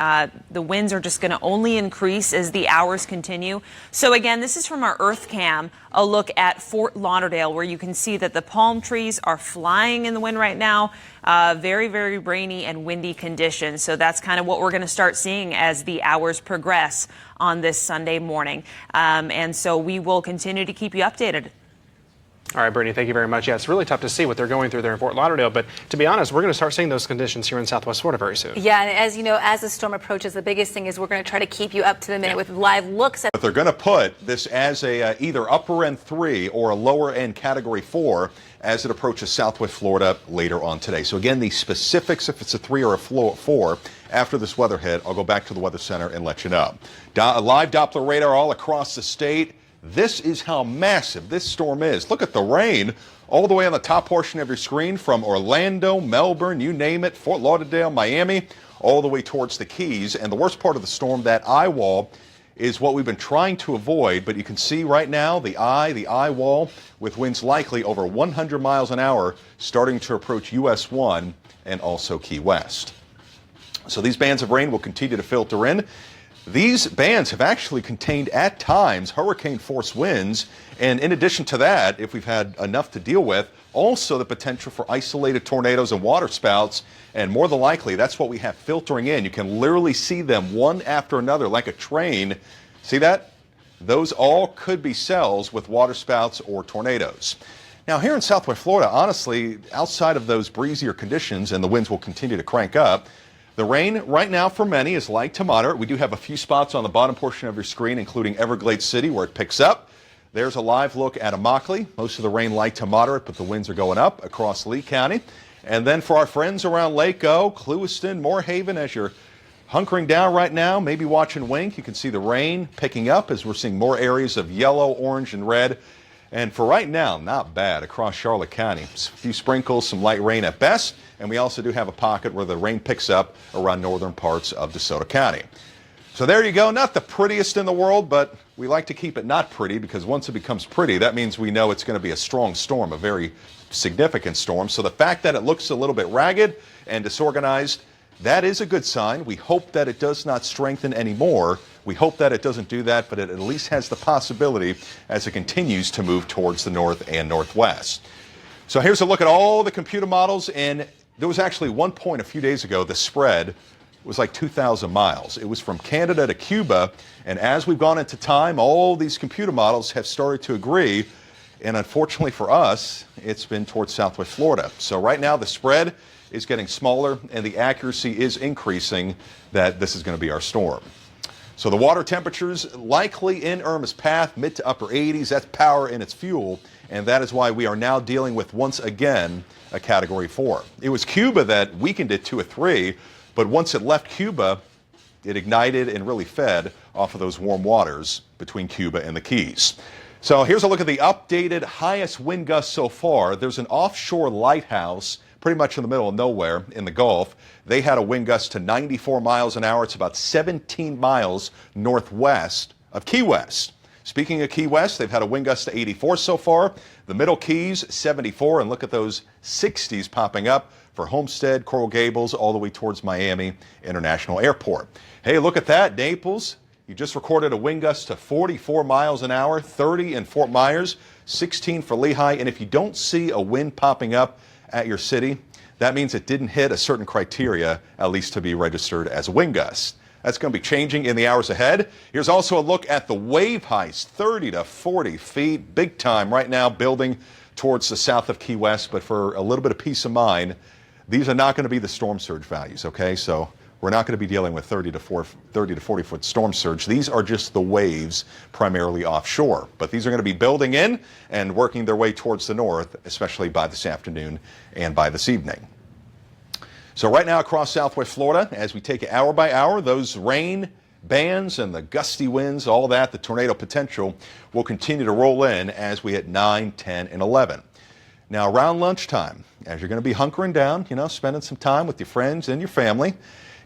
The winds are just going to only increase as the hours continue. So again, this is from our Earth Cam, a look at Fort Lauderdale, where you can see that the palm trees are flying in the wind right now. Very, very rainy and windy conditions. So that's kind of what we're going to start seeing as the hours progress on this Sunday morning. And so we will continue to keep you updated. All right, Brittany, thank you very much. Yeah, it's really tough to see what they're going through there in Fort Lauderdale, but to be honest, we're going to start seeing those conditions here in Southwest Florida very soon. Yeah, and as you know, as the storm approaches, the biggest thing is we're going to try to keep you up to the minute with live looks at. But they're going to put this as a either upper end 3 or a lower end category 4 as it approaches Southwest Florida later on today. So again, the specifics, if it's a 3 or a 4, after this weather hit, I'll go back to the Weather Center and let you know. Live Doppler radar all across the state. This is how massive this storm is. Look at the rain all the way on the top portion of your screen from Orlando, Melbourne, you name it, Fort Lauderdale, Miami, all the way towards the Keys. And the worst part of the storm, that eye wall, is what we've been trying to avoid. But you can see right now the eye wall with winds likely over 100 miles an hour starting to approach US 1 and also Key West. So these bands of rain will continue to filter in. These bands have actually contained at times hurricane force winds, and in addition to that, if we've had enough to deal with, also the potential for isolated tornadoes and waterspouts, and more than likely that's what we have filtering in. You can literally see them one after another like a train. See that? Those all could be cells with waterspouts or tornadoes. Now here in Southwest Florida, honestly, outside of those breezier conditions, and the winds will continue to crank up, the rain right now for many is light to moderate. We do have a few spots on the bottom portion of your screen, including Everglades City, where it picks up. There's a live look at Immokalee. Most of the rain light to moderate, but the winds are going up across Lee County. And then for our friends around Lake O, Clewiston, Moorhaven, as you're hunkering down right now, maybe watching Wink, you can see the rain picking up as we're seeing more areas of yellow, orange, and red. And for right now, not bad across Charlotte County. A few sprinkles, some light rain at best. And we also do have a pocket where the rain picks up around northern parts of DeSoto County. So there you go. Not the prettiest in the world, but we like to keep it not pretty, because once it becomes pretty, that means we know it's going to be a strong storm, a very significant storm. So the fact that it looks a little bit ragged and disorganized, that is a good sign. We hope that it does not strengthen anymore. We hope that it doesn't do that, but it at least has the possibility as it continues to move towards the north and northwest. So here's a look at all the computer models, and there was actually one point a few days ago, the spread was like 2,000 miles. It was from Canada to Cuba, and as we've gone into time, all these computer models have started to agree, and unfortunately for us, it's been towards Southwest Florida. So right now the spread is getting smaller, and the accuracy is increasing that this is going to be our storm. So the water temperatures likely in Irma's path, mid to upper 80s. That's power in its fuel, and that is why we are now dealing with, once again, a Category 4. It was Cuba that weakened it to a 3, but once it left Cuba, it ignited and really fed off of those warm waters between Cuba and the Keys. So here's a look at the updated highest wind gusts so far. There's an offshore lighthouse pretty much in the middle of nowhere in the Gulf. They had a wind gust to 94 miles an hour. It's about 17 miles northwest of Key West. Speaking of Key West, they've had a wind gust to 84 so far. The Middle Keys, 74, and look at those 60s popping up for Homestead, Coral Gables, all the way towards Miami International Airport. Hey, look at that, Naples. You just recorded a wind gust to 44 miles an hour, 30 in Fort Myers, 16 for Lehigh, and if you don't see a wind popping up at your city, that means it didn't hit a certain criteria, at least to be registered as a wind gust. That's going to be changing in the hours ahead. Here's also a look at the wave heights, 30 to 40 feet, big time right now, building towards the south of Key West. But for a little bit of peace of mind, these are not going to be the storm surge values, okay? So we're not going to be dealing with 30 to 40 foot storm surge. These are just the waves primarily offshore. But these are going to be building in and working their way towards the north, especially by this afternoon and by this evening. So right now across Southwest Florida, as we take it hour by hour, those rain bands and the gusty winds, all that, the tornado potential will continue to roll in as we hit 9, 10, and 11. Now around lunchtime, as you're going to be hunkering down, spending some time with your friends and your family,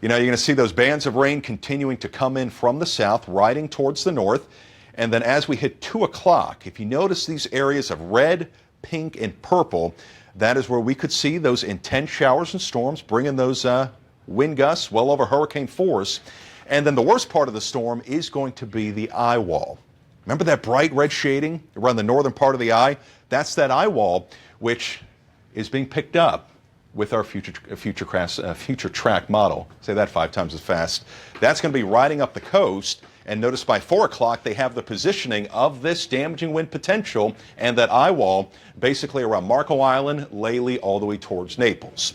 you're going to see those bands of rain continuing to come in from the south, riding towards the north. And then as we hit 2 o'clock, if you notice these areas of red, pink, and purple, that is where we could see those intense showers and storms, bringing those wind gusts well over hurricane force. And then the worst part of the storm is going to be the eye wall. Remember that bright red shading around the northern part of the eye? That's that eye wall, which is being picked up with our future track model. Say that 5 times as fast. That's going to be riding up the coast. And notice by 4 o'clock, they have the positioning of this damaging wind potential and that eye wall basically around Marco Island, Lely, all the way towards Naples.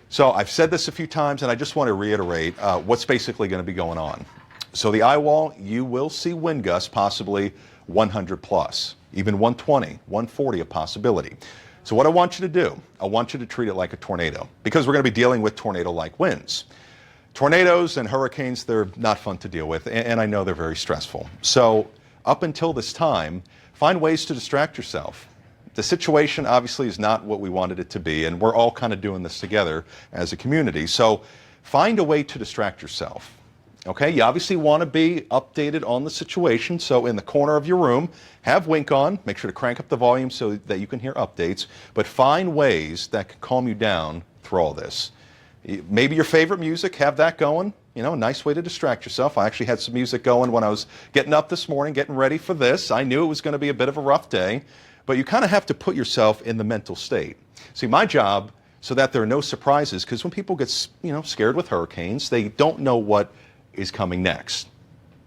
So I've said this a few times, and I just want to reiterate what's basically going to be going on. So the eye wall, you will see wind gusts possibly 100 plus, even 120, 140 a possibility. So what I want you to do, I want you to treat it like a tornado, because we're going to be dealing with tornado-like winds. Tornadoes and hurricanes, they're not fun to deal with, and I know they're very stressful. So up until this time, find ways to distract yourself. The situation obviously is not what we wanted it to be, and we're all kind of doing this together as a community. So find a way to distract yourself. Okay, you obviously want to be updated on the situation, so in the corner of your room, have Wink on, make sure to crank up the volume so that you can hear updates, but find ways that can calm you down through all this. Maybe your favorite music, have that going, you know, a nice way to distract yourself. I actually had some music going when I was getting up this morning, getting ready for this. I knew it was going to be a bit of a rough day, but you kind of have to put yourself in the mental state. See, my job, so that there are no surprises, because when people get, you know, scared with hurricanes, they don't know what is coming next.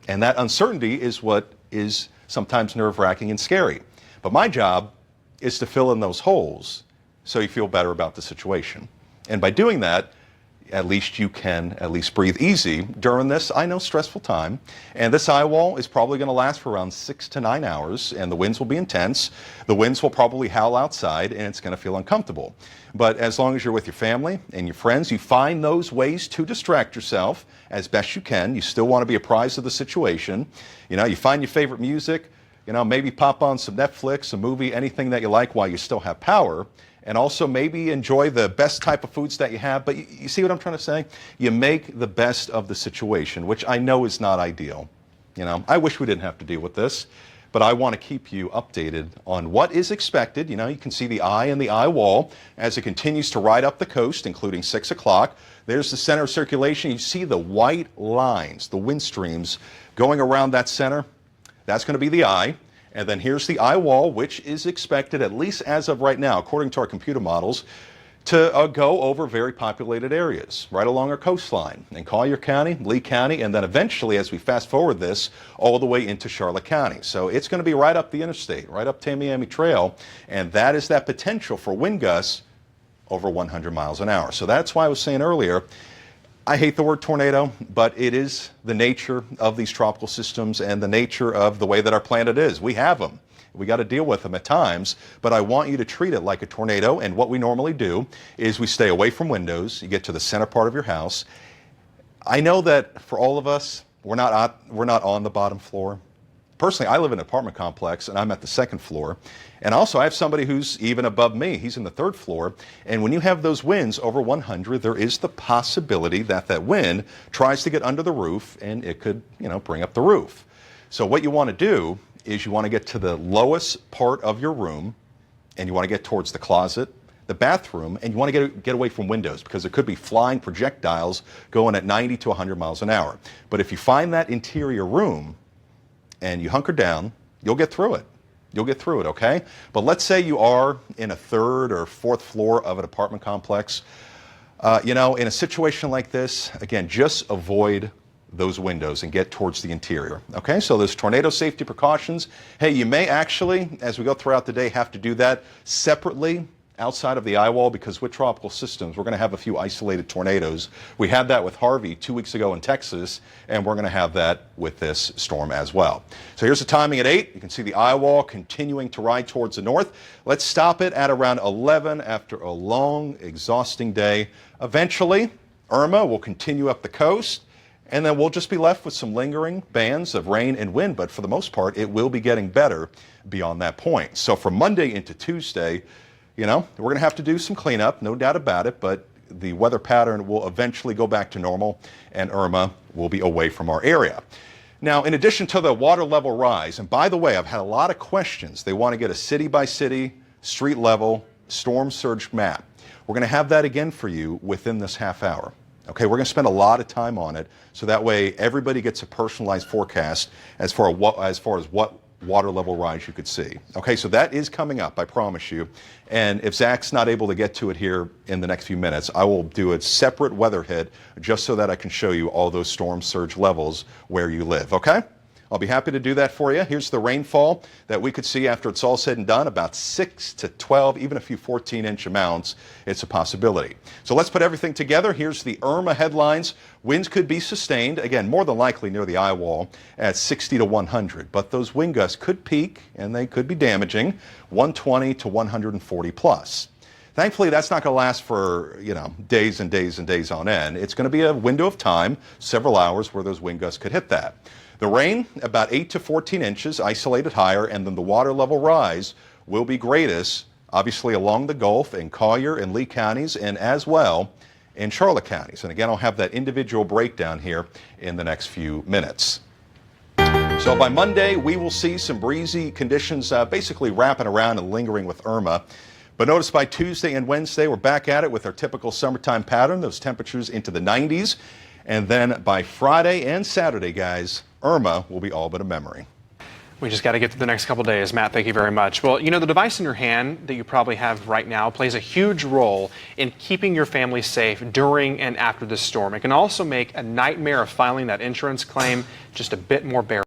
And that uncertainty is what is sometimes nerve-wracking and scary. But my job is to fill in those holes so you feel better about the situation. And by doing that, at least you can at least breathe easy during this, I know, stressful time. And this eye wall is probably going to last for around 6 to 9 hours, and the winds will be intense. The winds will probably howl outside, and it's going to feel uncomfortable. But as long as you're with your family and your friends, you find those ways to distract yourself as best you can. You still want to be apprised of the situation. You know, you find your favorite music, you know, maybe pop on some Netflix, a movie, anything that you like while you still have power. And also maybe enjoy the best type of foods that you have. But you see what I'm trying to say? You make the best of the situation, which I know is not ideal. You know, I wish we didn't have to deal with this, but I want to keep you updated on what is expected. You know, you can see the eye and the eye wall as it continues to ride up the coast, including 6 o'clock. There's the center of circulation. You see the white lines, the wind streams going around that center. That's going to be the eye. And then here's the eye wall, which is expected, at least as of right now, according to our computer models, to go over very populated areas right along our coastline in Collier County, Lee County, and then eventually, as we fast forward this, all the way into Charlotte County. So it's going to be right up the interstate, right up Tamiami Trail, and that is that potential for wind gusts over 100 miles an hour. So that's why I was saying earlier, I hate the word tornado, but it is the nature of these tropical systems and the nature of the way that our planet is. We have them. We got to deal with them at times, but I want you to treat it like a tornado, and what we normally do is we stay away from windows. You get to the center part of your house. I know that for all of us, we're not on the bottom floor. Personally, I live in an apartment complex, and I'm at the 2nd floor. And also, I have somebody who's even above me. He's in the 3rd floor. And when you have those winds over 100, there is the possibility that that wind tries to get under the roof, and it could, you know, bring up the roof. So what you want to do is you want to get to the lowest part of your room, and you want to get towards the closet, the bathroom, and you want to get away from windows, because there could be flying projectiles going at 90 to 100 miles an hour. But if you find that interior room, and you hunker down, you'll get through it. You'll get through it, okay? But let's say you are in a 3rd or 4th floor of an apartment complex. You know, in a situation like this, again, just avoid those windows and get towards the interior, okay? So there's tornado safety precautions. Hey, you may actually, as we go throughout the day, have to do that separately outside of the eye wall, because with tropical systems, we're going to have a few isolated tornadoes. We had that with Harvey 2 weeks ago in Texas, and we're going to have that with this storm as well. So here's the timing at 8. You can see the eye wall continuing to ride towards the north. Let's stop it at around 11 after a long, exhausting day. Eventually, Irma will continue up the coast, and then we'll just be left with some lingering bands of rain and wind, but for the most part, it will be getting better beyond that point. So from Monday into Tuesday, you know, we're going to have to do some cleanup, no doubt about it, but the weather pattern will eventually go back to normal, and Irma will be away from our area. Now, in addition to the water level rise, and by the way, I've had a lot of questions. They want to get a city-by-city, street-level storm surge map. We're going to have that again for you within this half hour. Okay, we're going to spend a lot of time on it, so that way everybody gets a personalized forecast as far as what water level rise you could see. Okay, so that is coming up, I promise you. And if Zach's not able to get to it here in the next few minutes, I will do a separate weather hit just so that I can show you all those storm surge levels where you live, okay? I'll be happy to do that for you. Here's the rainfall that we could see after it's all said and done, about 6 to 12, even a few 14-inch amounts. It's a possibility. So let's put everything together. Here's the Irma headlines. Winds could be sustained, again, more than likely near the eye wall at 60 to 100. But those wind gusts could peak, and they could be damaging, 120 to 140 plus. Thankfully, that's not going to last for, days and days and days on end. It's going to be a window of time, several hours, where those wind gusts could hit that. The rain, about 8 to 14 inches, isolated higher, and then the water level rise will be greatest, obviously along the Gulf in Collier and Lee counties, and as well in Charlotte counties. And again, I'll have that individual breakdown here in the next few minutes. So by Monday, we will see some breezy conditions basically wrapping around and lingering with Irma. But notice by Tuesday and Wednesday, we're back at it with our typical summertime pattern, those temperatures into the 90s. And then by Friday and Saturday, guys, Irma will be all but a memory. We just got to get to the next couple days. Matt, thank you very much. Well, the device in your hand that you probably have right now plays a huge role in keeping your family safe during and after the storm. It can also make a nightmare of filing that insurance claim just a bit more bearable.